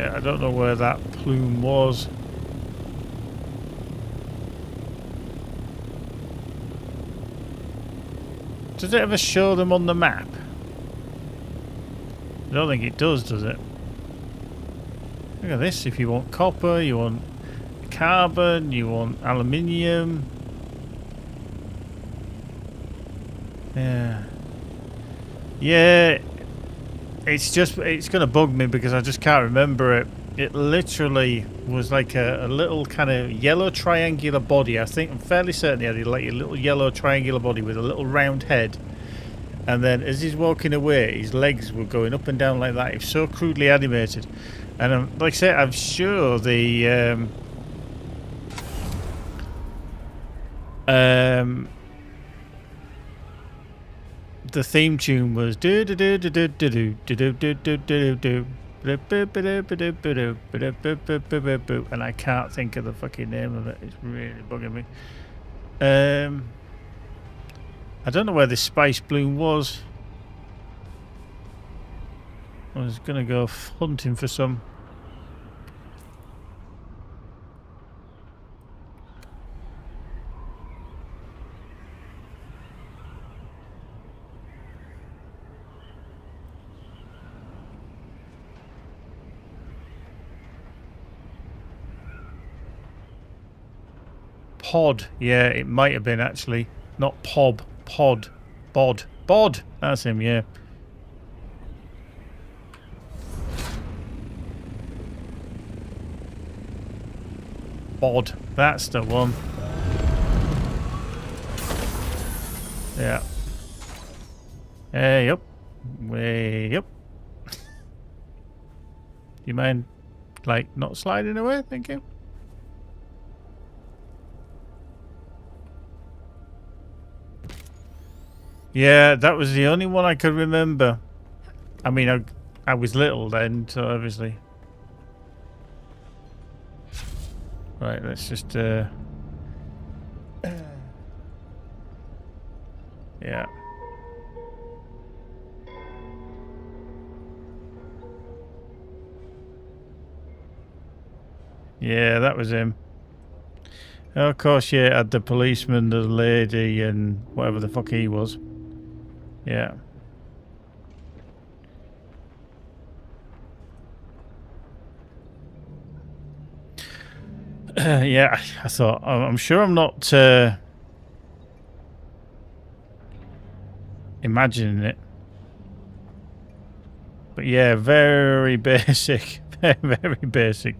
I don't know where that plume was. Does it ever show them on the map? I don't think it does it? Look at this. If you want copper, you want carbon, you want aluminium. Yeah. Yeah. It's going to bug me because I just can't remember it. It literally was like a little kind of yellow triangular body. I'm fairly certain he had like a little yellow triangular body with a little round head. And then as he's walking away, his legs were going up and down like that. It was so crudely animated. And like I say, I'm sure the theme tune was do do do do do do do do do do do, and I can't think of the fucking name of it. It's really bugging me. I don't know where this spice bloom was. I was gonna go hunting for some. Pod, yeah, it might have been actually. Not Pob, Pod. Bod, that's him, yeah. Bod, that's the one. Yeah. Hey, up. Way up. You mind, like, not sliding away? Thank you. Yeah, that was the only one I could remember. I mean, I was little then, so obviously. Right, let's just yeah. Yeah, that was him. Oh, of course, yeah, it had the policeman, the lady, and whatever the fuck he was. Yeah. Yeah, I thought, I'm sure I'm not imagining it. But yeah, very basic. Very basic.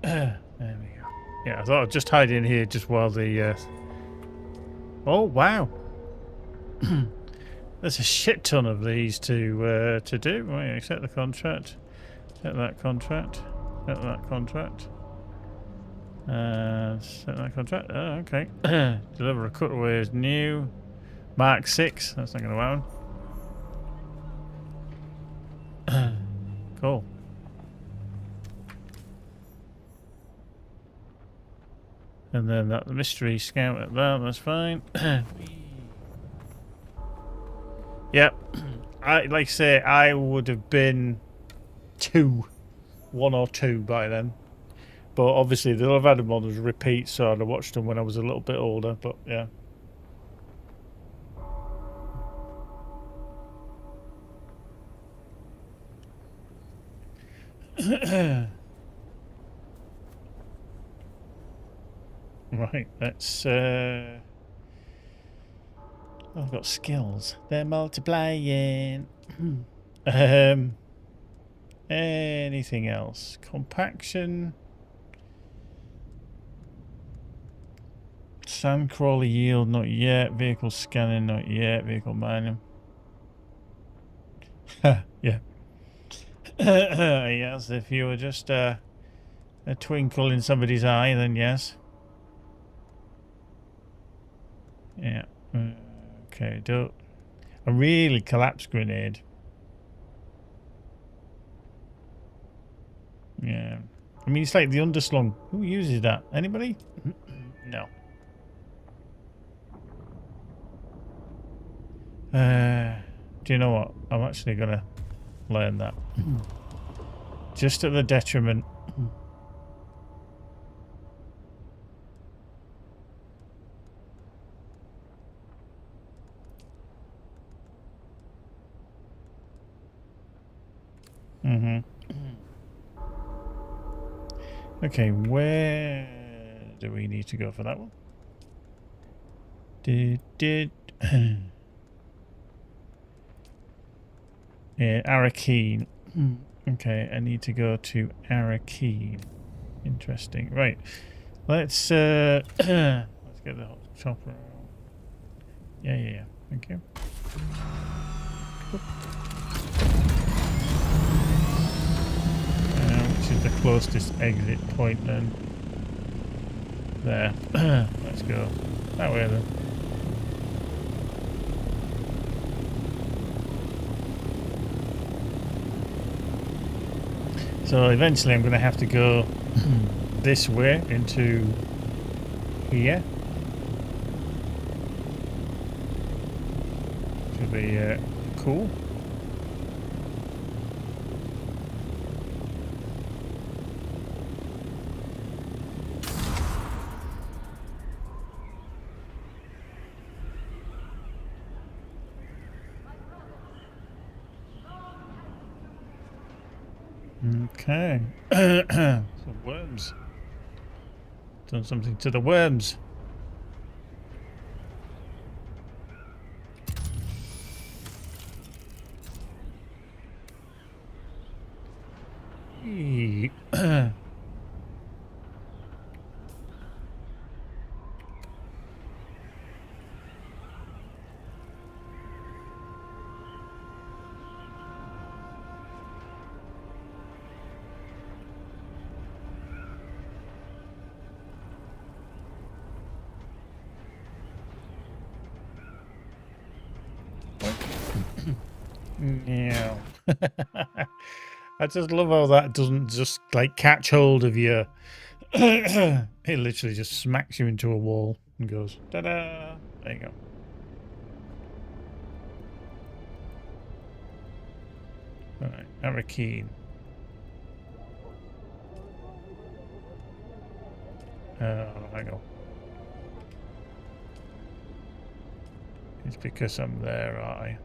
There we go. Yeah, I thought I'd just hide in here just while the... Oh, wow. There's a shit ton of these to do. Right, accept the contract. Accept that contract. Accept that contract. Accept that contract. Oh, okay. Deliver a cutaway as new. Mark 6. That's not going to happen. Cool. And then that mystery scout at that. That's fine. Yep. Like I say, I would have been 1 or 2 by then. But obviously they'll have had them on as repeats, so I'd have watched them when I was a little bit older, but yeah. Right, let's I've got skills. They're multiplying. Anything else? Compaction. Sandcrawler yield, not yet. Vehicle scanning, not yet. Vehicle mining. Yeah. Yes, if you were just a twinkle in somebody's eye, then yes. Yeah. Okay, don't. A really collapsed grenade. Yeah. I mean, it's like the underslung. Who uses that? Anybody? No. Do you know what? I'm actually going to learn that. Just at the detriment. Okay, where do we need to go for that one? Yeah, Arakeen. Okay, I need to go to Arakeen. Interesting. Right. Let's let's get the chopper. Yeah. Thank you. Which is the closest exit point then? There. Let's go. That way then. So eventually I'm going to have to go this way into here. Should be cool. Okay. Some worms. Done something to the worms. Yeah. I just love how that doesn't just like catch hold of you. It literally just smacks you into a wall and goes, ta-da! There you go. Alright, Arakeen. Hang on. It's because I'm there, aren't I?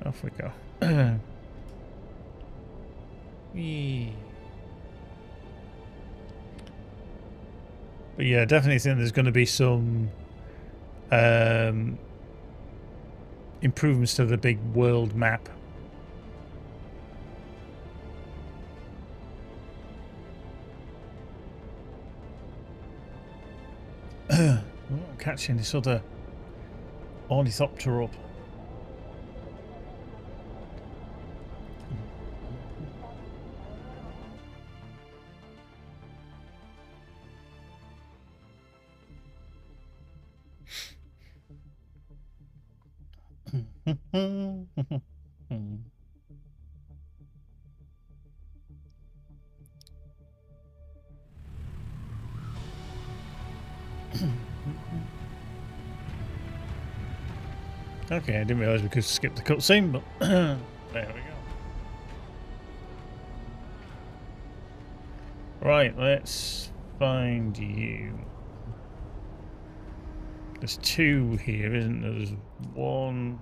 Off we go. But yeah, definitely think there's going to be some improvements to the big world map I'm catching this other ornithopter up. Okay, I didn't realise we could skip the cutscene, but there we go. Right, let's find you. There's two here, isn't there? There's one.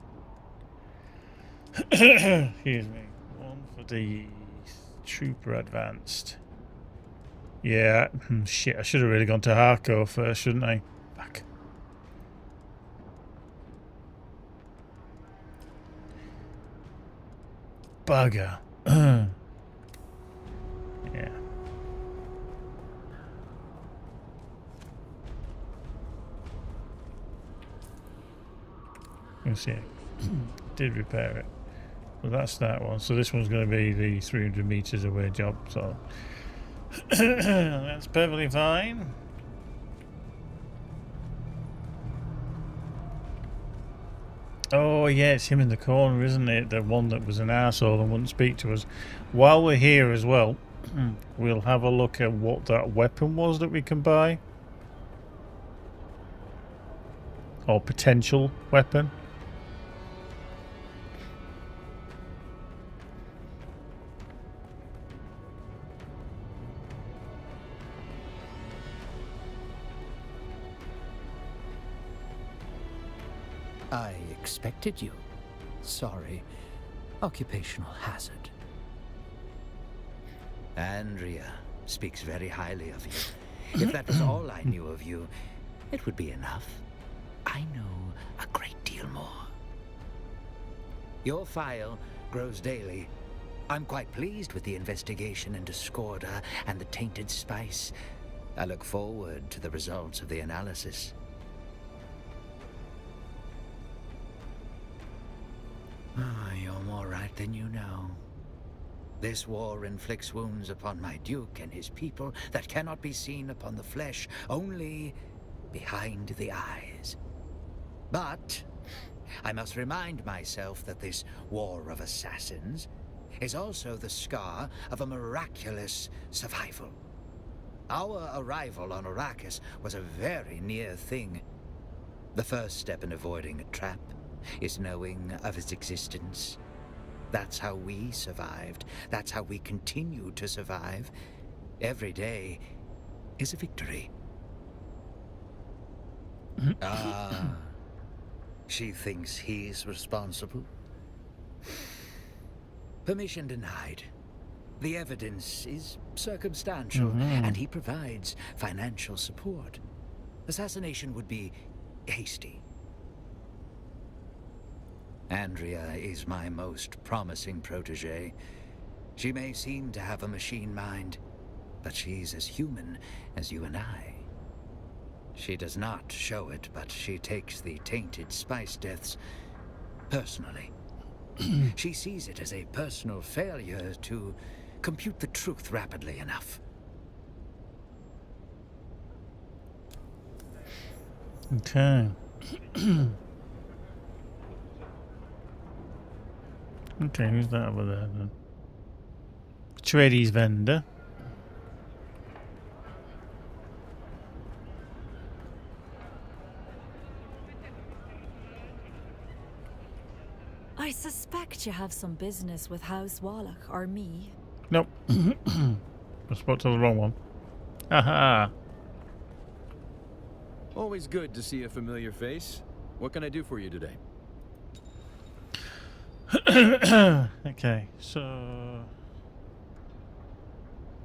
Excuse me. One for the Trooper Advanced. Yeah, shit, I should have really gone to Harco first, shouldn't I? Fuck. Bugger. Yeah. Let's see. Did repair it. Well, that's that one. So this one's going to be the 300 meters away job. So that's perfectly fine. Oh yeah, it's him in the corner, isn't it? The one that was an arsehole and wouldn't speak to us. While we're here as well, we'll have a look at what that weapon was that we can buy. Or potential weapon. I expected you. Sorry. Occupational hazard. Andrea speaks very highly of you. If that was all I knew of you, it would be enough. I know a great deal more. Your file grows daily. I'm quite pleased with the investigation into Skorda and the tainted spice. I look forward to the results of the analysis. You're more right than you know. This war inflicts wounds upon my Duke and his people that cannot be seen upon the flesh, only behind the eyes. But I must remind myself that this war of assassins is also the scar of a miraculous survival. Our arrival on Arrakis was a very near thing. The first step in avoiding a trap is knowing of its existence. That's how we survived. That's how we continue to survive. Every day is a victory. She thinks he's responsible. Permission denied. The evidence is circumstantial, and he provides financial support. Assassination would be hasty. Andrea is my most promising protege. She may seem to have a machine mind, but she's as human as you and I. She does not show it, but she takes the tainted spice deaths personally. She sees it as a personal failure to compute the truth rapidly enough. Okay. Okay, who's that over there then? Tradies vendor. I suspect you have some business with House Wallach or me. Nope. I spoke to the wrong one. Haha. Always good to see a familiar face. What can I do for you today? Okay, so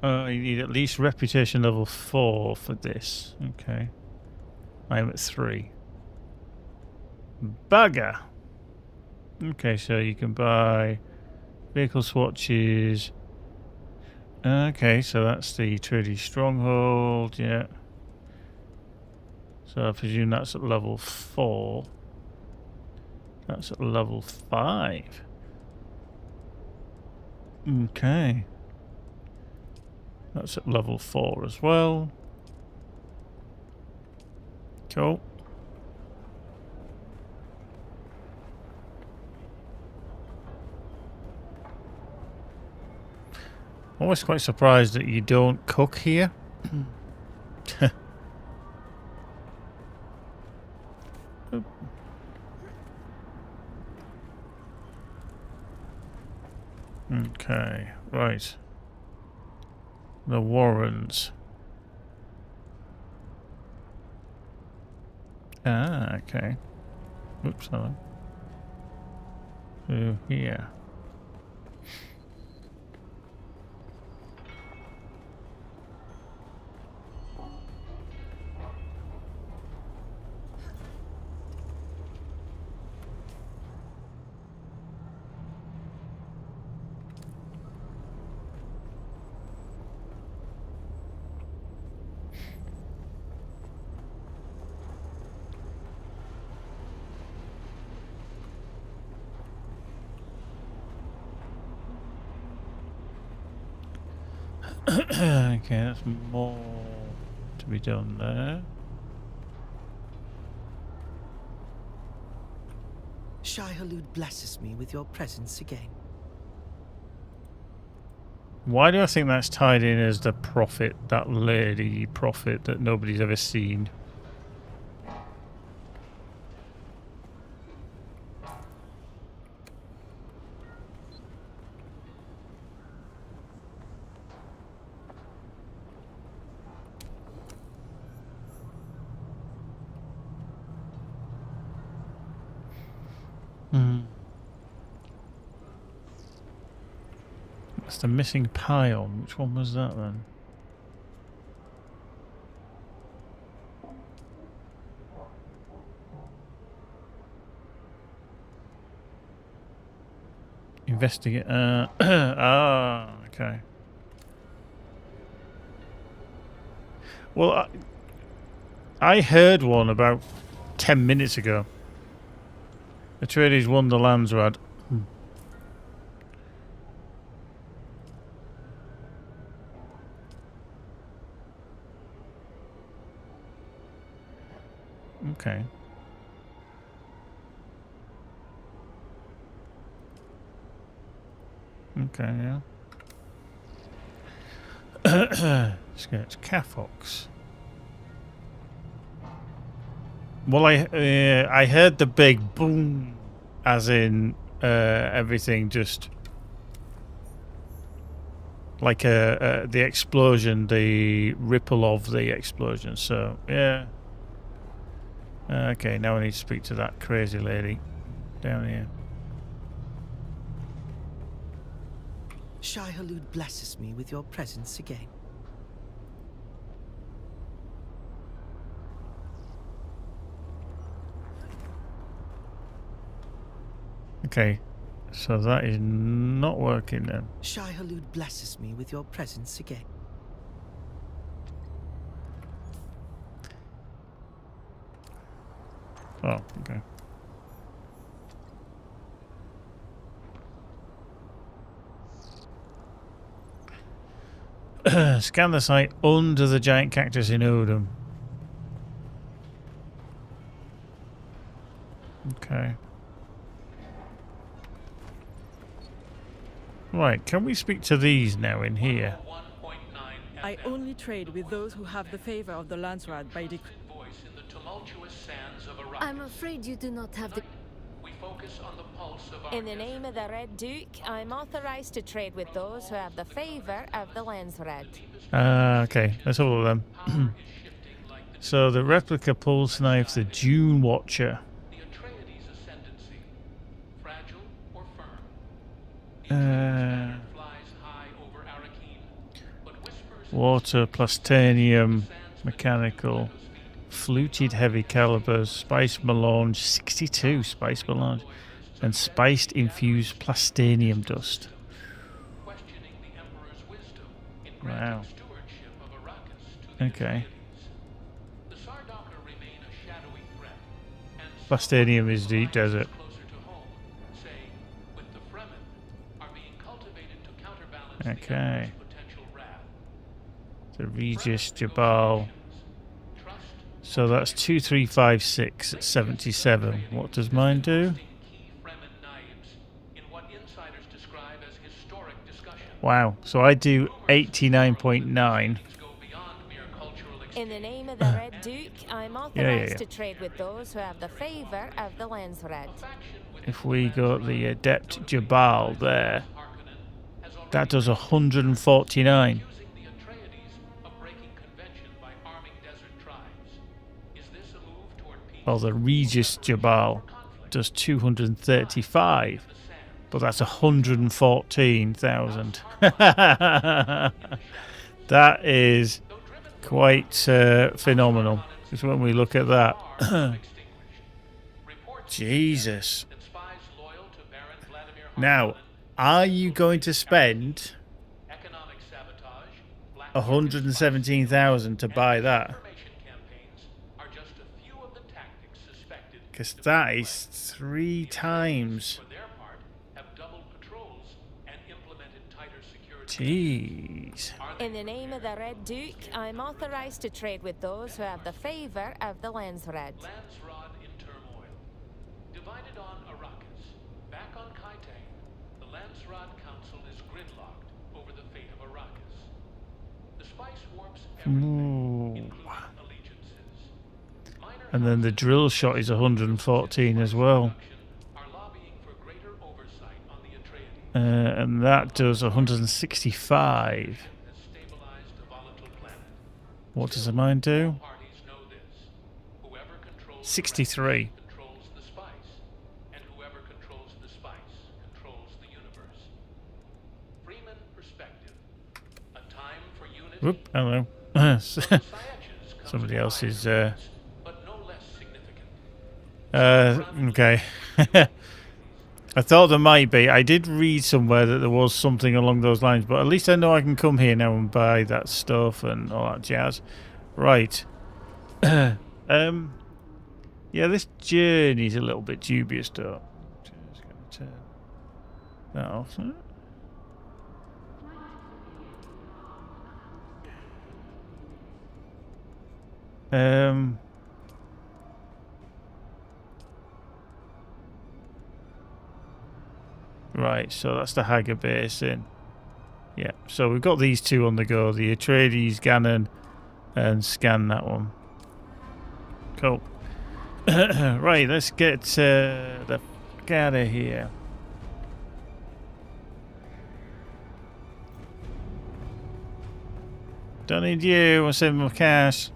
you need at least reputation level 4 for this. Okay, I'm at 3. Bugger. Okay, so you can buy vehicle swatches. Okay, so that's the Tradie Stronghold. Yeah. So I presume that's at level 4. That's at level 5. Okay. That's at level 4 as well. Cool. I'm always quite surprised that you don't cook here. Okay, right. The Warrens. Ah, okay. Oops, hello. Through here. Okay, that's more to be done there. Shai Hulud blesses me with your presence again. Why do I think that's tied in as the prophet, that lady prophet that nobody's ever seen? That's the missing pile. Which one was that then? Investigate. Okay. Well, I heard one about 10 minutes ago. Atreides won the Landsrad. Okay. Okay, yeah. It's Cafox. Well, I heard the big boom, as in everything just like the explosion, the ripple of the explosion. So yeah. Okay, now I need to speak to that crazy lady down here. Shai Hulud blesses me with your presence again. Okay, so that is not working then. Shai Hulud blesses me with your presence again. Oh, okay. Scan the site under the giant cactus in Odom. Okay. Right, can we speak to these now in here? I only trade with those who have the favor of the Landsrad by decree. I'm afraid you do not have the... In the name of the Red Duke, I'm authorized to trade with those who have the favor of the Landsrad. Okay, let's have a look then. So the replica pulse knife, the Dune Watcher. Water, plastanium, mechanical, fluted heavy calibers, spice melange, 62 spice melange, and spiced infused plastanium dust. Wow. Okay. Bastanium is deep desert. Okay. The Regis Jabal. So that's 2356 at 77. What does mine do? Wow. So I do 89.9. In the name of the Red Duke, I'm authorized to trade with those who have the favor of the Landsred. If we got the Adept Jabal there, that does 149. Well, the Regis Jabal does 235, but that's 114,000. That is quite phenomenal. Because when we look at that, Jesus. Now, are you going to spend 117,000 to buy that? Because that is 3 times. Jeez. In the name of the Red Duke, I'm authorized to trade with those who have the favor of the Landsred. Ooh. And then the drill shot is 114 as well. And that does 165. What does the mine do? 63. Whoop, hello. Somebody else is okay. I thought there might be. I did read somewhere that there was something along those lines, but at least I know I can come here now and buy that stuff and all that jazz. Right. Yeah, this journey's a little bit dubious though. Just gonna turn that off. Right, so that's the Hager Basin. Yeah, so we've got these two on the go, the Atreides, Ganon, and scan that one. Cool. Right, let's get the fuck out of here. Don't need you, I'll save my cash.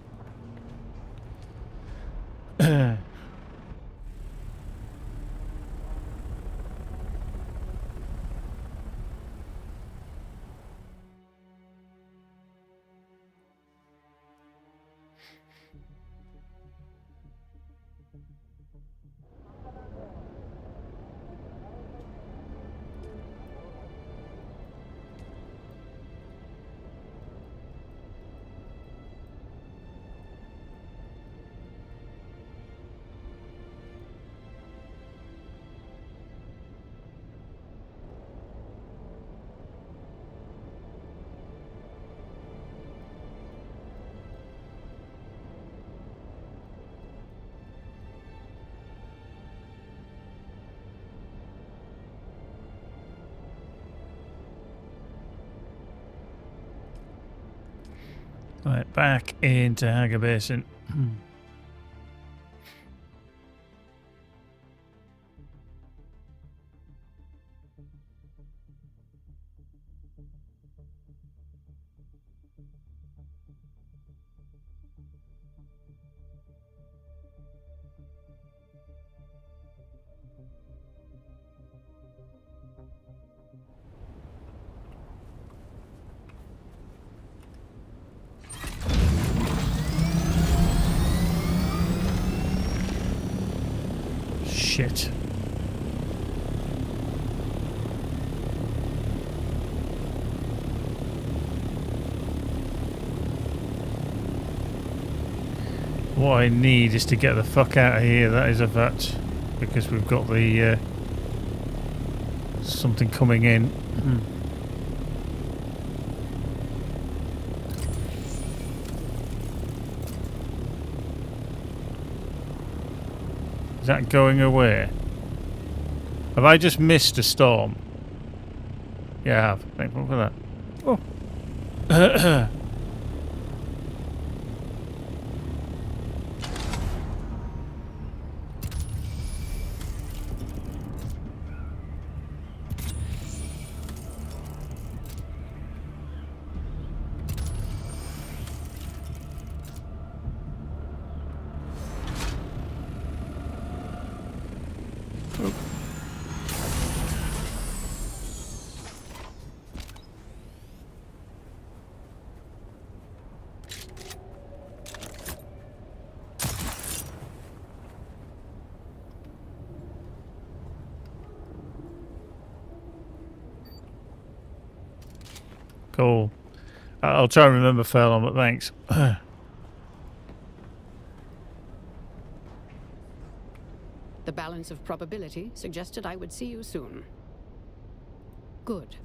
Right, back into Hager Basin. Shit. what I need is to get the fuck out of here. That is a fact, because we've got the something coming in. Is that going away? Have I just missed a storm? Yeah, I have. Thankful for that. Oh. Cool. I'll try and remember Furlong, but thanks. The balance of probability suggested I would see you soon. Good.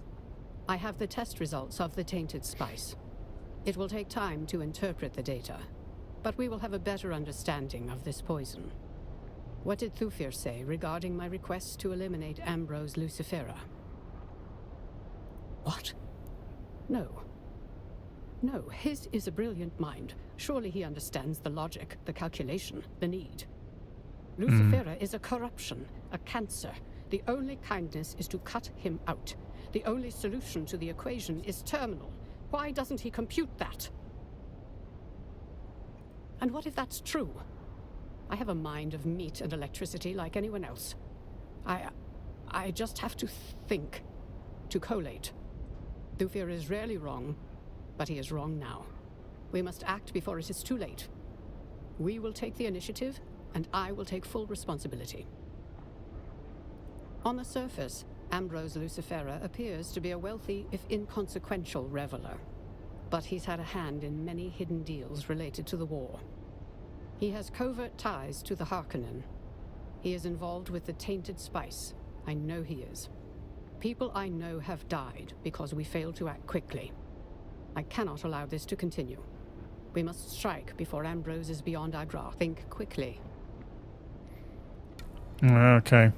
I have the test results of the tainted spice. It will take time to interpret the data, but we will have a better understanding of this poison. What did Thufir say regarding my request to eliminate Ambrose Lucifera? What? No. No, his is a brilliant mind. Surely he understands the logic, the calculation, the need. Lucifera is a corruption, a cancer. The only kindness is to cut him out. The only solution to the equation is terminal. Why doesn't he compute that? And what if that's true? I have a mind of meat and electricity like anyone else. I just have to think, to collate. Thufir is rarely wrong, but he is wrong now. We must act before it is too late. We will take the initiative, and I will take full responsibility. On the surface, Ambrose Lucifera appears to be a wealthy, if inconsequential, reveler. But he's had a hand in many hidden deals related to the war. He has covert ties to the Harkonnen. He is involved with the tainted spice. I know he is. People I know have died because we failed to act quickly. I cannot allow this to continue. We must strike before Ambrose is beyond our grasp. Think quickly. Okay.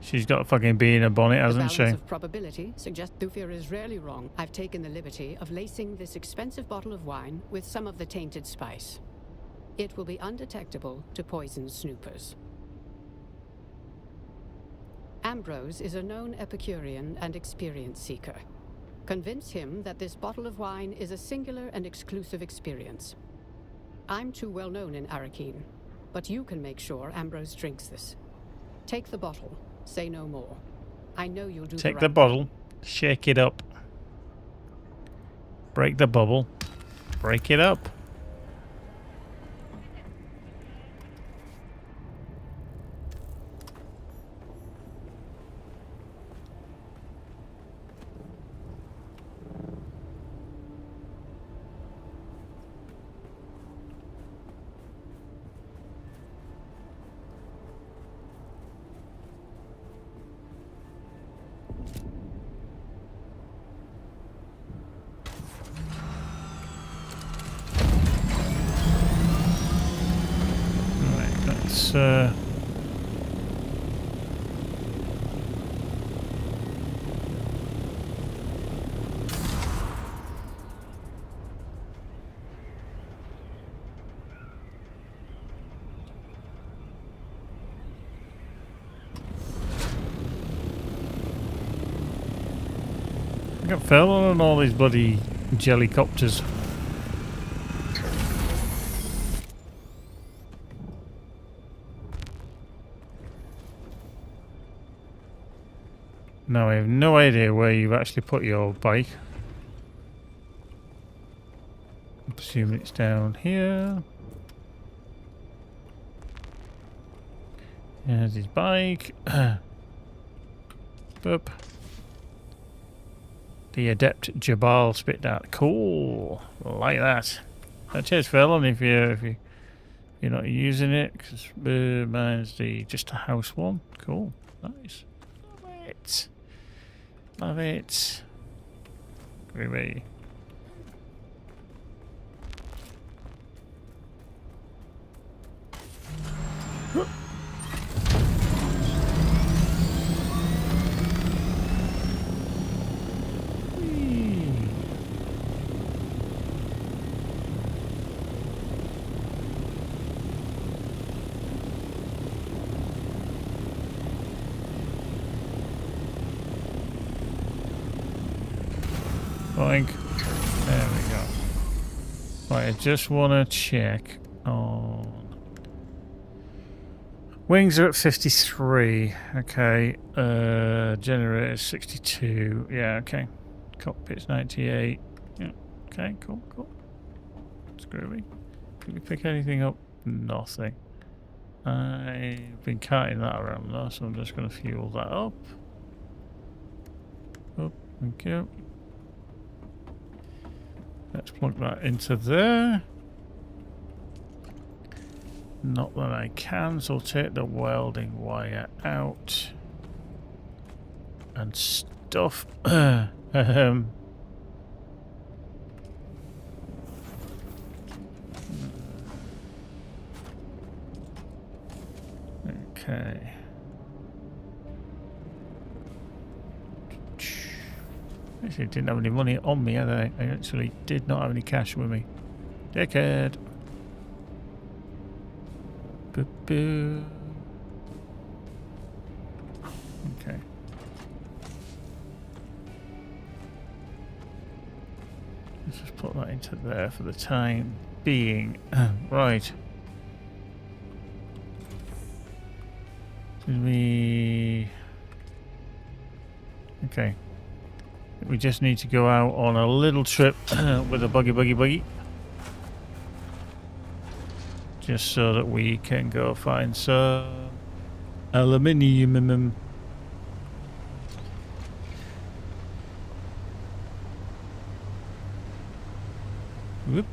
She's got a fucking bee in her bonnet, hasn't she? The balance of probability suggests Thufir is rarely wrong. I've taken the liberty of lacing this expensive bottle of wine with some of the tainted spice. It will be undetectable to poison snoopers. Ambrose is a known Epicurean and experience seeker. Convince him that this bottle of wine is a singular and exclusive experience. I'm too well known in Arakeen, but you can make sure Ambrose drinks this. Take the bottle. Say no more. I know you'll do Take the the right bottle, shake it up, break the bubble, break it up. I got fell on all these bloody jellycopters. Now I have no idea where you've actually put your bike. I'm assuming it's down here. There's his bike. Boop. The Adept Jabal spit out. Cool. Like that. That chair's fell on if you're not using it, because mine's just a house one. Cool. Nice. Love it. Love it. Groovy. Boink. There we go. Right, I just want to check on... Wings are at 53. Okay. Generator 62. Yeah, okay. Cockpit's 98. Yeah. Okay, cool. It's groovy. Can we pick anything up? Nothing. I've been carting that around though, so I'm just going to fuel that up. Oh, thank you. Let's plug that into there. Not that I can, so I'll take the welding wire out. And stuff. Okay. Actually, didn't have any money on me, had I? I actually did not have any cash with me. Dickhead. Boo-boo. Okay. Let's just put that into there for the time being. Right. Did we... Okay. We just need to go out on a little trip with a buggy. Just so that we can go find some aluminium. Whoop.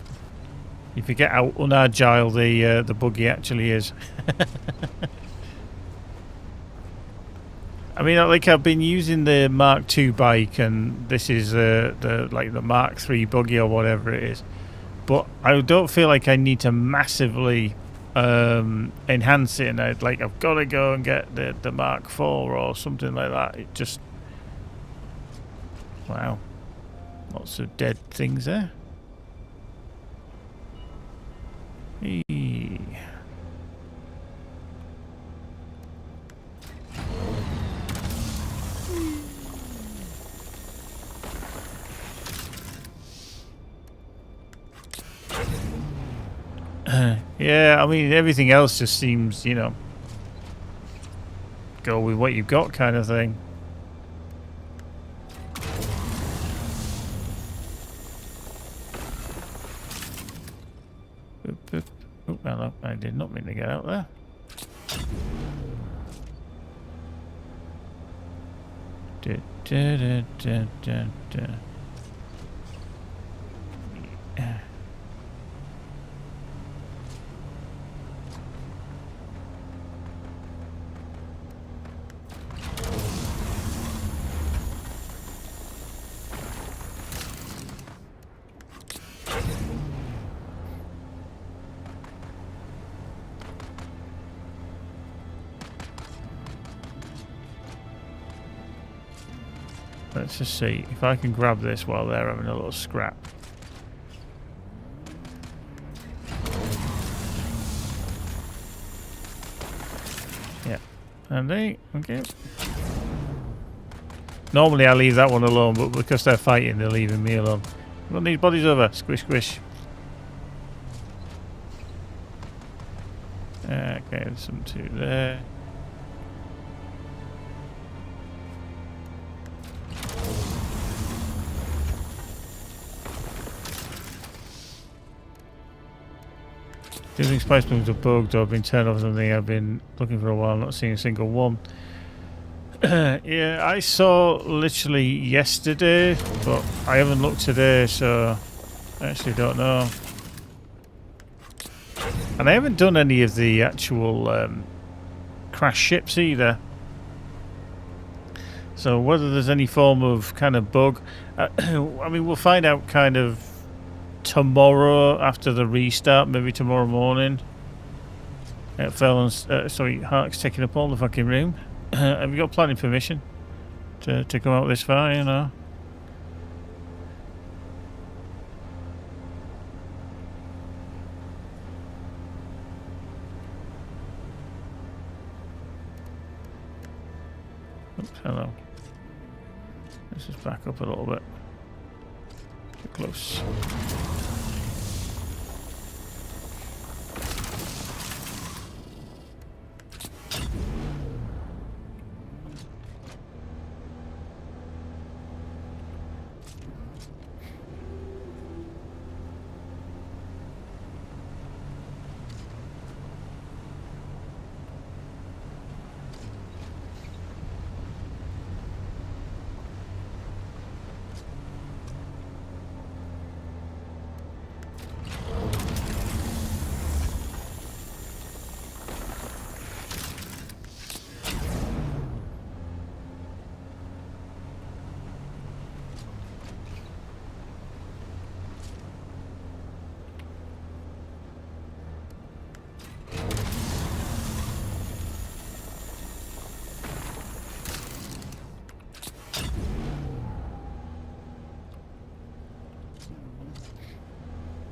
You forget how unagile the buggy actually is. I mean, like, I've been using the Mark II bike, and this is the Mark III buggy or whatever it is. But I don't feel like I need to massively enhance it, and I've got to go and get the Mark IV or something like that. It just... Wow. Lots of dead things there. Eee. Yeah, I mean, everything else just seems, you know, go with what you've got kind of thing. Oh, hello. I did not mean to get out there. Let's just see if I can grab this while they're having a little scrap. Yeah. And they... Okay. Normally I leave that one alone, but because they're fighting, they're leaving me alone. Run these bodies over. Squish, squish. Okay, there's some two there. Do you think spice balloons are bugged or been turned off or something? I've been looking for a while, not seeing a single one. Yeah, I saw literally yesterday, but I haven't looked today, so I actually don't know. And I haven't done any of the actual crash ships either. So whether there's any form of kind of bug, I mean, we'll find out kind of tomorrow after the restart, maybe tomorrow morning. Sorry, Hark's taking up all the fucking room. Have you got planning permission to come out this far, you know? Oops, hello. Let's just back up a little bit. Too close.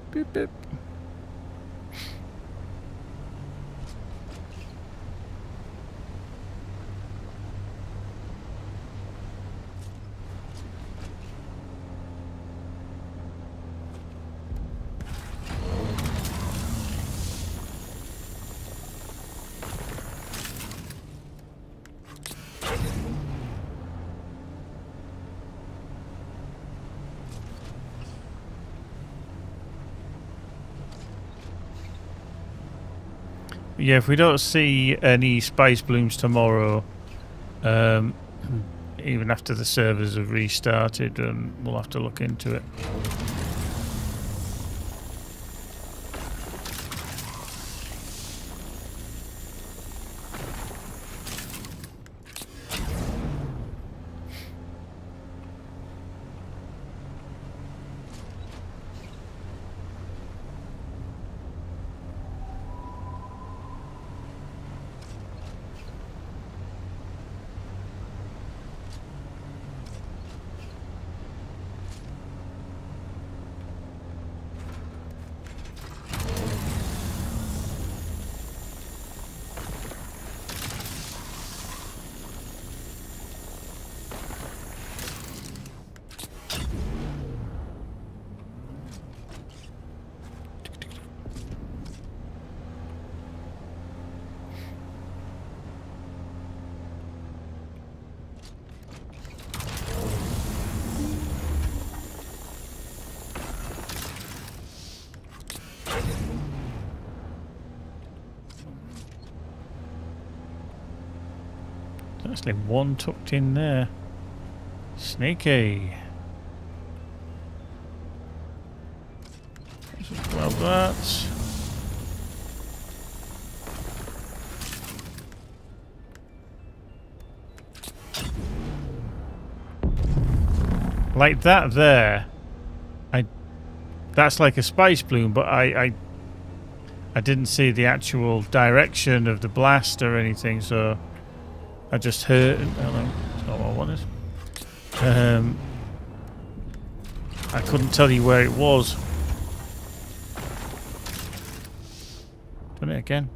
Beep, beep. Yeah, if we don't see any spice blooms tomorrow, even after the servers have restarted, we'll have to look into it. There's actually one tucked in there. Sneaky. Let's just grab that. Like that there. That's like a spice bloom, but I didn't see the actual direction of the blast or anything, so I just heard. Oh no, that's not what I wanted. I couldn't tell you where it was. Done it again.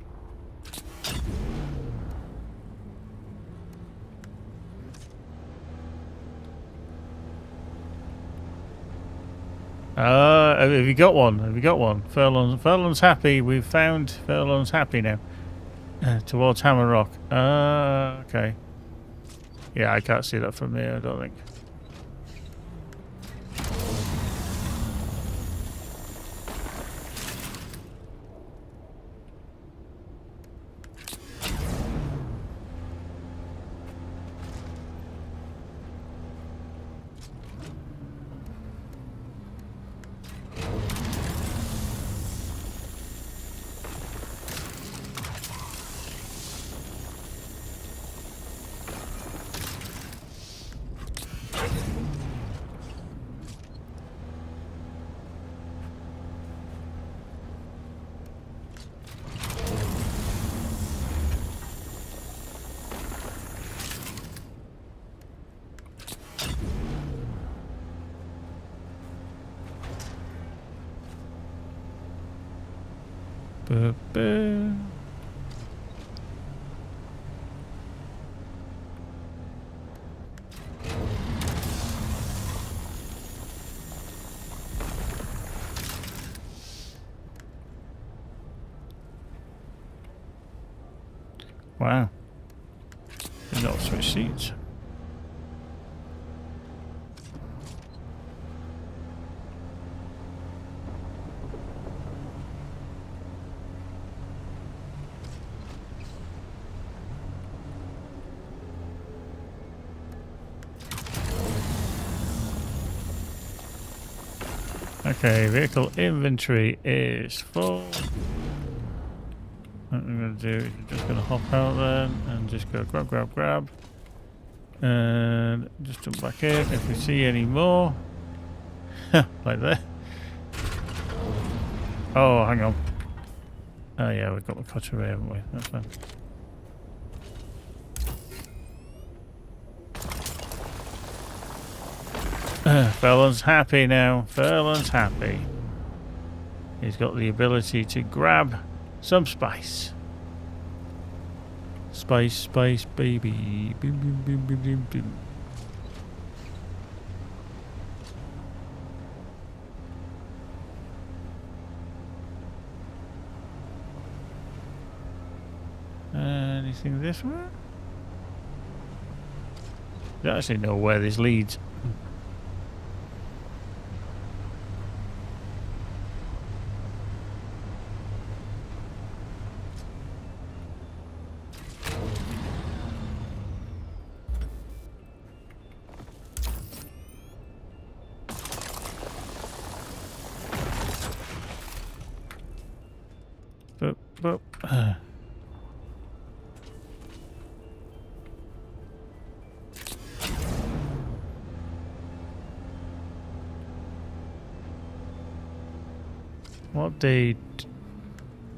Have you got one? Have you got one? Furlong's happy. We've found Furlong's happy now. Towards Hammer Rock. Okay. Yeah, I can't see that from here, I don't think. Ba-ba. Wow. Did not switch seats. Okay, vehicle inventory is full. What I'm going to do is I'm just going to hop out then and just go grab. And just jump back in if we see any more. Like that. Oh, hang on. Oh yeah, we've got the cutter here, haven't we? That's fine. Fallon's happy now. Fallon's happy. He's got the ability to grab some spice. Spice, baby. Boom, boom, boom, boom, boom, boom. Anything this way? I don't actually know where this leads.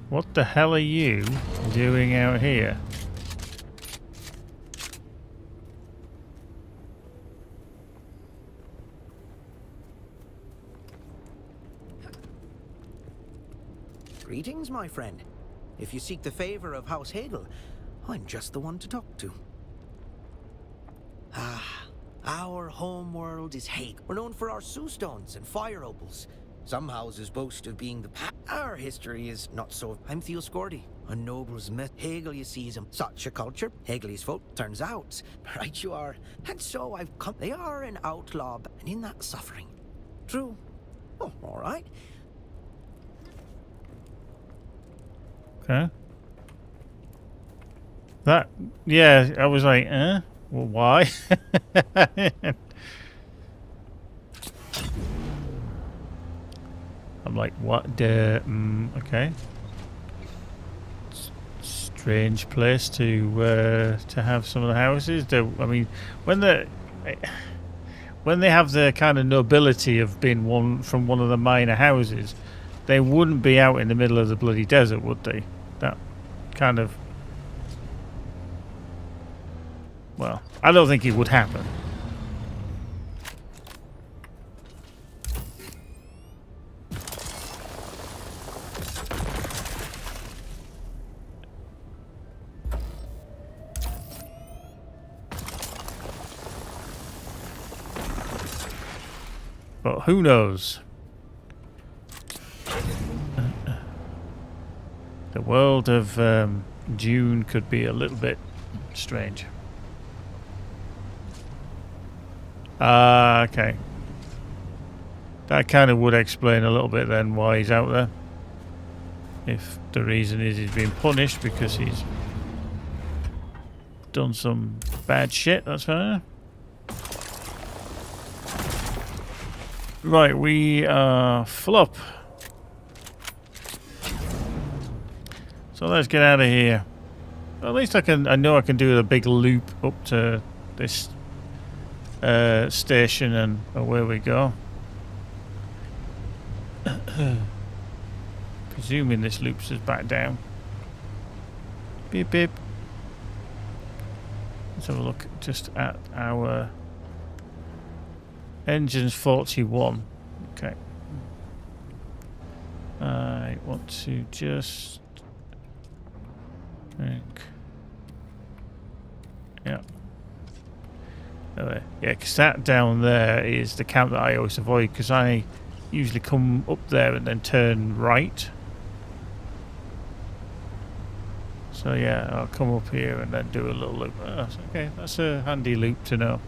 What the hell are you doing out here? Greetings, my friend. If you seek the favor of House Hegel, I'm just the one to talk to. Our home world is Hegel. We're known for our Sue-stones and fire opals. Some houses boast of being the Our history is not so. I'm Theoscordi, a noble's myth. Hegel, you see, is such a culture. Hegeli's folk, turns out. Right you are. And so I've come. They are an outlaw, and in that suffering. True. Oh, all right. Okay. That, yeah, I was like, well, why? I'm like, what the, okay. Strange place to have some of the houses. I mean, when they have the kind of nobility of being from one of the minor houses, they wouldn't be out in the middle of the bloody desert, would they? That kind of, well, I don't think it would happen. But who knows? The world of Dune could be a little bit strange. Okay. That kind of would explain a little bit then why he's out there. If the reason is he's being punished because he's done some bad shit, that's fair. Right, we are flop. So let's get out of here. Well, at least I know I can do a big loop up to this station and away we go. Presuming this loops us back down. Beep beep. Let's have a look just at our engine's 41. Okay. I want to just Drink. Yeah. Yeah, because that down there is the camp that I always avoid, because I usually come up there and then turn right. So yeah, I'll come up here and then do a little loop. Oh, okay, that's a handy loop to know.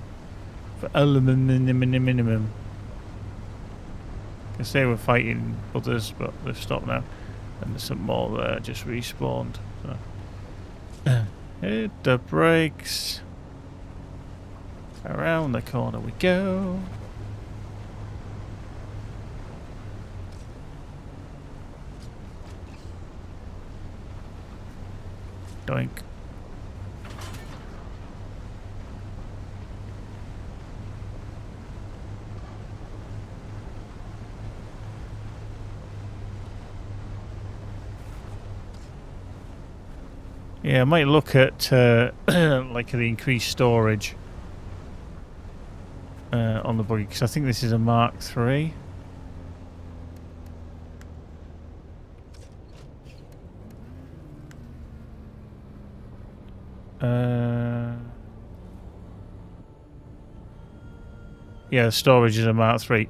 For minimum. Because they were fighting others, but they've stopped now. And there's some more there, just respawned. So. Hit the brakes. Around the corner we go. Doink. Yeah, I might look at like the increased storage on the buggy, because I think this is a Mark III. Yeah, the storage is a Mark III.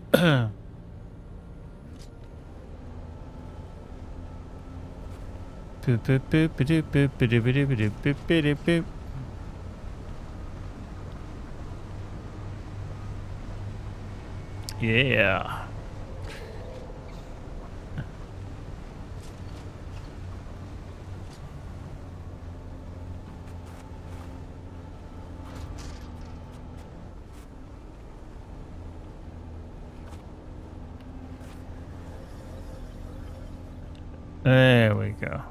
Yeah. There we go.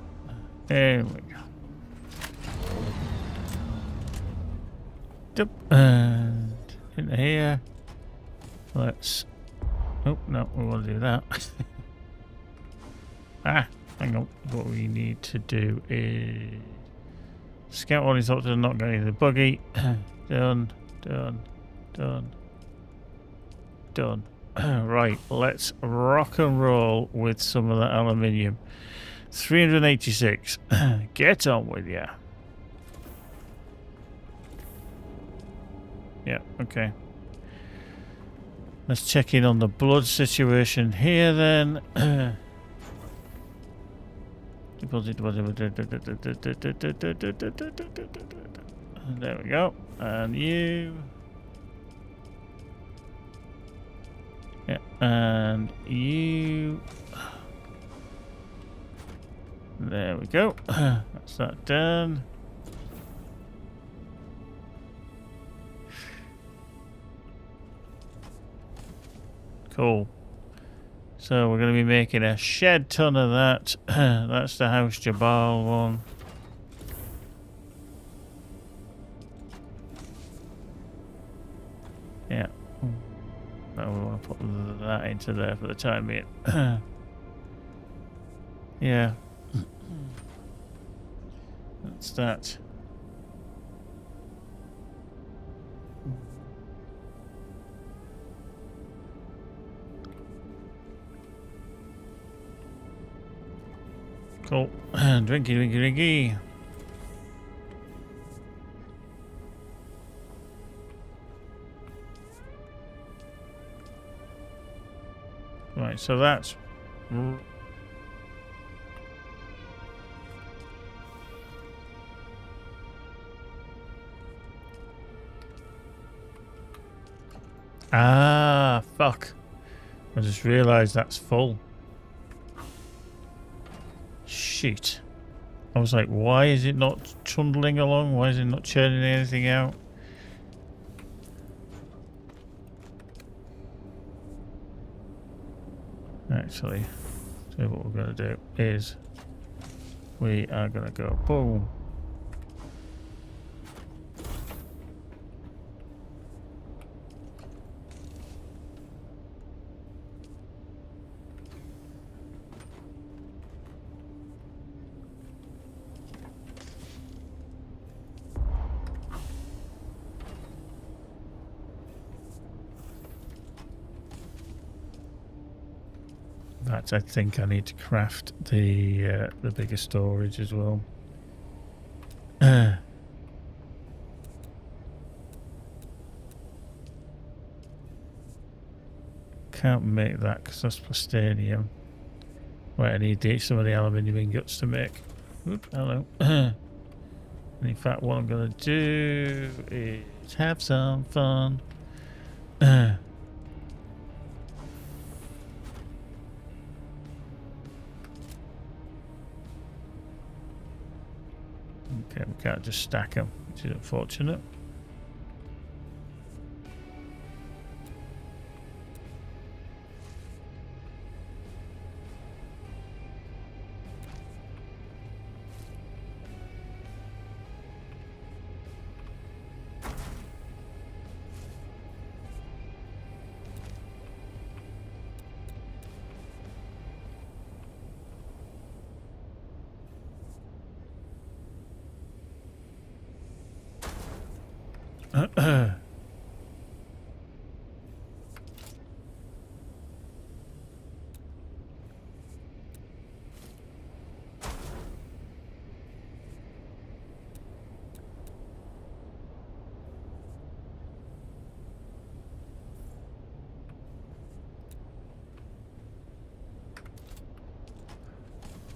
There we go. Yep. And in here. Let's... Oh, no, we want to do that. Hang on. What we need to do is... Scout all these up to not going into the buggy. Done. Right, let's rock and roll with some of that aluminium. 386. Get on with ya. Yeah, okay. Let's check in on the blood situation here then. Deposit. There we go. And you. Yeah, and you. There we go. That's that done. Cool. So we're going to be making a shed ton of that. That's the House Jabal one. Yeah. Now we want to put that into there for the time being. Yeah. That's that. Cool. Drinky. Right, so that's... Ah, fuck. I just realised that's full. Shit. I was like, why is it not trundling along? Why is it not churning anything out? Actually, so what we're going to do is we are going to go boom. I think I need to craft the bigger storage as well. Can't make that because that's plastinium. Right, I need some of the aluminium ingots to make. Oop, hello. And in fact, what I'm going to do is have some fun. Okay, we can't just stack them, which is unfortunate.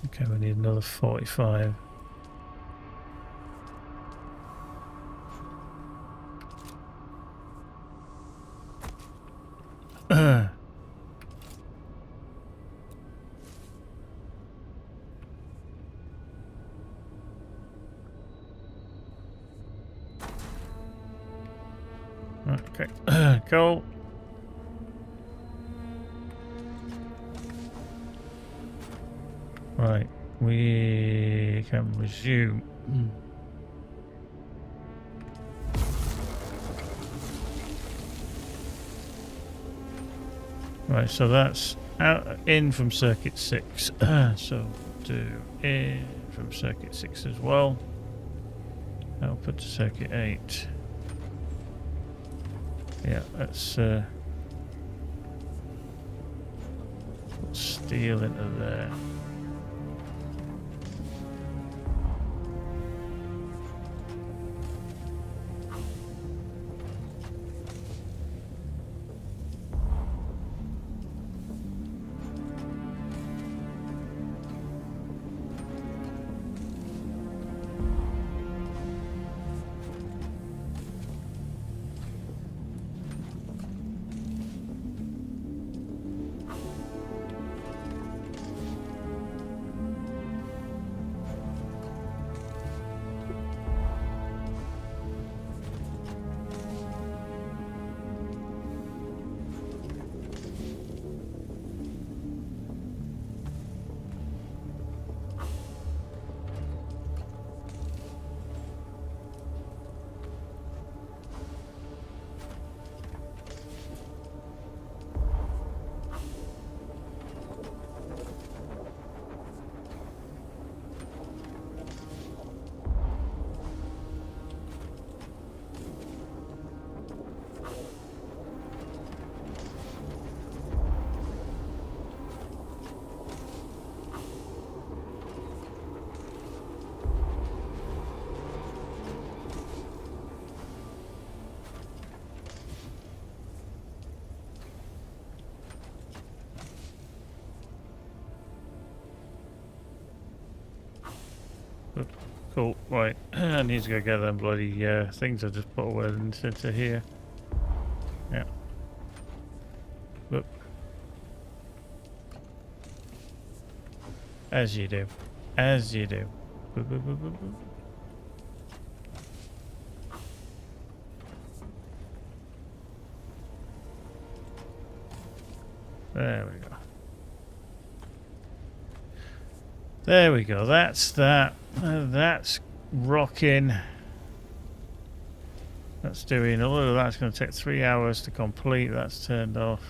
Okay, we need another 45. Okay, cool. Right, we can resume. Right, so that's in from circuit 6. So do in from circuit 6 as well. Output to circuit 8. Yeah, let's put steel into there. Cool, right. I need to go get them bloody things I just put away into here. Yeah. Look. As you do. As you do. Boop, boop, boop, boop, boop. There we go. There we go. That's that. That's rocking. That's doing. Although that's going to take 3 hours to complete. That's turned off.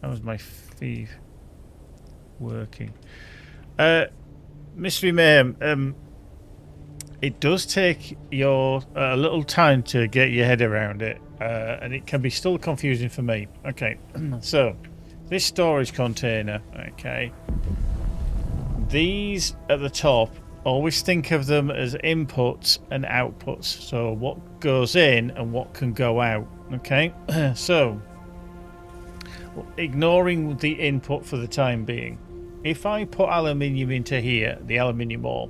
How was my thief working? Mystery Mayhem. It does take your a little time to get your head around it, and it can be still confusing for me. Okay, so this storage container. Okay. These at the top always think of them as inputs and outputs. So what goes in and what can go out. Okay, so ignoring the input for the time being. If I put aluminium into here, the aluminium ore,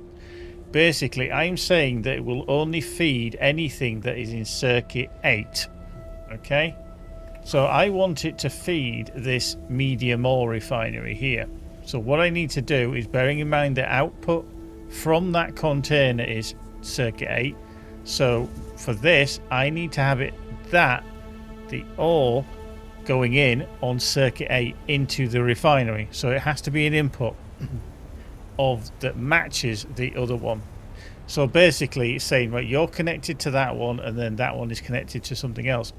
basically I'm saying that it will only feed anything that is in circuit 8. Okay, so I want it to feed this medium ore refinery here. So what I need to do is, bearing in mind the output from that container is circuit 8, so for this I need to have it the ore going in on circuit 8 into the refinery, so it has to be an input of that matches the other one. So basically it's saying, right, you're connected to that one and then that one is connected to something else.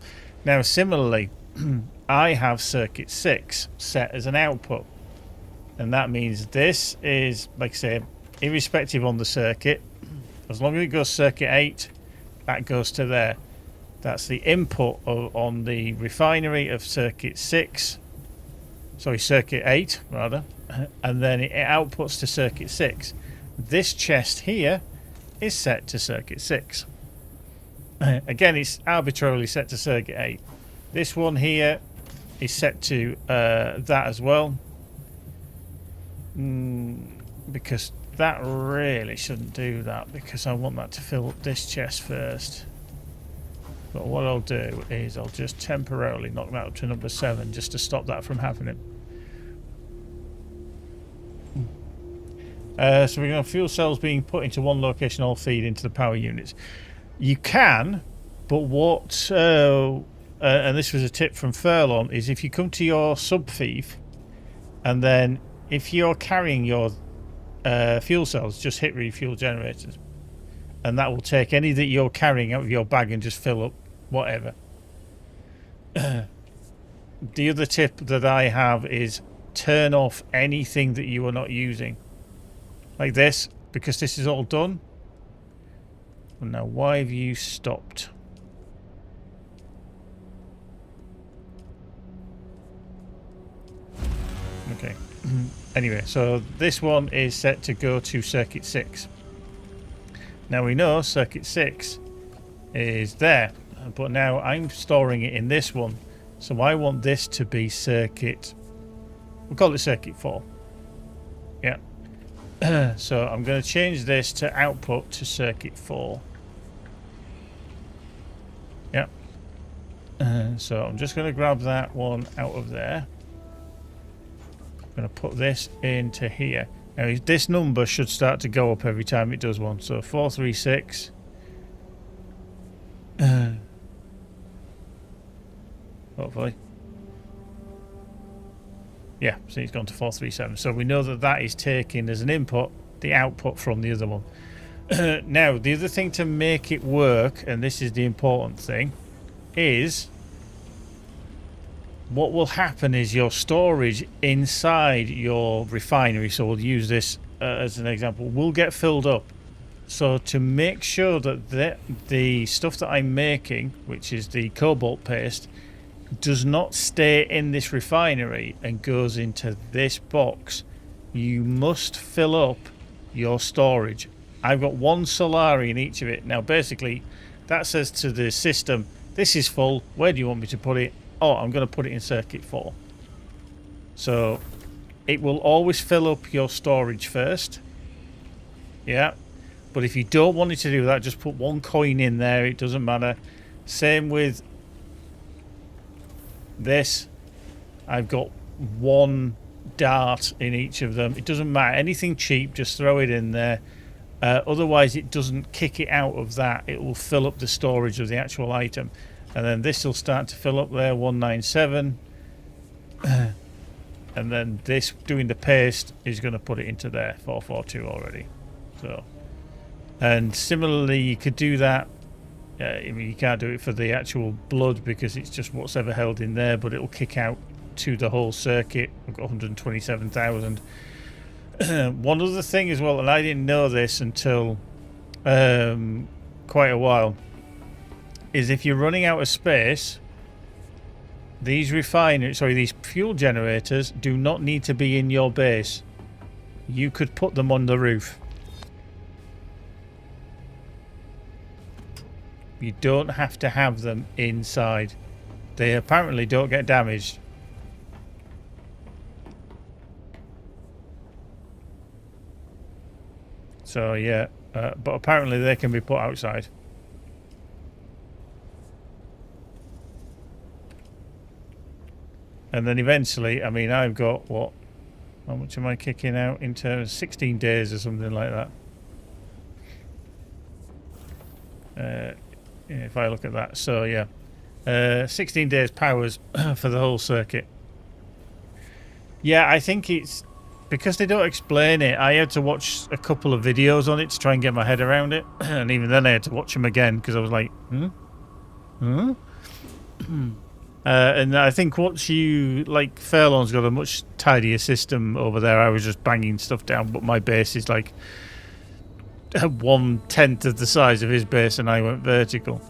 Now similarly I have circuit 6 set as an output, and that means this is, like I say, irrespective on the circuit, as long as it goes circuit 8, that goes to there. That's the input on the refinery of circuit 6, sorry, circuit 8 rather, and then it outputs to circuit 6. This chest here is set to circuit 6. Again, it's arbitrarily set to circuit 8. This one here is set to that as well, because that really shouldn't do that, because I want that to fill up this chest first. But what I'll do is I'll just temporarily knock that up to number 7 just to stop that from happening. So we're going to fuel cells being put into one location, all feed into the power units. You can, but what, and this was a tip from Furlong, is if you come to your sub-thief, and then if you're carrying your fuel cells, just hit refuel generators, and that will take any that you're carrying out of your bag and just fill up whatever. The other tip that I have is turn off anything that you are not using, like this, because this is all done. Well, now why have you stopped? Okay. Anyway, so this one is set to go to circuit 6. Now we know circuit 6 is there, but now I'm storing it in this one, so I want this to be circuit, we'll call it circuit 4. Yeah. So I'm going to change this to output to circuit 4. Yeah. So I'm just going to grab that one out of there. I'm going to put this into here. Now this number should start to go up every time it does one. So 436. Hopefully. Yeah, see, it's gone to 437. So we know that that is taking as an input the output from the other one. Now, the other thing to make it work, and this is the important thing, is what will happen is your storage inside your refinery, so we'll use this as an example, will get filled up. So to make sure that the stuff that I'm making, which is the cobalt paste, does not stay in this refinery and goes into this box, you must fill up your storage. I've got 1 Solari in each of it. Now basically that says to the system, this is full, where do you want me to put it? Oh, I'm going to put it in circuit 4. So it will always fill up your storage first. Yeah, but if you don't want it to do that, just put 1 coin in there, it doesn't matter. Same with this. I've got 1 dart in each of them. It doesn't matter, anything cheap, just throw it in there. Otherwise it doesn't kick it out of that, it will fill up the storage of the actual item, and then this will start to fill up there, 197. And then this doing the paste is going to put it into there, 442 already. So, and similarly you could do that. I mean, you can't do it for the actual blood because it's just what's ever held in there, but it'll kick out to the whole circuit. I've got 127,000. One other thing as well, and I didn't know this until quite a while, is if you're running out of space, these these fuel generators do not need to be in your base. You could put them on the roof. You don't have to have them inside. They apparently don't get damaged. So yeah, but apparently they can be put outside. And then eventually, I mean, I've got what? How much am I kicking out in terms of 16 days or something like that? If I look at that, so yeah, 16 days powers for the whole circuit. Yeah, I think it's because they don't explain it. I had to watch a couple of videos on it to try and get my head around it, and even then I had to watch them again because I was like, and I think once you, like, Fairlawn's got a much tidier system over there. I was just banging stuff down, but my base is like 1/10 of the size of his base, and I went vertical.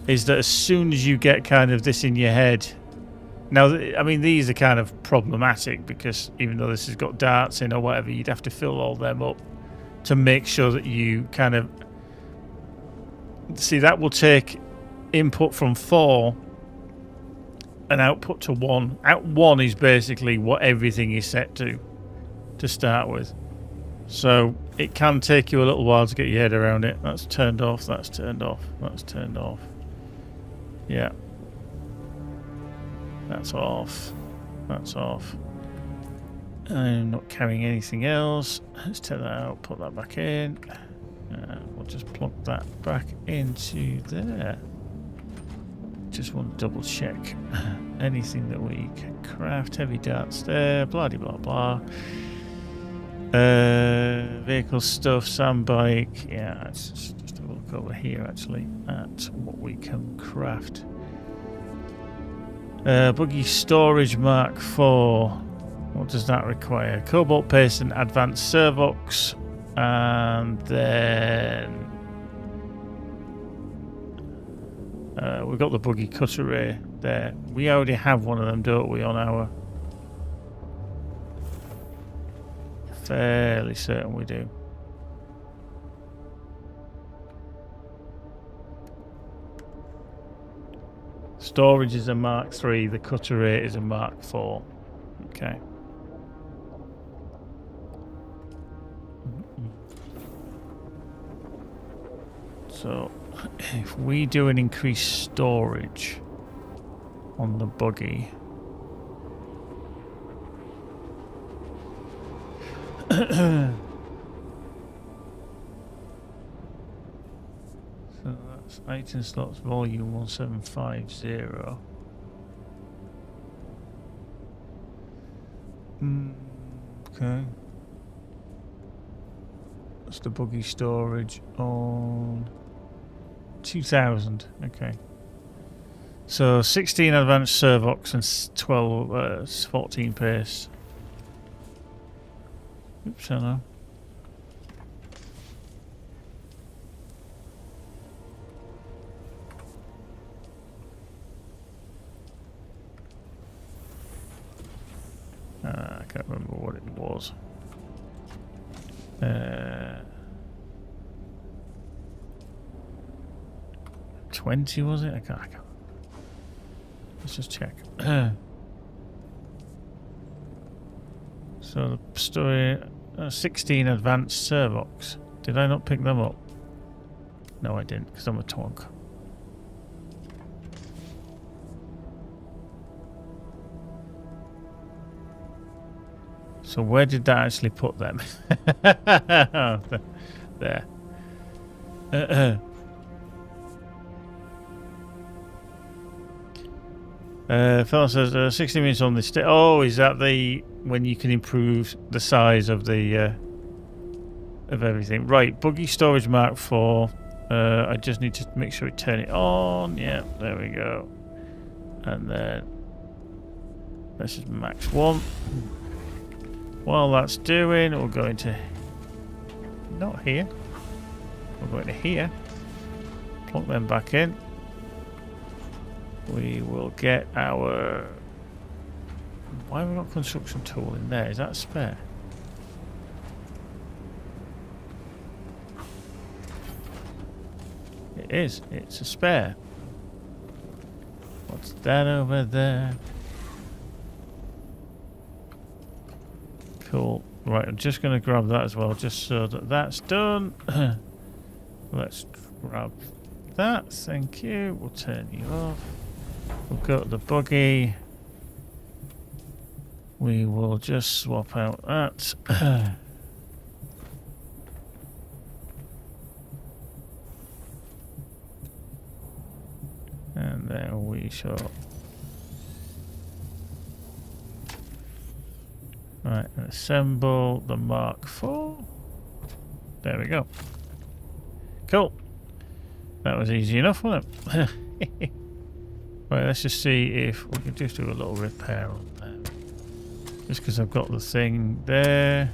Is that as soon as you get kind of this in your head, now, I mean, these are kind of problematic because even though this has got darts in or whatever, you'd have to fill all them up to make sure that you kind of see that will take input from 4 and output to 1. Out 1 is basically what everything is set to start with. So it can take you a little while to get your head around it. That's turned off, that's turned off, that's turned off. Yeah. That's off. That's off. I'm not carrying anything else. Let's take that out, put that back in. We'll just plug that back into there. Just want to double check anything that we can craft. Heavy darts there, blah blah blah. Vehicle stuff, sand bike. Yeah, let's just have a look over here actually at what we can craft. Buggy storage Mark 4. What does that require? Cobalt paste and advanced servox, and then we've got the buggy cutter array there. We already have one of them, don't we, on our? Fairly certain we do. Storage is a Mark 3, the cutter rate is a Mark 4. Okay. So, if we do an increased storage on the buggy, so that's item slots volume 1750. Okay. That's the buggy storage on 2000. Okay. So 16 advanced servox and 14 pace. Oops, hello. I can't remember what it was. 20 was it? I can't. Let's just check. So the story, 16 advanced servox. Did I not pick them up? No, I didn't, because I'm a twonk. So where did that actually put them? There. Fellow says 60 minutes on this. Oh, is that the when you can improve the size of the of everything? Right, buggy storage Mark 4. I just need to make sure we turn it on. Yeah, there we go. And then this is max 1. While that's doing, we'll go into not here. We'll go into here. Plug them back in. We will get our. Why have we got construction tool in there? Is that spare? it is. It's a spare. What's that over there? Cool. Right, I'm just going to grab that as well, just so that that's done. Let's grab that. Thank you. We'll turn you off. We'll go to the buggy. We will just swap out that. And then we shall. Right, and assemble the Mark IV. There we go. Cool. That was easy enough, wasn't it? Right, let's just see if we can just do a little repair on that. Just because I've got the thing there.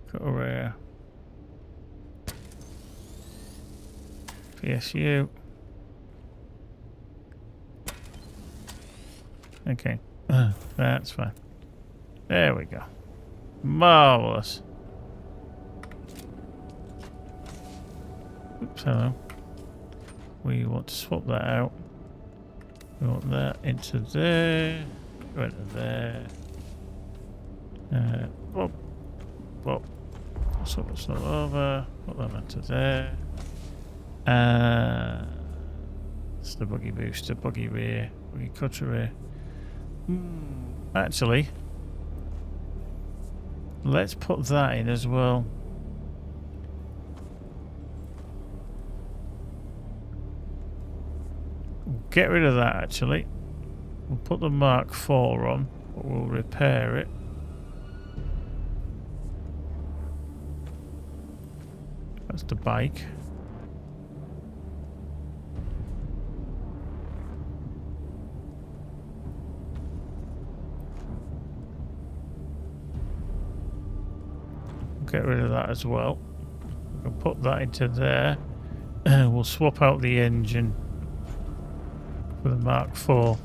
Korea. PSU. Okay, that's fine. There we go. Marvelous. Oops, hello. We want to swap that out. We want that into there. Go into there. Whoop. Whoop. Swap it over. Put that into there. It's the buggy booster, buggy rear, buggy cutter rear. Actually, let's put that in as well. We'll get rid of that actually. We'll put the Mark IV on, but we'll repair it. That's the bike. Get rid of that as well. We'll put that into there. We'll swap out the engine for the Mark IV.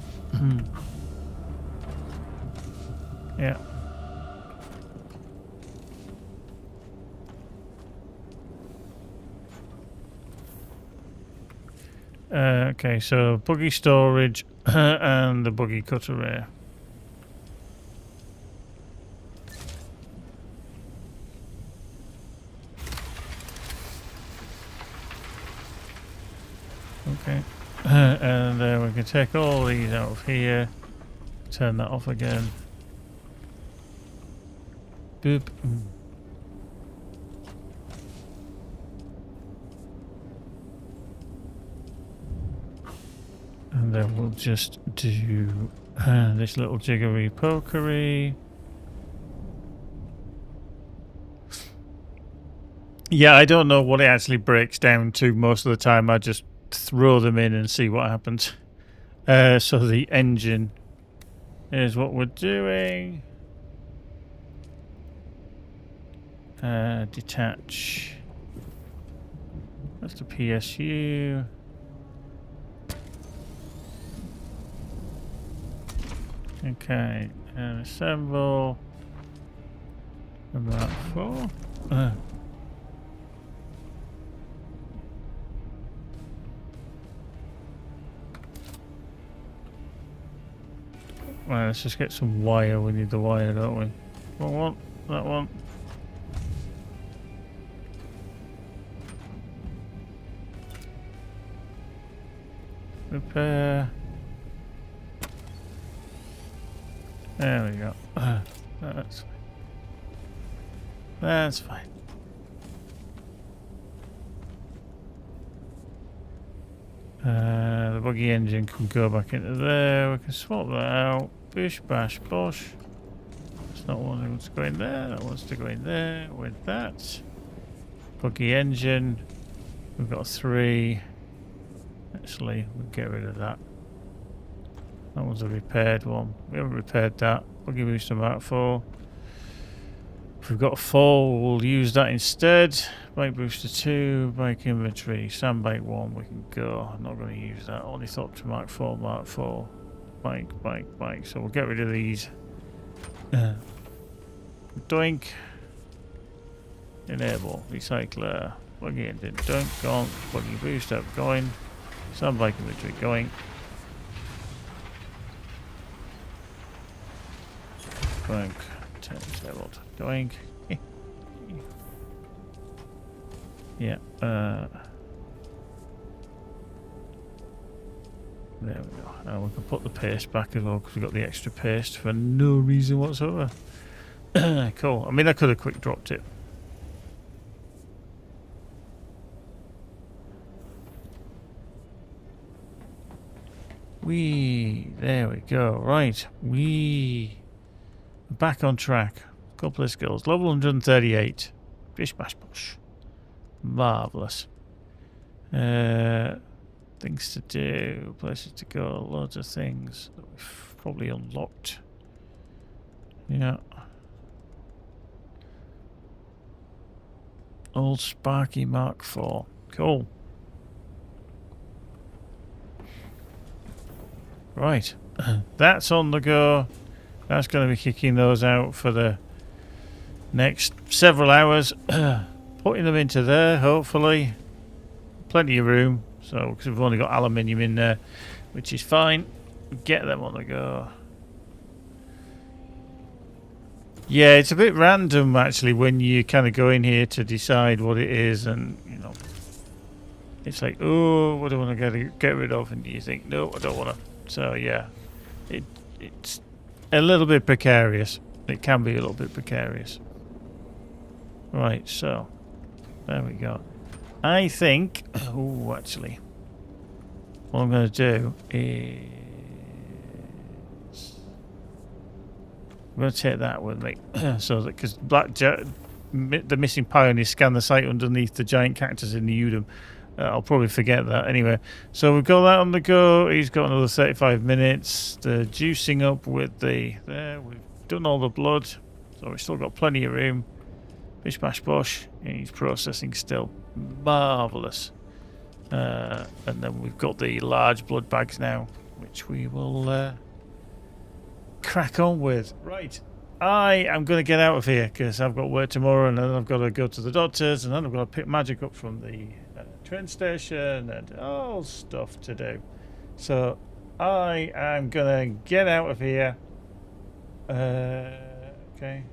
Yeah. Okay, so buggy storage and the buggy cutter rear. Okay, and then we can take all these out of here, turn that off again. Boop. And then we'll just do this little jiggery pokery. Yeah, I don't know what it actually breaks down to most of the time. I just throw them in and see what happens. So the engine is what we're doing. Detach. That's the PSU. Okay, and assemble. About 4. Right, let's just get some wire. We need the wire, don't we? One, that one. Repair. There we go. That's fine. That's fine. The buggy engine can go back into there. We can swap that out. Bish, bash, bosh. It's not one that wants to go in there. That wants to go in there with that. Buggy engine. We've got 3. Actually, we'll get rid of that. That one's a repaired one. We haven't repaired that. Buggy booster Mark IV. If we've got 4, we'll use that instead. Bike booster 2, bike inventory, sandbike 1, we can go. I'm not going to use that. Only thought to Mark 4, Mark 4. Bike. So we'll get rid of these. Doink. Enable. Recycler. Plug in. Doink. Gone. Plug-in booster. Going. Sandbike inventory. Going. Doink. Disabled. Doink. Yeah. There we go. Now we can put the paste back as well because we've got the extra paste for no reason whatsoever. Cool. I mean, I could have quick dropped it. There we go. Right. Back on track. Couple of skills. Level 138. Bish bash bosh. Marvellous. Things to do, places to go, loads of things that we've probably unlocked. Yeah. Old Sparky Mark IV. Cool. Right. That's on the go. That's going to be kicking those out for the next several hours. Putting them into there, hopefully. Plenty of room. So, because we've only got aluminium in there, which is fine. Get them on the go. Yeah, it's a bit random actually when you kind of go in here to decide what it is, and you know, it's like, oh, what do I want to get rid of, and you think, no, I don't want to. So yeah, it's a little bit precarious. It can be a little bit precarious. Right, so there we go. I think, oh, actually, what I'm going to do is I'm going to take that with me, so that because the missing pioneer scanned the site underneath the giant cactus in the Udom. I'll probably forget that anyway. So we've got that on the go. He's got another 35 minutes. The juicing up with the there. We've done all the blood, so we've still got plenty of room. Bish bash bosh. He's processing still. Marvellous. And then we've got the large blood bags now, which we will crack on with. Right. I am going to get out of here because I've got work tomorrow, and then I've got to go to the doctors, and then I've got to pick Magic up from the train station and all stuff to do. So I am going to get out of here. Okay.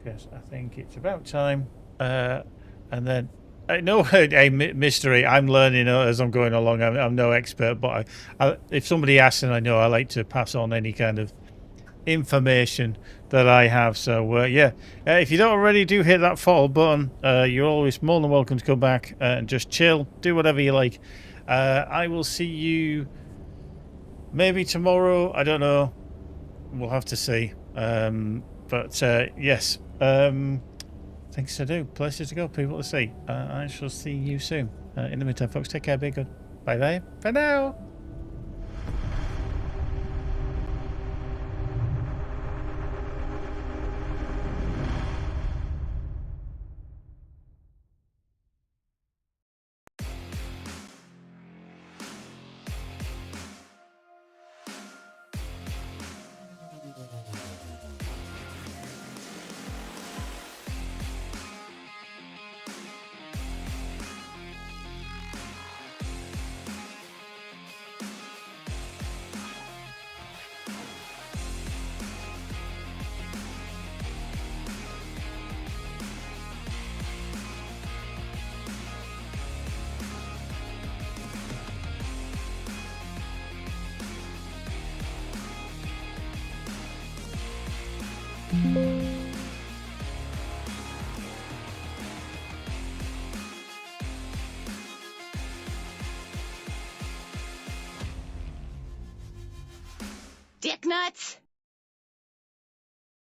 Yes, I think it's about time. And then, mystery. I'm learning as I'm going along. I'm no expert, but if somebody asks and I know, I like to pass on any kind of information that I have. So, yeah. If you don't already, do hit that follow button. You're always more than welcome to come back and just chill. Do whatever you like. I will see you maybe tomorrow. I don't know. We'll have to see. But yes, things to do, places to go, people to see. I shall see you soon. In the meantime, folks, take care, be good. Bye for now. Dick nuts!